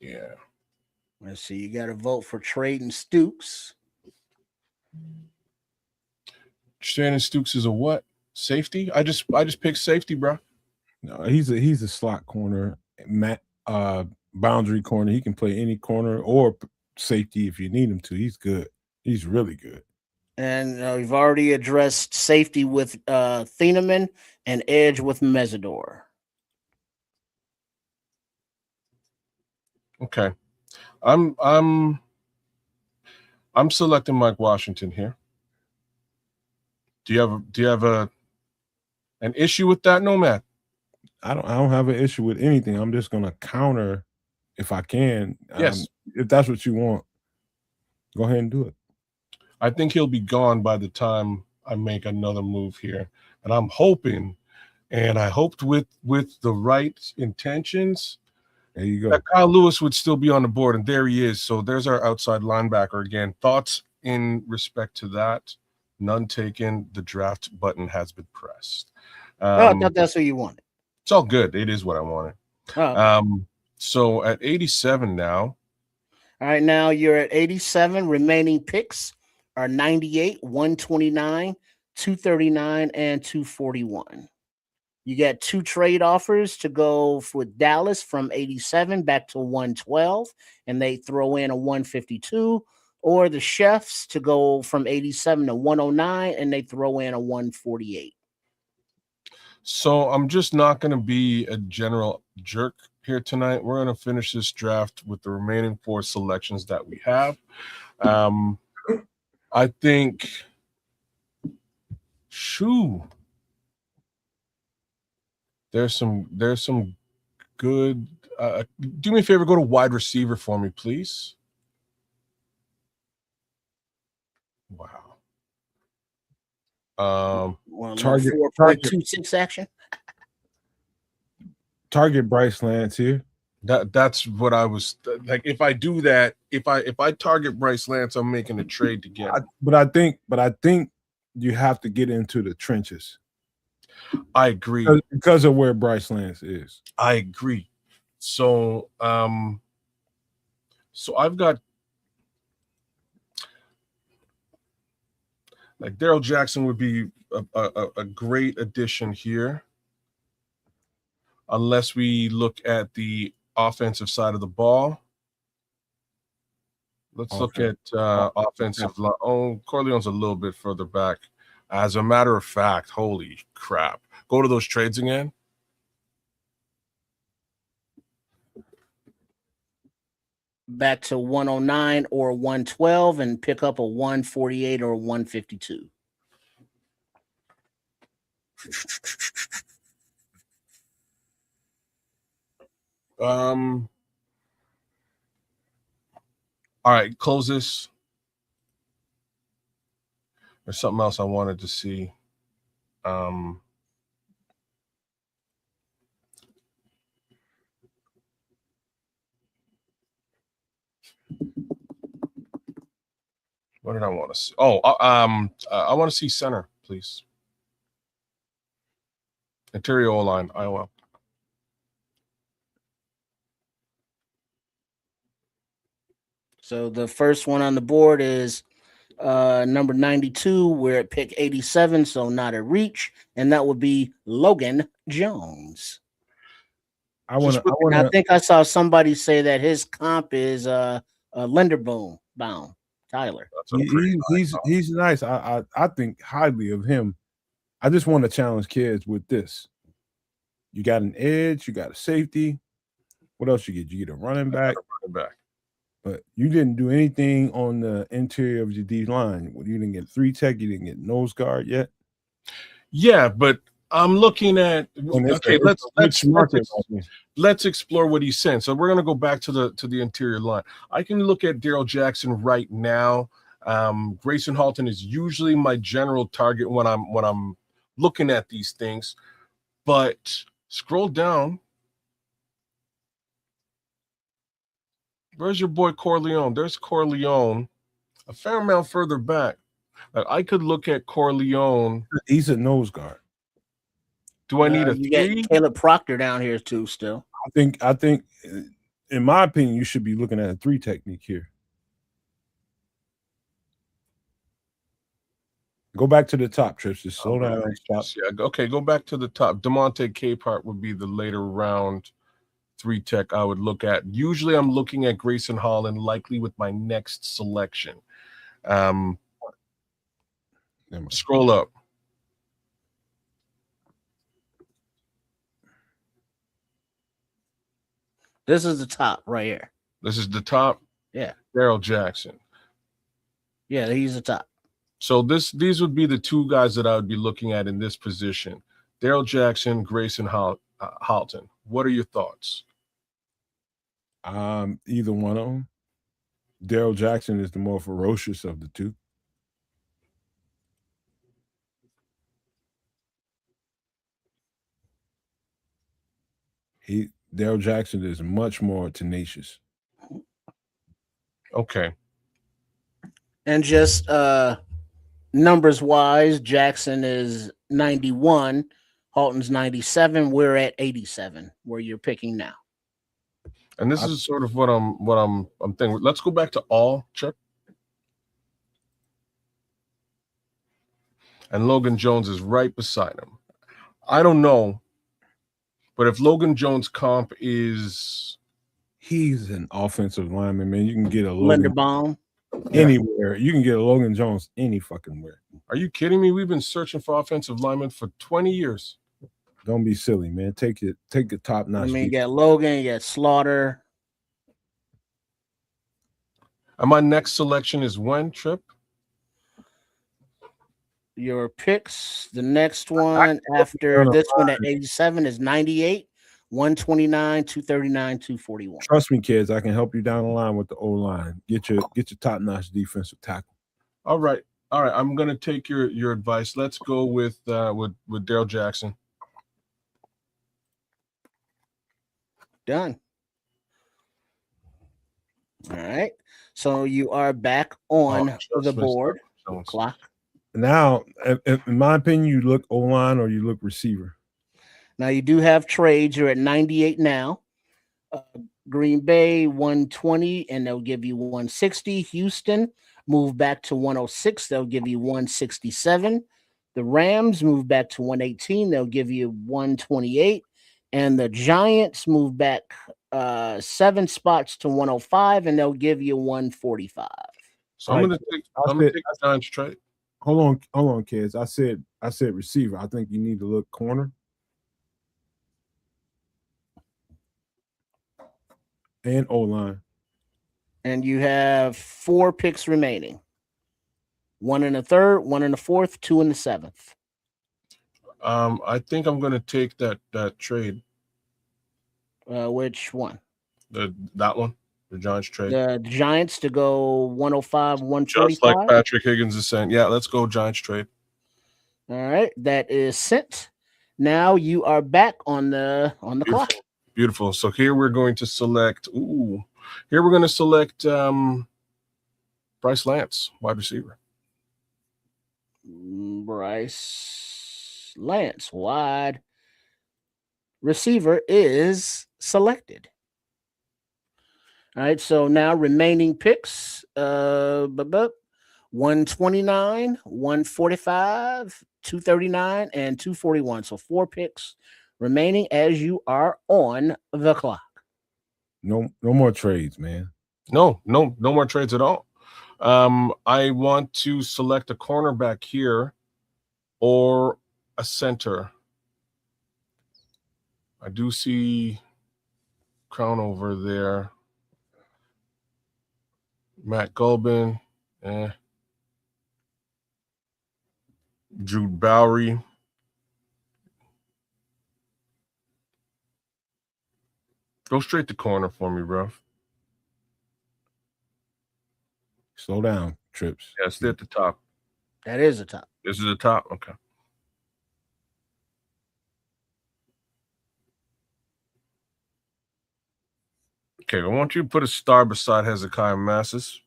Yeah. Let's see. You got to vote for trading Stooks. Shannon Stooks is a what? Safety? I just picked safety, bro. No, he's a slot corner, boundary corner. He can play any corner or safety if you need him to. He's good. He's really good. And we've already addressed safety with Thieneman and edge with Mesidor. Okay. I'm selecting Mike Washington here. Do you have an issue with that, Nomad? I don't have an issue with anything. I'm just gonna counter if I can. Yes. If that's what you want, go ahead and do it. I think he'll be gone by the time I make another move here. And I'm hoping, and I hoped with the right intentions, there you go, that Kyle Lewis would still be on the board, and there he is. So there's our outside linebacker again. Thoughts in respect to that? None taken. The draft button has been pressed. I thought that's what you wanted. It's all good. It is what I wanted. So at 87 now. All right, now you're at 87. Remaining picks are 98, 129, 239, and 241. You got 2 trade offers to go with Dallas from 87 back to 112, and they throw in a 152, or the Chefs to go from 87 to 109, and they throw in a 148. So I'm just not going to be a general jerk here tonight. We're going to finish this draft with the remaining 4 selections that we have. I think, there's some good. Do me a favor, go to wide receiver for me, please. Wow. Target 4.26 action. Target Bryce Lance here. That's what I was like. If I do that, if I target Bryce Lance, I'm making a trade to get him. But I think you have to get into the trenches. I agree because of where Bryce Lance is. I agree. So so I've got like Darrell Jackson would be a great addition here, unless we look at the offensive side of the ball. Let's look at offensive line. Oh, Corleone's a little bit further back. As a matter of fact, holy crap. Go to those trades again. Back to 109 or 112 and pick up a 148 or 152. All right, close this. There's something else I wanted to see. What did I want to see? Oh, I want to see center, please. Interior O-line, Iowa. So the first one on the board is number 92. We're at pick 87, so not a reach, and that would be Logan Jones. I think I saw somebody say that his comp is Linderbaum bound. Tyler. He's nice. I think highly of him. I just want to challenge kids with this. You got an edge, you got a safety. What else you get? You get a running back. But you didn't do anything on the interior of your D line. You didn't get 3 tech, you didn't get nose guard yet. Yeah, but I'm looking at let's explore what he's saying. So we're gonna go back to the interior line. I can look at Darrell Jackson right now. Grayson Halton is usually my general target when I'm looking at these things. But scroll down. Where's your boy Corleone? There's Corleone, a fair amount further back. I could look at Corleone. He's a nose guard. Do I need a 3? Caleb Proctor down here too. Still, I think, in my opinion, you should be looking at a 3 technique here. Go back to the top, Trips. Just slow down. Yeah, okay, go back to the top. DeMonte Capehart would be the later round 3 tech I would look at. Usually I'm looking at Grayson Holland, likely with my next selection. Scroll up. This is the top right here. This is the top? Yeah. Darrell Jackson. Yeah, he's the top. So these would be the 2 guys that I would be looking at in this position. Darrell Jackson, Grayson Halton. What are your thoughts? Either one of them. Darrell Jackson is the more ferocious of the 2. Darrell Jackson is much more tenacious. Okay. And just numbers wise, Jackson is 91, Halton's 97. We're at 87, where you're picking now. And this is sort of what I'm thinking. Let's go back to all, Chuck. And Logan Jones is right beside him. I don't know, but if Logan Jones' comp is, he's an offensive lineman, man. You can get a Linderbaum anywhere. You can get a Logan Jones any fucking where. Are you kidding me? We've been searching for offensive linemen for 20 years. Don't be silly, man. Take the top I notch. mean, you got Logan, you got Slaughter. And my next selection is when, Trip? Your picks. The next one after this one at 87 is 98, 129, 239, 241. Trust me, kids. I can help you down the line with the O line. Get your top notch defensive tackle. All right. I'm gonna take your advice. Let's go with Darrell Jackson. Done. All right. So you are back on the board. Clock. Now, in my opinion, you look O-line or you look receiver. Now you do have trades. You're at 98 now. Green Bay 120, and they'll give you 160. Houston move back to 106. They'll give you 167. The Rams move back to 118. They'll give you 128. And the Giants move back 7 spots to 105, and they'll give you 145. So I'm gonna take the Giants trade. Hold on, kids. I said receiver. I think you need to look corner and O-line. And you have 4 picks remaining. 1 in the 3rd, 1 in the 4th, 2 in the 7th. I think I'm gonna take that trade. Which one? That one, the Giants trade. The Giants to go 105, 145. Just like Patrick Higgins is saying. Yeah, let's go Giants trade. All right, that is sent. Now you are back on the clock. Beautiful. So here we're going to select. Here we're going to select Bryce Lance, wide receiver. Bryce Lance, wide receiver, is selected. All right, so now remaining picks, 129, 145, 239, and 241. So 4 picks remaining as you are on the clock. No more trades, man. No more trades at all. I want to select a cornerback here or a center. I do see Crown over there. Matt Gulbin, Jude Bowery. Go straight to corner for me, bro. Slow down, Trips. Yeah, stay at the top. That is the top. This is the top? Okay. Okay, I want you to put a star beside Hezekiah Massis.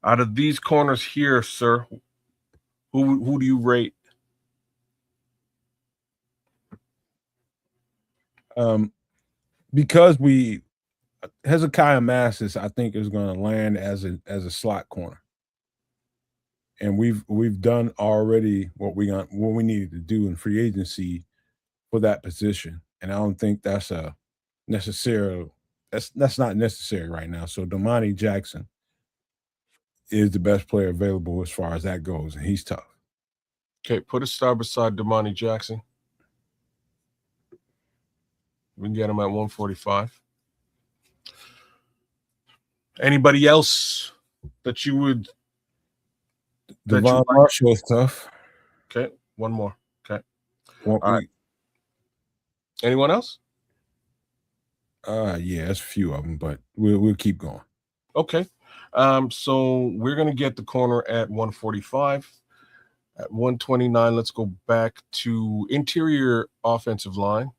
Out of these corners here, sir, who do you rate? Because Hezekiah Massis, I think, is going to land as a slot corner. And we've done already what we needed to do in free agency for that position, and I don't think that's not necessary right now. So Damani Jackson is the best player available as far as that goes, and he's tough. Okay, put a star beside Damani Jackson. We can get him at 145. Anybody else that you would? Devon Marshall is tough. Okay, one more. Okay. All right. Anyone else? Yeah, there's a few of them, but we'll keep going. Okay. So we're gonna get the corner at 145. At 129, let's go back to interior offensive line.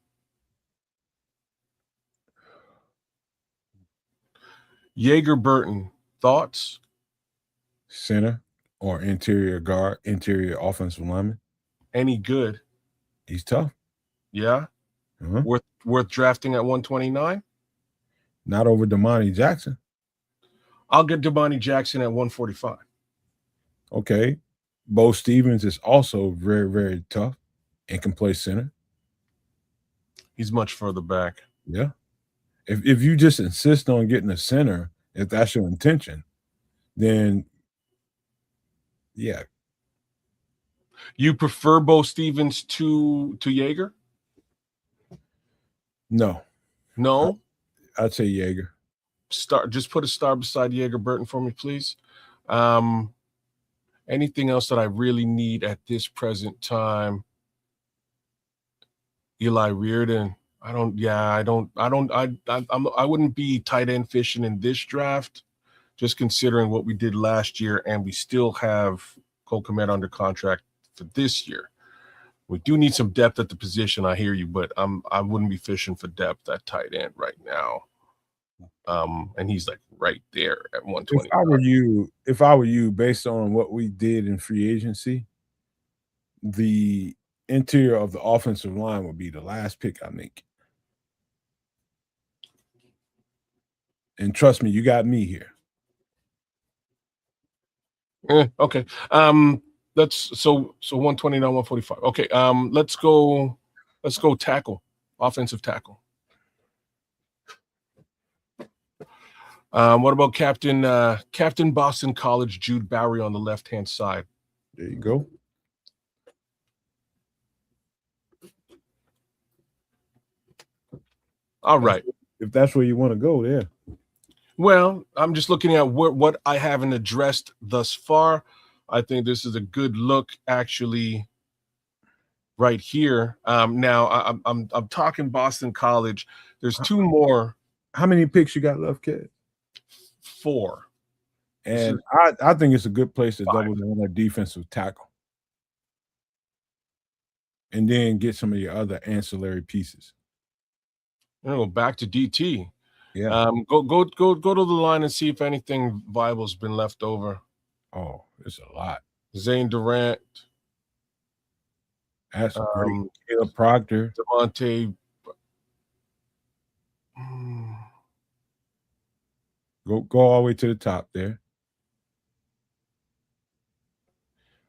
Jaeger Burton, thoughts? Center or interior guard, interior offensive lineman. Any good? He's tough. Yeah. Uh-huh. Worth drafting at 129? Not over Damani Jackson. I'll get Damani Jackson at 145. Okay. Bo Stevens is also very, very tough and can play center. He's much further back. Yeah. If you just insist on getting a center, if that's your intention, then Yeah. You prefer Bo Stevens to Yeager? No. No? I'd say Yeager. Just put a star beside Yeager Burton for me, please. Anything else that I really need at this present time? Eli Reardon. I wouldn't be tight end fishing in this draft, just considering what we did last year, and we still have Cole Kmet under contract for this year. We do need some depth at the position. I hear you, but I wouldn't be fishing for depth at tight end right now. And he's like right there at 120. If I were you, based on what we did in free agency, the interior of the offensive line would be the last pick I make. And trust me, you got me here. Okay. That's so 129, 145. Okay. Let's go tackle, offensive tackle. What about Captain Boston College Jude Bowery on the left-hand side? There you go. All right. If that's where you want to go, there. Well, I'm just looking at what I haven't addressed thus far. I think this is a good look, actually, right here. Now I'm talking Boston College. There's two more. How many picks you got left, kid? 4. And I think it's a good place to 5. double down on that defensive tackle, and then get some of your other ancillary pieces. I'm gonna go back to DT. Yeah. Go to the line and see if anything viable has been left over. Oh, it's a lot. Zane Durant. That's great. Caleb Proctor. Devontae. Go all the way to the top there.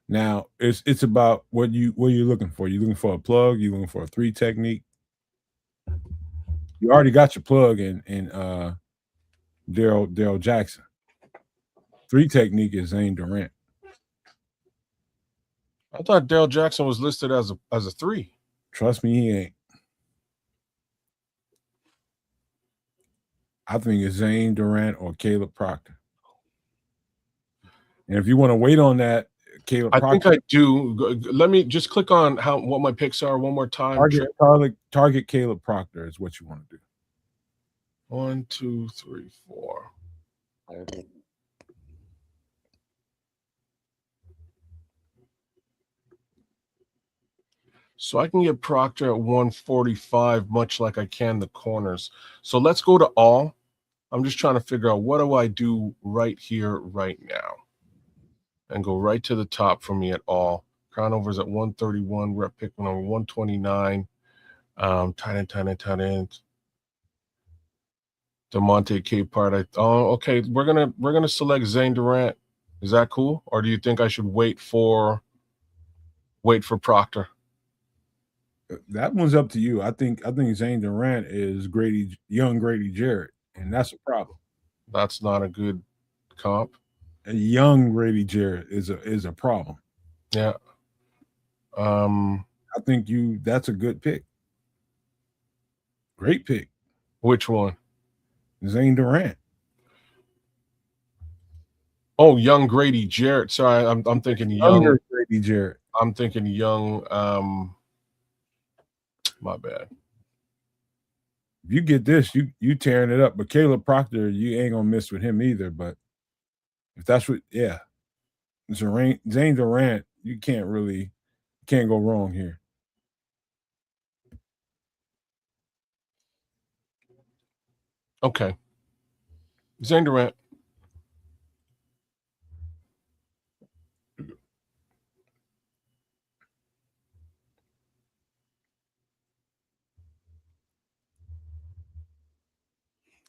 Now it's about what you're looking for. You're looking for a plug. You're looking for a 3 technique. You already got your plug in Daryl Jackson. 3 technique is Zane Durant. I thought Daryl Jackson was listed as a 3. Trust me, he ain't. I think it's Zane Durant or Caleb Proctor. And if you want to wait on that, Caleb Proctor. I think I do. Let me just click on what my picks are one more time. Target Caleb Proctor is what you want to do. 1, 2, 3, 4. So I can get Proctor at 145, much like I can the corners. So let's go to all. I'm just trying to figure out what do I do right here, right now, and go right to the top for me at all. Cronovers at 131. We're at pick number 129. Tight end. DeMonte Capehart. Okay. We're gonna select Zane Durant. Is that cool, or do you think I should wait for Proctor? That one's up to you. I think Zane Durant is young Grady Jarrett, and that's a problem. That's not a good comp. A young Grady Jarrett is a problem. Yeah. I think that's a good pick. Great pick. Which one? Zane Durant. Oh, young Grady Jarrett. Sorry, I'm thinking young Grady Jarrett. I'm thinking young. My bad. If you get this, you tearing it up. But Caleb Proctor, you ain't gonna miss with him either. But if that's what, yeah, Zane Durant, you can't go wrong here. Okay, Zane Durant.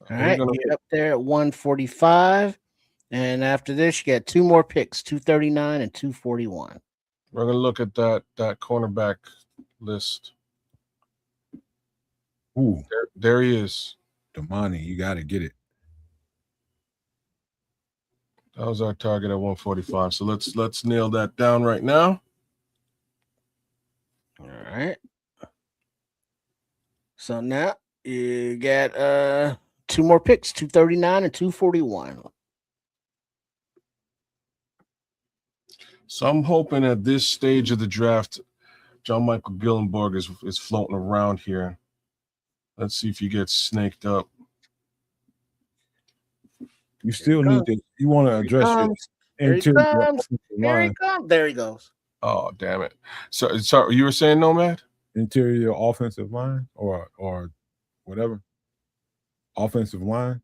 All right, get up there at 145. And after this, you get 2 more picks, 239 and 241. We're going to look at that cornerback list. Ooh. There he is. Damani, you got to get it. That was our target at 145. So let's nail that down right now. All right. So now you got 2 more picks, 239 and 241. So I'm hoping at this stage of the draft, John Michael Gillenborg is floating around here. Let's see if he gets snaked up. You still need to. You want to address your interior offensive Here he line. comes. There he goes. Oh, damn it. So you were saying, Nomad? Interior offensive line or whatever. Offensive line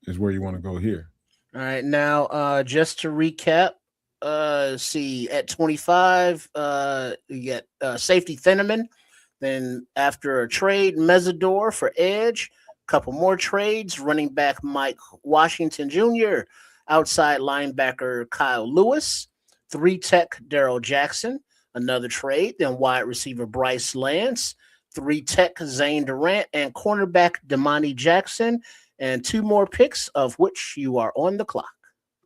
is where you want to go here. All right. Now, just to recap, see at 25, you get safety Thieneman. Then after a trade, Mesidor for edge. Couple more trades, running back Mike Washington Jr., outside linebacker Kyle Lewis, 3 tech Daryl Jackson, another trade, then wide receiver Bryce Lance, 3 tech Zane Durant, and cornerback Damani Jackson, and 2 more picks, of which you are on the clock.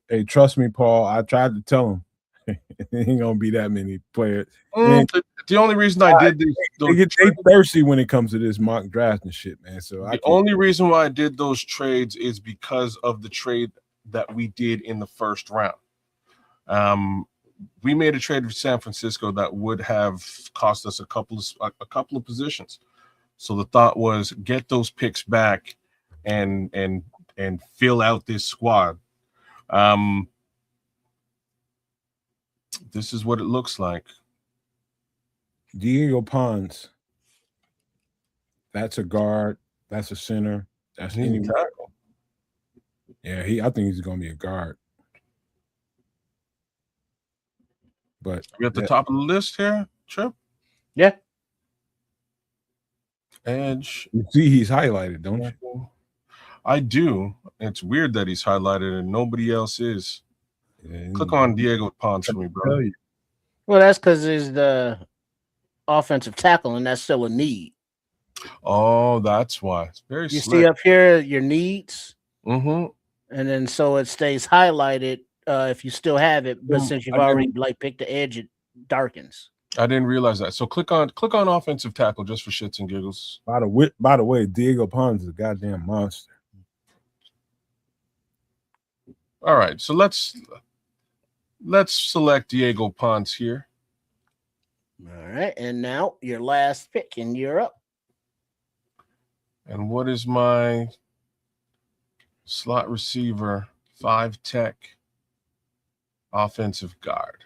Hey, trust me, Paul. I tried to tell him. It ain't gonna be that many players. The only reason I did these, they get thirsty when it comes to this mock draft and shit, man. So the only reason why I did those trades is because of the trade that we did in the first round. We made a trade with San Francisco that would have cost us a couple of positions. So the thought was get those picks back and fill out this squad. This is what it looks like. Diego Pons. That's a guard. That's a center. That's any tackle. Yeah, I think he's gonna be a guard. But you at the top of the list here, Trip? Yeah. Edge. You see he's highlighted, don't you? I do. It's weird that he's highlighted and nobody else is. Yeah, click on Diego Pons for me, bro. Well, that's because he's the offensive tackle, and that's still a need. Oh, that's why. It's very you slick. see up here your needs, and then so it stays highlighted if you still have it, but since you've already picked the edge, it darkens. I didn't realize that. So click on offensive tackle just for shits and giggles. By the way, Diego Pons is a goddamn monster. All right, so let's select Diego Pons here. All right, and now your last pick, and you're up. And what is my slot receiver, 5 tech, offensive guard?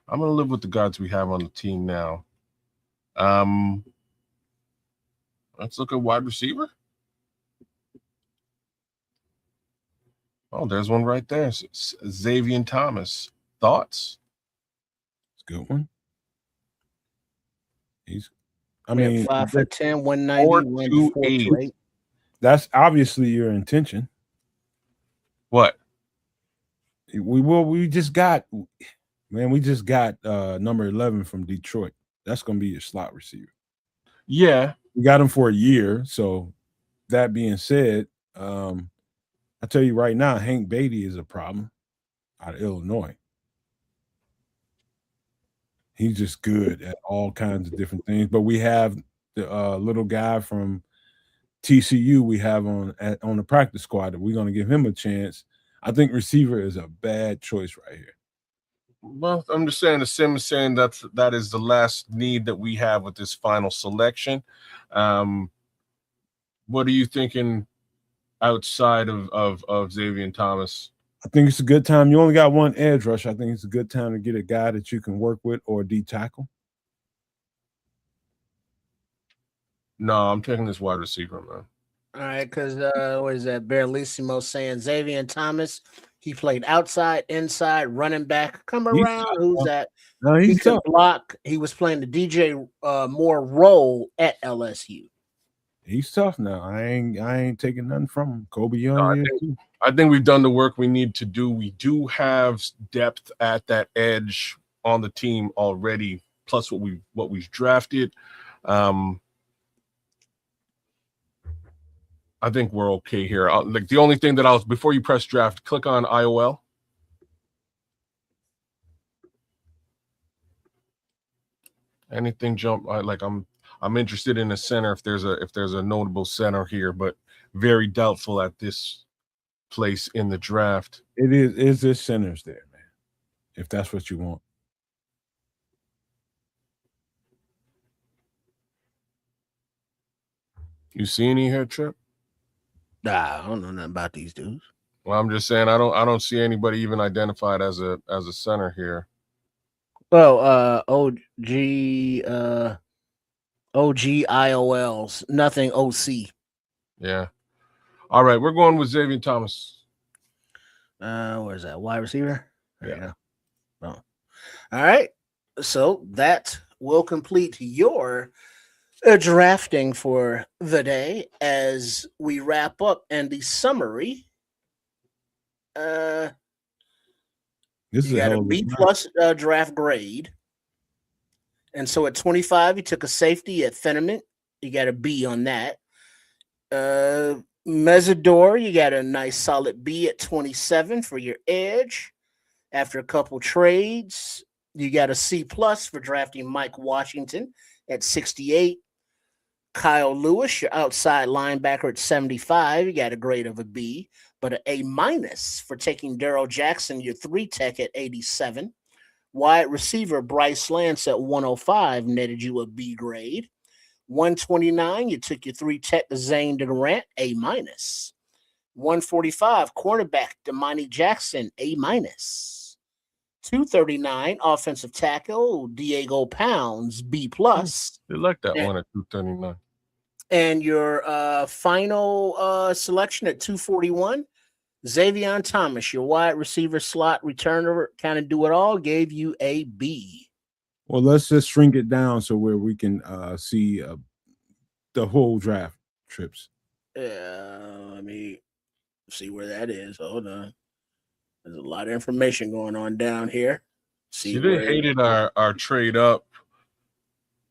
I'm going to live with the guards we have on the team now. Let's look at wide receiver. Oh, there's one right there. Xavier Thomas. Thoughts? It's a good one. I mean, 5'10", 190, 148. That's obviously your intention. What? We just got number 11 from Detroit. That's gonna be your slot receiver. Yeah, we got him for a year. So that being said, I tell you right now, Hank Beatty is a problem out of Illinois. He's just good at all kinds of different things. But we have the little guy from TCU we have on the practice squad that we're going to give him a chance. I think receiver is a bad choice right here. Well, I'm just saying, the Sim is saying that is the last need that we have with this final selection. What are you thinking outside of Xavier Thomas? I think it's a good time. You only got one edge rush. I think it's a good time to get a guy that you can work with or D tackle. No, I'm taking this wide receiver, man. All right, because what is that? Barlissimo saying Xavier Thomas. He played outside, inside, running back. Come around. Who's that? No, he can block. He was playing the DJ Moore role at LSU. He's tough now. I ain't taking nothing from him. Kobe Young. I think we've done the work we need to do. We do have depth at that edge on the team already, plus what we've drafted. I think we're okay here. Like the only thing that before you press draft, click on IOL. Anything jump? I'm interested in a center if there's a notable center here, but very doubtful at this place in the draft. It is this centers there, man. If that's what you want. You see any here, Trip? Nah, I don't know nothing about these dudes. Well, I'm just saying I don't see anybody even identified as a center here. Well, OGIOLs, nothing OC. Yeah. All right, we're going with Xavier Thomas. Where's that? Wide receiver? There Yeah. you go. Oh. All right. So that will complete your drafting for the day as we wrap up. And the summary, This is you got a hell of B draft. plus draft grade. And so at 25, you took a safety at Fenneman. You got a B on that. Mesidor, you got a nice solid B at 27 for your edge. After a couple trades, you got a C plus for drafting Mike Washington at 68. Kyle Lewis, your outside linebacker at 75. You got a grade of a B, but an A minus for taking Daryl Jackson, your 3 tech at 87. Wide receiver Bryce Lance at 105 netted you a B grade. 129, you took your 3 tech Zane Durant, A minus. 145, cornerback Damani Jackson, A minus. 239, offensive tackle Diego Pounds, B plus. They like that one at 239. And your final selection at 241, Xavier Thomas, your wide receiver slot returner, kind of do it all, gave you a B. Well, let's just shrink it down so where we can see the whole draft trips. Let me see where that is. Hold on. There's a lot of information going on down here. See, they hated our trade up,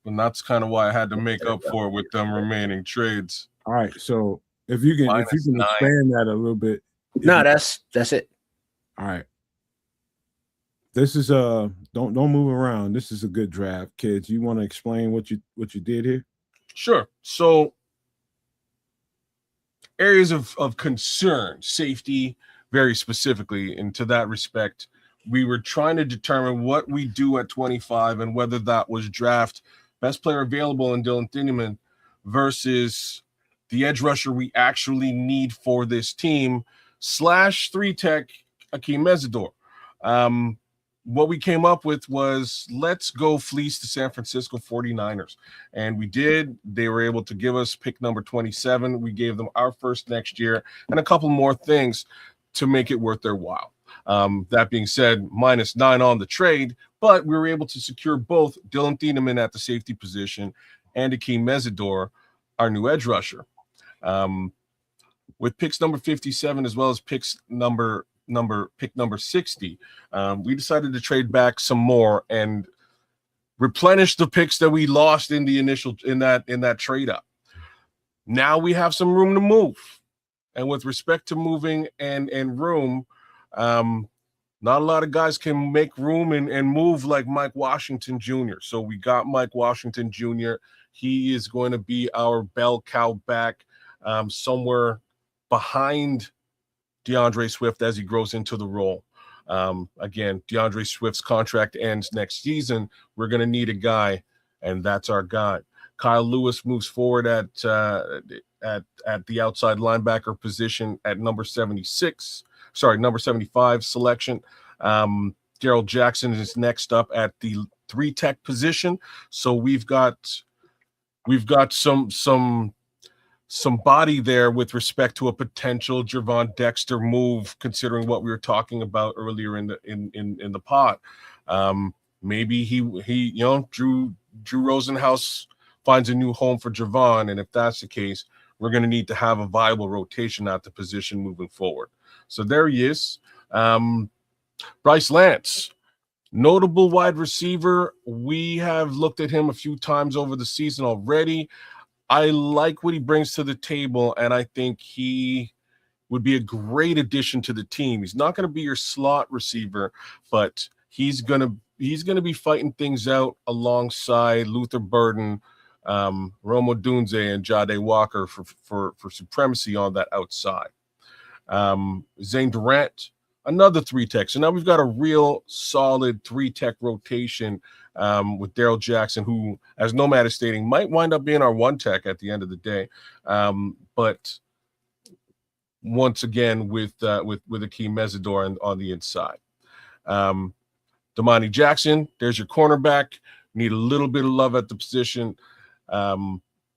and that's kind of why I had to make up for it with them remaining trades. All right, so if you can expand that a little bit. No, that's it. All right. This is don't move around. This is a good draft, kids. You want to explain what you did here? Sure. So areas of concern, safety, very specifically, and to that respect, we were trying to determine what we do at 25 and whether that was draft best player available in Dylan Thieneman versus the edge rusher we actually need for this team / 3 tech Akeem Mesidor. What we came up with was let's go fleece the San Francisco 49ers. And we did. They were able to give us pick number 27. We gave them our first next year and a couple more things to make it worth their while. That being said, -9 on the trade, but we were able to secure both Dylan Thieneman at the safety position and Akeem Mesidor, our new edge rusher. With picks number 57 as well as pick number 60, we decided to trade back some more and replenish the picks that we lost in the initial in that trade up. Now we have some room to move, and with respect to moving and room, not a lot of guys can make room and move like Mike Washington Jr. So we got Mike Washington Jr. He is going to be our bell cow back somewhere behind DeAndre Swift as he grows into the role. Again, DeAndre Swift's contract ends next season. We're going to need a guy, and that's our guy. Kyle Lewis moves forward at the outside linebacker position at number 75 selection. Daryl Jackson is next up at the 3 tech position. So we've got some body there with respect to a potential Gervon Dexter move, considering what we were talking about earlier in the pod. Maybe he Drew Rosenhaus finds a new home for Gervon, and if that's the case, we're going to need to have a viable rotation at the position moving forward. So there he is. Bryce Lance, notable wide receiver. We have looked at him a few times over the season already. I like what he brings to the table, and I think he would be a great addition to the team. He's not going to be your slot receiver, but he's going to be fighting things out alongside Luther Burden, Rome Odunze, and Jade Walker for supremacy on that outside. Zane Durant, another 3-tech. So now we've got a real solid 3-tech rotation with Daryl Jackson, who, as Nomad is stating, might wind up being our 1-tech at the end of the day. But once again, with Akeem Mesidor on the inside. Damani Jackson, there's your cornerback. Need a little bit of love at the position.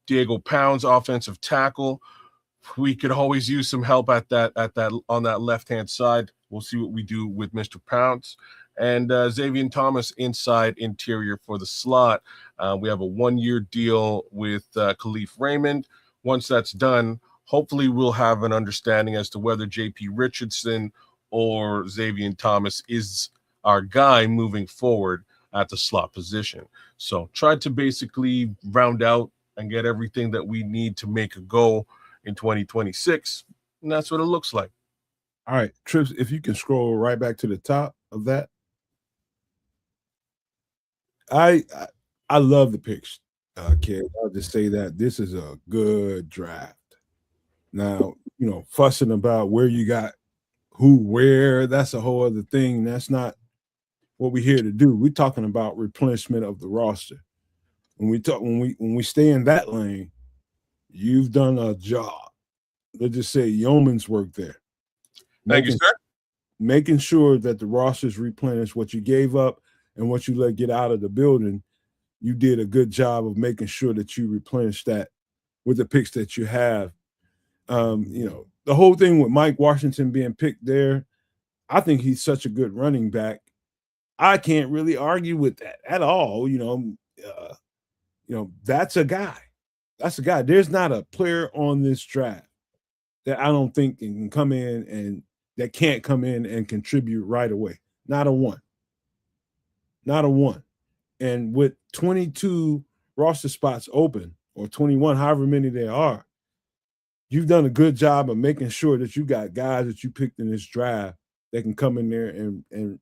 Diego Pounds, offensive tackle. We could always use some help at that on that left-hand side. We'll see what we do with Mr. Pounds. And Xavier Thomas, inside interior for the slot. We have a 1-year deal with Khalif Raymond. Once that's done, hopefully we'll have an understanding as to whether J.P. Richardson or Xavier Thomas is our guy moving forward at the slot position. So tried to basically round out and get everything that we need to make a go in 2026, and that's what it looks like. All right, Trips, if you can scroll right back to the top of that. I love the picks, kid. I'll just say that this is a good draft. Now, fussing about where you got who, where, that's a whole other thing. That's not what we're here to do. We're talking about replenishment of the roster. When we stay in that lane, you've done a job. Let's just say yeoman's work there. Thank you, sir. Making sure that the roster's replenished. What you gave up and what you let get out of the building, you did a good job of making sure that you replenish that with the picks that you have. The whole thing with Mike Washington being picked there, I think he's such a good running back. I can't really argue with that at all. That's a guy. That's a guy. There's not a player on this draft that I don't think can come in and that can't come in and contribute right away. Not a one. Not a one. And with 22 roster spots open, or 21, however many there are, you've done a good job of making sure that you got guys that you picked in this draft that can come in there and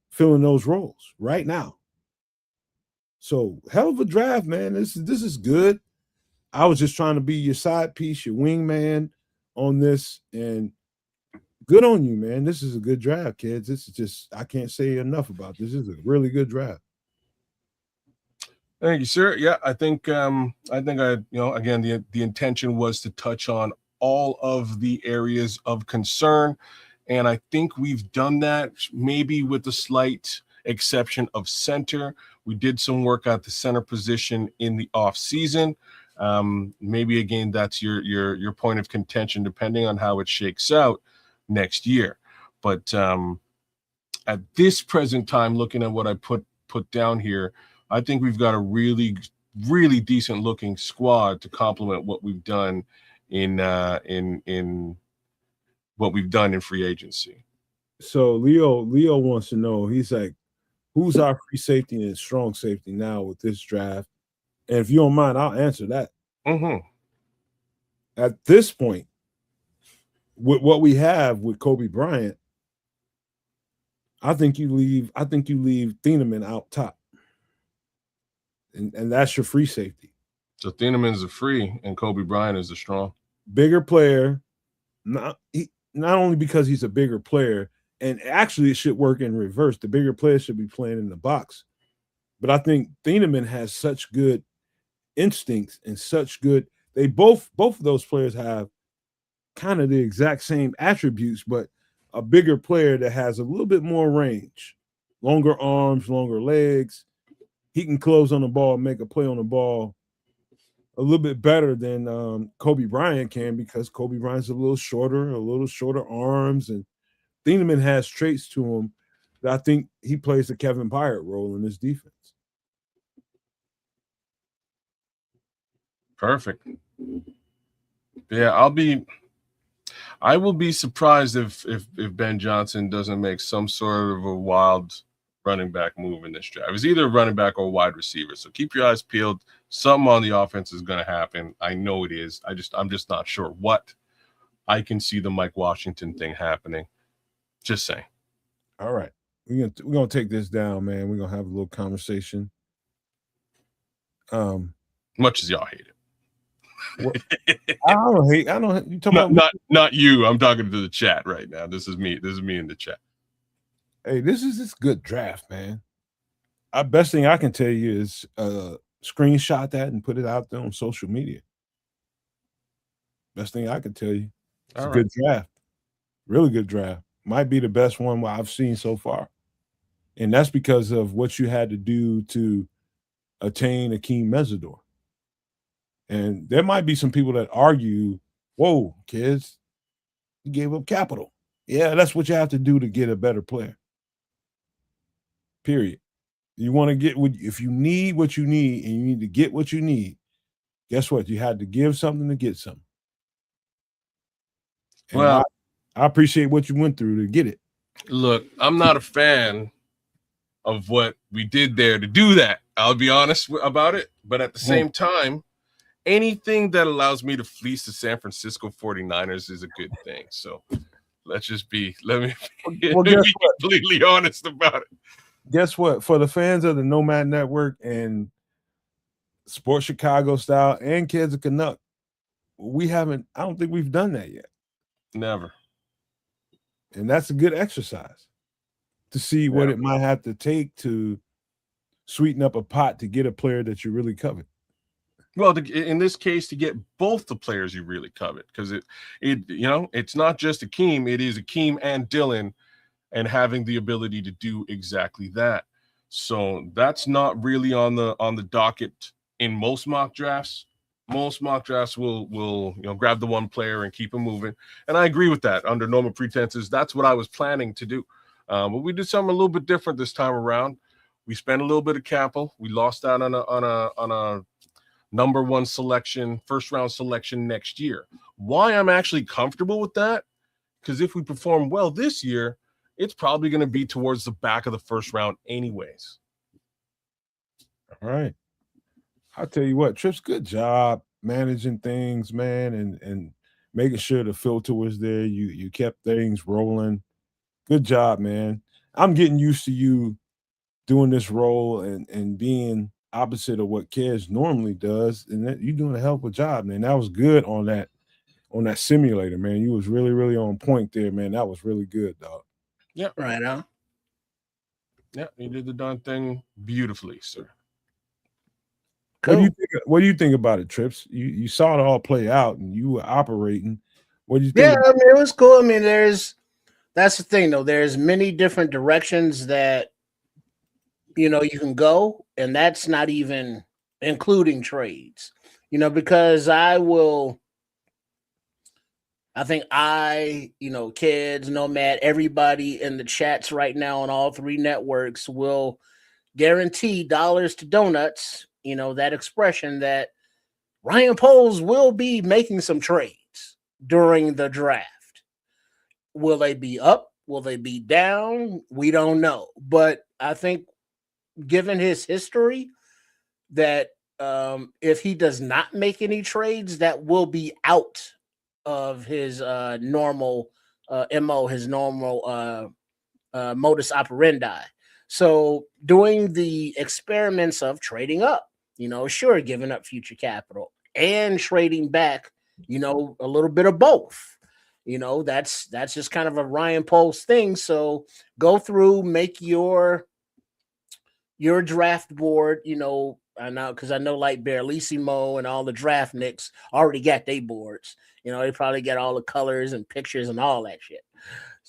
fill in those roles right now. So hell of a draft, man. This is good. I was just trying to be your side piece, your wingman on this, and good on you, man. This is a good draft, kids. This is just, I can't say enough about this. This is a really good draft. Thank you, sir. Yeah, I think again, the intention was to touch on all of the areas of concern, and I think we've done that, maybe with the slight exception of center. We did some work at the center position in the off season. Maybe again, that's your point of contention, depending on how it shakes out next year. But at this present time, looking at what I put down here, I think we've got a really, really decent looking squad to complement what we've done in what we've done in free agency. So Leo wants to know, he's like, who's our free safety and strong safety now with this draft? And if you don't mind, I'll answer that. Mm-hmm. At this point, with what we have with Kobe Bryant, I think you leave Thieneman out top. And that's your free safety. So Thieneman is a free and Kobe Bryant is a strong. Bigger player, not only because he's a bigger player, and actually it should work in reverse. The bigger player should be playing in the box. But I think Thieneman has such good instincts and such good, they both of those players have kind of the exact same attributes, but a bigger player that has a little bit more range, longer arms, longer legs. He can close on the ball, make a play on the ball a little bit better than Kobe Bryant can, because Kobe Bryant's a little shorter arms, and Thieneman has traits to him that I think he plays the Kevin Byard role in this defense. Perfect. Yeah, I will be surprised if Ben Johnson doesn't make some sort of a wild running back move in this draft. It's either a running back or a wide receiver. So keep your eyes peeled. Something on the offense is going to happen. I know it is. I'm just not sure what. I can see the Mike Washington thing happening. Just saying. All right. we're gonna take this down, man. We're gonna have a little conversation. Much as y'all hate it. I don't hate. I don't. You talking about not you. I'm talking to the chat right now. This is me. This is me in the chat. Hey, this is this good draft, man. Our best thing I can tell you is screenshot that and put it out there on social media. Best thing I can tell you. It's a good draft. Really good draft. Might be the best one I've seen so far. And that's because of what you had to do to attain Akeem Mesidor. And there might be some people that argue, whoa, kids, you gave up capital. Yeah, that's what you have to do to get a better player. Period. You want to get if you need what you need and you need to get what you need, guess what? You had to give something to get something. And well, I appreciate what you went through to get it. Look, I'm not a fan of what we did there to do that. I'll be honest about it. But at the same time, anything that allows me to fleece the San Francisco 49ers is a good thing. So let me be completely honest about it. Guess what? For the fans of the Nomad Network and Sports Chicago Style and Kids of Canuck, I don't think we've done that yet. Never. And that's a good exercise to see what it might have to take to sweeten up a pot to get a player that you really covet. Well, in this case, to get both the players you really covet, because it's not just Akeem, it is Akeem and Dylan, and having the ability to do exactly that. So that's not really on the docket in most mock drafts. Most mock drafts will grab the one player and keep him moving. And I agree with that. Under normal pretenses, that's what I was planning to do. But we did something a little bit different this time around. We spent a little bit of capital. We lost out on a number one selection, first round selection next year. Why I'm actually comfortable with that? Because if we perform well this year, it's probably going to be towards the back of the first round anyways. All right. I'll tell you what, Trips, good job managing things, man, and making sure the filter was there. You kept things rolling. Good job, man. I'm getting used to you doing this role and being opposite of what Kez normally does, and you're doing a hell of a job, man. That was good on that simulator, man. You was really, really on point there, man. That was really good, dog. Yeah, right on. Yeah, you did the darn thing beautifully, sir. Cool. What do you think about it, Trips? You saw it all play out, and you were operating. What do you think? Yeah, I mean, it was cool. I mean, that's the thing, though. There's many different directions that you can go, and that's not even including trades. Because Kids, Nomad, everybody in the chats right now on all three networks will guarantee dollars to donuts. That expression that Ryan Poles will be making some trades during the draft. Will they be up? Will they be down? We don't know. But I think given his history that if he does not make any trades, that will be out of his normal MO, his normal modus operandi. So doing the experiments of trading up, sure, giving up future capital and trading back, a little bit of both. That's just kind of a Ryan Poles thing. So go through, make your draft board, I know, because I know like Barlissimo and all the draft nicks already got their boards. They probably get all the colors and pictures and all that shit.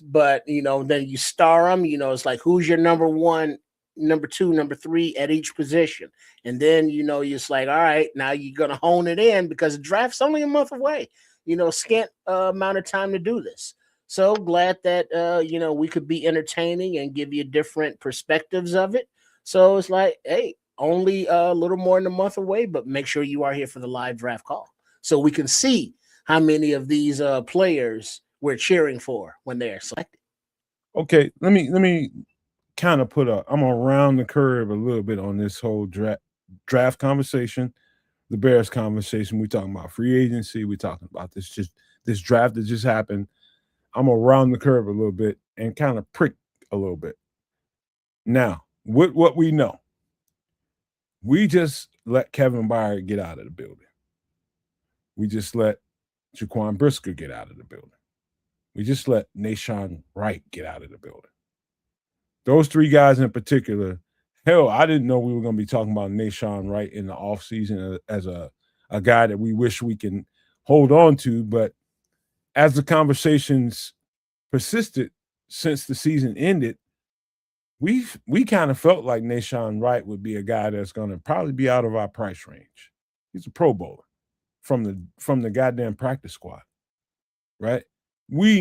But, then you star them, it's like, who's your number one, number two, number three at each position. And then, you're just like, all right, now you're going to hone it in because the draft's only a month away, scant amount of time to do this. So glad that, we could be entertaining and give you different perspectives of it. So it's like, hey, only a little more than a month away, but make sure you are here for the live draft call so we can see how many of these players we're cheering for when they're selected. Okay, let me kind of I'm around the curve a little bit on this whole draft conversation, the Bears conversation. We're talking about free agency. We're talking about this draft that just happened. I'm around the curve a little bit and kind of prick a little bit. Now, with what we know, we just let Kevin Byard get out of the building. We just let Jaquan Brisker get out of the building. We just let Nahshon Wright get out of the building. Those three guys in particular, hell, I didn't know we were going to be talking about Nahshon Wright in the offseason as a guy that we wish we can hold on to. But as the conversations persisted since the season ended, we kind of felt like Nahshon Wright would be a guy that's going to probably be out of our price range. He's a Pro Bowler from the goddamn practice squad, right? We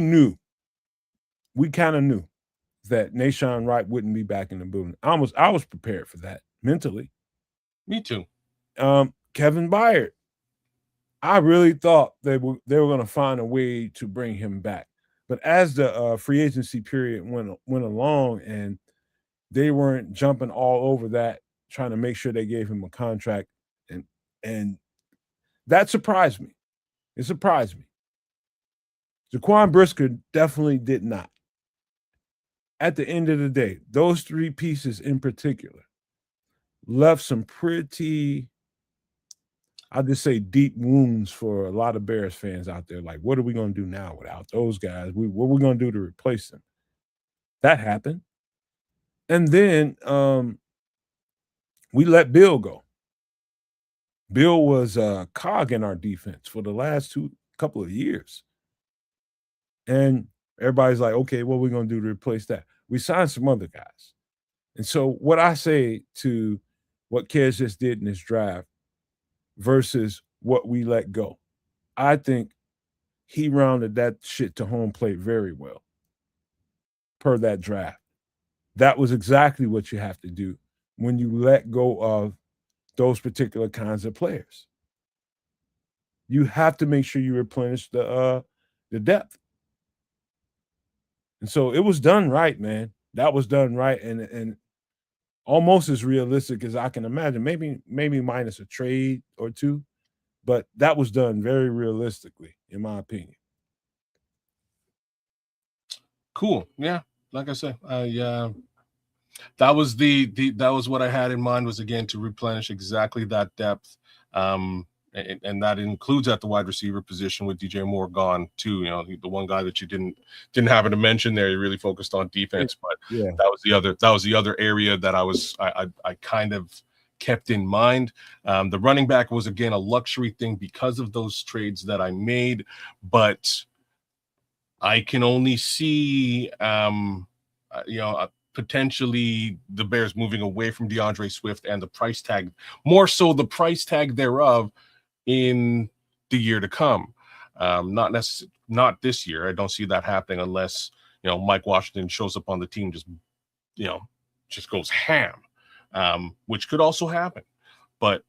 kind of knew that Nahshon Wright wouldn't be back in the building. I was prepared for that mentally. Me too. Kevin Byard, I really thought they were going to find a way to bring him back. But as the free agency period went along and they weren't jumping all over that, trying to make sure they gave him a contract, and that surprised me. It surprised me. Jaquan Brisker definitely did not. At the end of the day, those three pieces in particular left some pretty, I'll just say, deep wounds for a lot of Bears fans out there. Like, what are we going to do now without those guys? What are we going to do to replace them? That happened. And then we let Bill go. Bill was a cog in our defense for the last couple of years. And everybody's like, okay, what are we going to do to replace that? We signed some other guys. And so what I say to what Kez just did in this draft versus what we let go, I think he rounded that shit to home plate very well per that draft. That was exactly what you have to do when you let go of those particular kinds of players. You have to make sure you replenish the depth. And so it was done right, man. That was done right and almost as realistic as I can imagine. Maybe minus a trade or two, but that was done very realistically, in my opinion. Cool. Yeah. Like I said, that was that was what I had in mind, was again to replenish exactly that depth. And that includes at the wide receiver position with DJ Moore gone too. You know, the one guy that you didn't happen to mention there. You really focused on defense, but yeah, that was the other area that I kind of kept in mind. The running back was again a luxury thing because of those trades that I made, but I can only see potentially the Bears moving away from DeAndre Swift and the price tag, more so the price tag thereof, in the year to come. Not this year. I don't see that happening unless, Mike Washington shows up on the team, just goes ham, which could also happen, but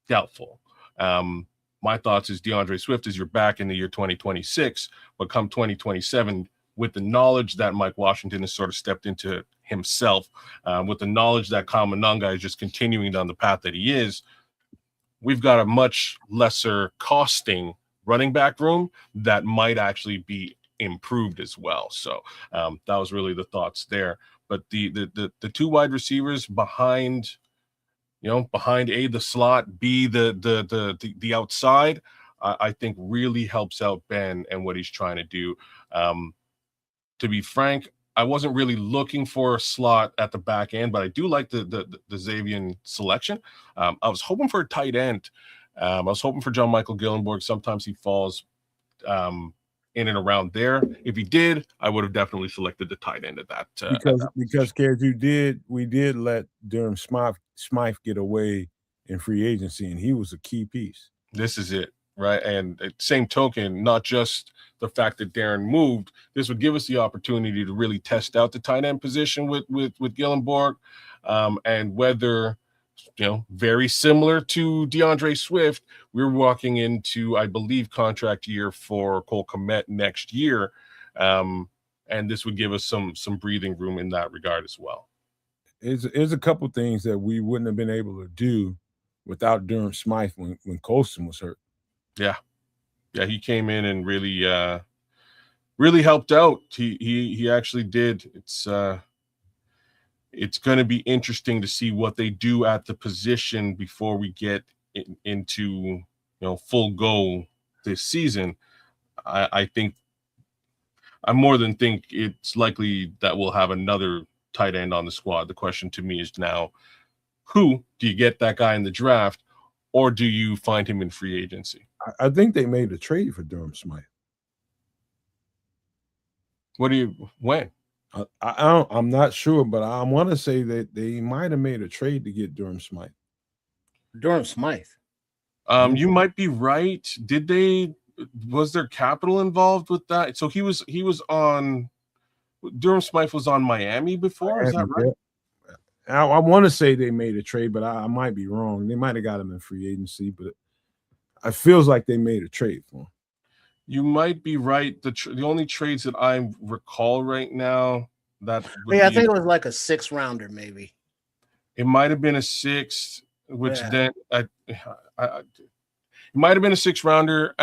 doubtful. My thoughts is DeAndre Swift is your back in the year 2026, but come 2027, with the knowledge that Mike Washington has sort of stepped into himself, with the knowledge that Kyle Monangai is just continuing down the path that he is, we've got a much lesser costing running back room that might actually be improved as well. So that was really the thoughts there. But the two wide receivers behind A, the slot, B, the outside, I think really helps out Ben and what he's trying to do. To be frank, I wasn't really looking for a slot at the back end, but I do like the Xavier selection. I was hoping for a tight end. I was hoping for John Michael Gillenborg. Sometimes he falls in and around there. If he did, I would have definitely selected the tight end at that. Because we did let Durham Smythe get away in free agency, and he was a key piece. This is it, right? And same token, not just the fact that Darren moved, this would give us the opportunity to really test out the tight end position with Gillenborg, and whether, very similar to DeAndre Swift, we're walking into, I believe, contract year for Cole Kmet next year, and this would give us some breathing room in that regard as well. There's a couple things that we wouldn't have been able to do without Durham Smythe when Colston was hurt. Yeah, he came in and really helped out. He actually did. It's it's going to be interesting to see what they do at the position before we get into full go this season. I think I more than think it's likely that we'll have another tight end on the squad. The question to me is now, who do you get that guy in the draft, or do you find him in free agency? I think they made a trade for Durham Smythe. When? I'm not sure, but I want to say that they might have made a trade to get Durham Smythe. Durham Smythe. You might be right. Was there capital involved with that? So he was on Durham Smythe was on Miami before. Is that right? Yeah. I want to say they made a trade, but I might be wrong. They might have got him in free agency, but it feels like they made a trade for him. You might be right. The only trades that I recall right now I think it was like a 6th rounder, maybe. It might have been a 6th, which then it might have been a 6th rounder.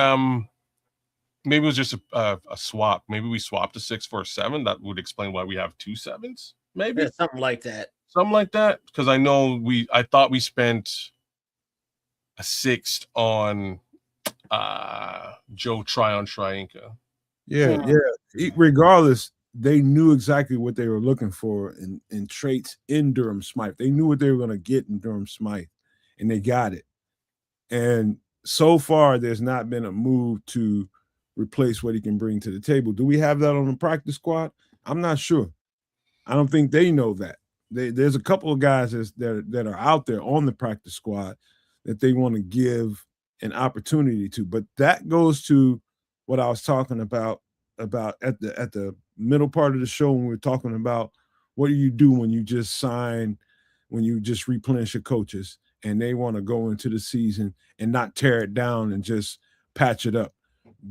Maybe it was just a swap. Maybe we swapped a 6 for a 7. That would explain why we have 2 7s. Maybe something like that. Because I thought we spent a 6th on Joe Tryon-Shoyinka. Yeah. Regardless, they knew exactly what they were looking for in traits in Durham Smythe. They knew what they were going to get in Durham Smythe, and they got it. And so far, there's not been a move to replace what he can bring to the table. Do we have that on the practice squad? I'm not sure. I don't think they know that. There's a couple of guys that are out there on the practice squad that they want to give an opportunity to. But that goes to what I was talking about at the middle part of the show when we were talking about what do you do when you just replenish your coaches and they want to go into the season and not tear it down and just patch it up.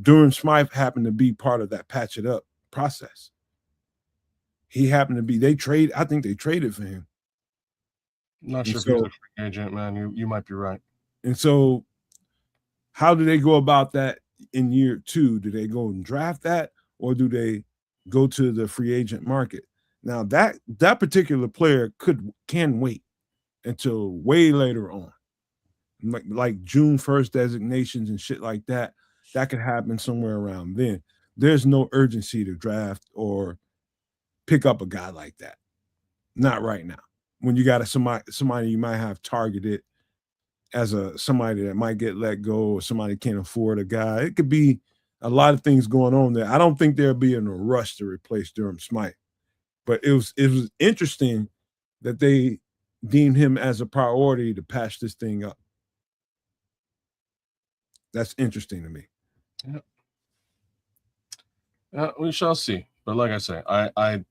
Durham Smythe happened to be part of that patch it up process. He happened to be, I think they traded for him. Not sure if he's a free agent, man. You might be right. And so how do they go about that in year 2? Do they go and draft that, or do they go to the free agent market? Now that particular player can wait until way later on, like June 1st designations and shit like that. That could happen somewhere around then. There's no urgency to draft or pick up a guy like that. Not right now. When you got somebody you might have targeted as somebody that might get let go, or somebody can't afford a guy. It could be a lot of things going on there. I don't think there'll be in a rush to replace Durham Smythe. But it was interesting that they deemed him as a priority to patch this thing up. That's interesting to me. Yeah, we shall see. But like I say, I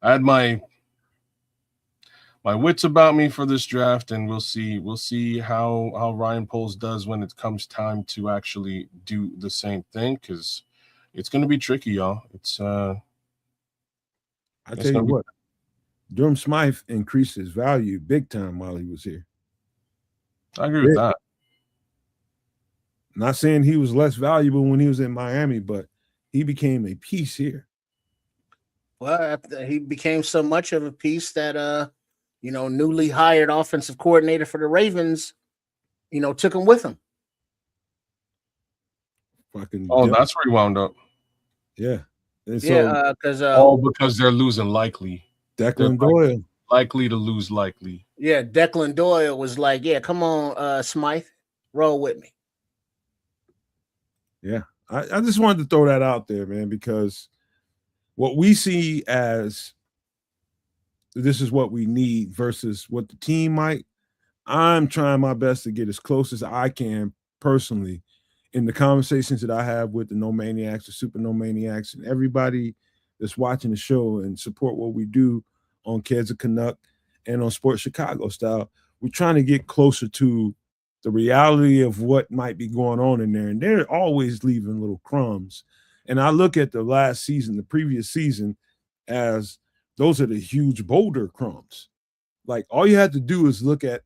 had my wits about me for this draft, and we'll see how Ryan Poles does when it comes time to actually do the same thing, because it's going to be tricky, y'all. I tell you what, Durham Smythe increased his value big time while he was here. I agree with that. Not saying he was less valuable when he was in Miami, but he became a piece here. Well, he became so much of a piece that newly hired offensive coordinator for the Ravens, took him with him. That's where he wound up. Yeah. Because they're losing likely. Declan Doyle. Likely to lose likely. Yeah, Declan Doyle was like, yeah, come on, Smythe, roll with me. Yeah. I just wanted to throw that out there, man, because what we see as this is what we need versus what the team might, I'm trying my best to get as close as I can personally in the conversations that I have with the No Maniacs, the Super No Maniacs, and everybody that's watching the show and support what we do on Kids of Canuck and on Sports Chicago Style. We're trying to get closer to the reality of what might be going on in there. And they're always leaving little crumbs. And I look at the last season, the previous season, as those are the huge boulder crumbs. Like, all you have to do is look at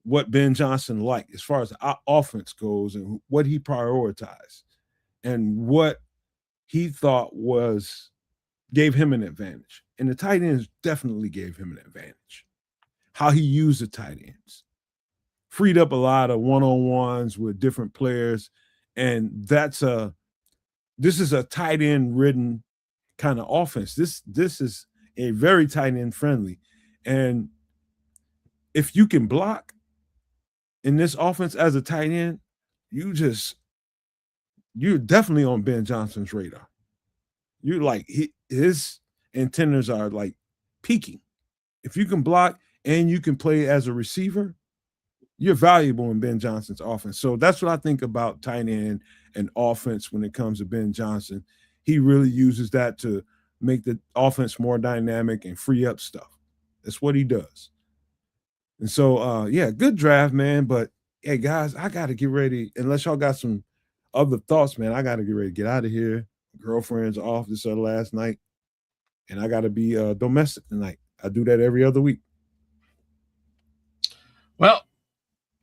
what Ben Johnson liked as far as the offense goes and what he prioritized and what he thought gave him an advantage. And the tight ends definitely gave him an advantage. How he used the tight ends freed up a lot of one-on-ones with different players. And this is a tight end ridden kind of offense. This is a very tight end friendly. And if you can block in this offense as a tight end, you're definitely on Ben Johnson's radar. You're like his antennas are like peaking. If you can block and you can play as a receiver, you're valuable in Ben Johnson's offense. So that's what I think about tight end and offense when it comes to Ben Johnson. He really uses that to make the offense more dynamic and free up stuff. That's what he does. And so, good draft, man. But, hey, guys, I got to get ready. Unless y'all got some other thoughts, man, I got to get ready to get out of here. Girlfriend's off this last night, and I got to be domestic tonight. I do that every other week. Well,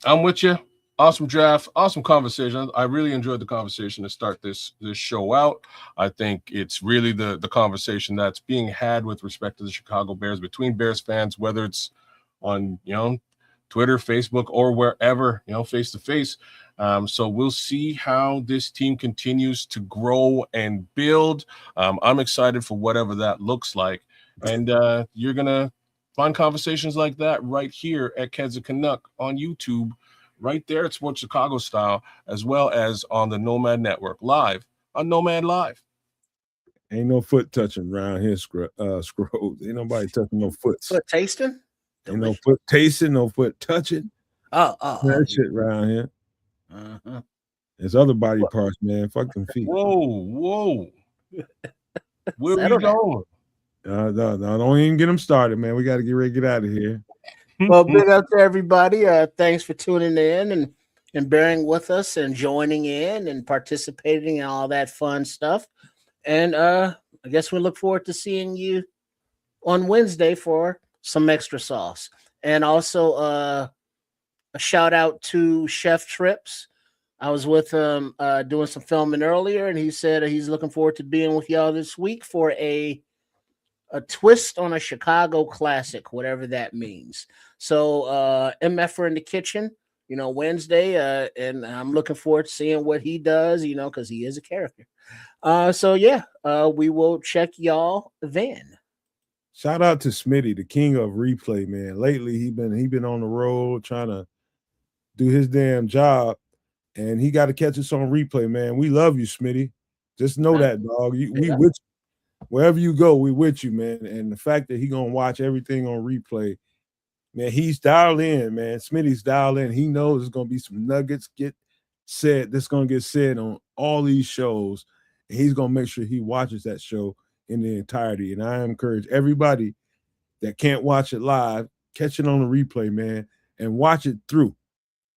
I'm with you. Awesome draft, awesome conversation. I really enjoyed the conversation to start this show out. I think it's really the conversation that's being had with respect to the Chicago Bears between Bears fans, whether it's on Twitter, Facebook, or wherever, face to face. So we'll see how this team continues to grow and build. I'm excited for whatever that looks like. And you're going to find conversations like that right here at Kids of Canuck on YouTube, right there at Sports Chicago Style, as well as on the Nomad Network, live on Nomad Live. Ain't no foot touching around here, Scrolls. Ain't nobody touching no foot. Foot tasting? Ain't no foot tasting, no foot touching. That shit around here. Uh-huh. There's other body parts, man. Fuck them feet. Whoa. Where we going? No, don't even get them started, man. We got to get ready to get out of here. Well, big up to everybody. Thanks for tuning in and bearing with us and joining in and participating in all that fun stuff. And I guess we look forward to seeing you on Wednesday for some extra sauce. And also a shout out to Chef Trips. I was with him doing some filming earlier, and he said he's looking forward to being with y'all this week for a twist on a Chicago classic, whatever that means. So MF in the kitchen, Wednesday, and I'm looking forward to seeing what he does, because he is a character. We will check y'all then. Shout out to Smitty, the king of replay, man. Lately, he been on the road trying to do his damn job, and he got to catch us on replay, man. We love you, Smitty. Just know that, dog. We with you. Wherever you go, we with you, man. And the fact that he gonna watch everything on replay, man, he's dialed in, man. Smitty's dialed in. He knows there's gonna be some nuggets that's gonna get said on all these shows, and he's gonna make sure he watches that show in the entirety. And I encourage everybody that can't watch it live, catch it on the replay, man, and watch it through,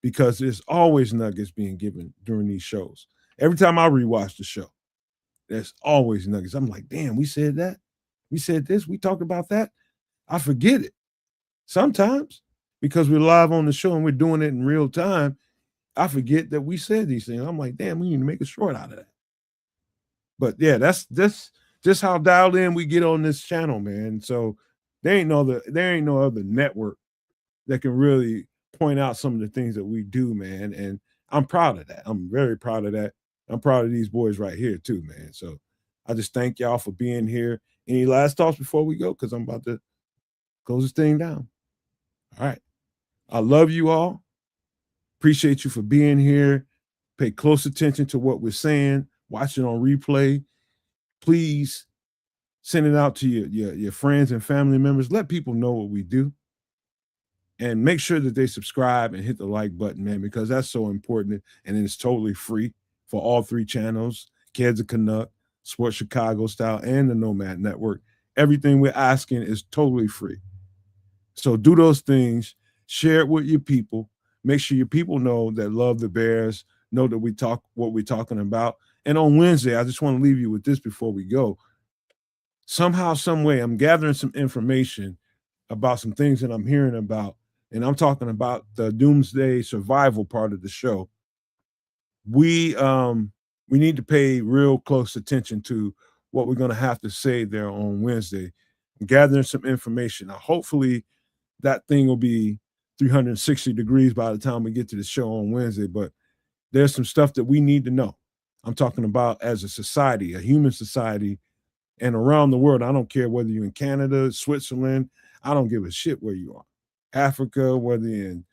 because there's always nuggets being given during these shows. Every time I rewatch the show, there's always nuggets. I'm like, damn, we said that. We said this. We talked about that. I forget it sometimes because we're live on the show and we're doing it in real time. I forget that we said these things. I'm like, damn, we need to make a short out of that. But yeah, that's just how dialed in we get on this channel, man. So there ain't no other network that can really point out some of the things that we do, man. And I'm proud of that. I'm very proud of that. I'm proud of these boys right here too, man. So I just thank y'all for being here. Any last thoughts before we go? Because I'm about to close this thing down. All right. I love you all. Appreciate you for being here. Pay close attention to what we're saying. Watch it on replay. Please send it out to your friends and family members. Let people know what we do. And make sure that they subscribe and hit the like button, man, because that's so important. And it's totally free for all three channels, Kids of Canuck, Sports Chicago Style, and the Nomad Network. Everything we're asking is totally free. So do those things. Share it with your people. Make sure your people know that love the Bears, know that we talk what we're talking about. And on Wednesday, I just want to leave you with this before we go. Somehow, some way, I'm gathering some information about some things that I'm hearing about. And I'm talking about the Doomsday Survival part of the show. We need to pay real close attention to what we're going to have to say there on Wednesday gathering some information. Now, hopefully that thing will be 360 degrees by the time we get to the show on Wednesday, but there's some stuff that we need to know. I'm talking about as a society, a human society, and around the world. I don't care whether you're in Canada, Switzerland, I don't give a shit where you are. Africa, whether you're in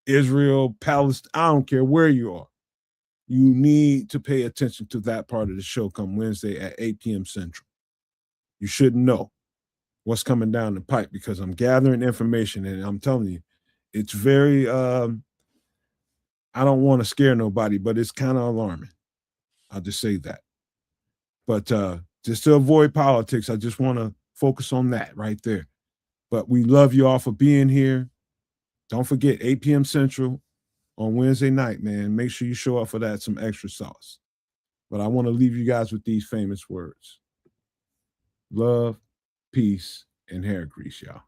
Israel, Palestine, I don't care where you are. You need to pay attention to that part of the show come Wednesday at 8 p.m. Central. You should know what's coming down the pipe because I'm gathering information and I'm telling you, it's very, I don't want to scare nobody, but it's kind of alarming. I'll just say that. But just to avoid politics, I just want to focus on that right there. But we love you all for being here. Don't forget, 8 p.m. Central on Wednesday night, man. Make sure you show up for that, some extra sauce. But I want to leave you guys with these famous words. Love, peace, and hair grease, y'all.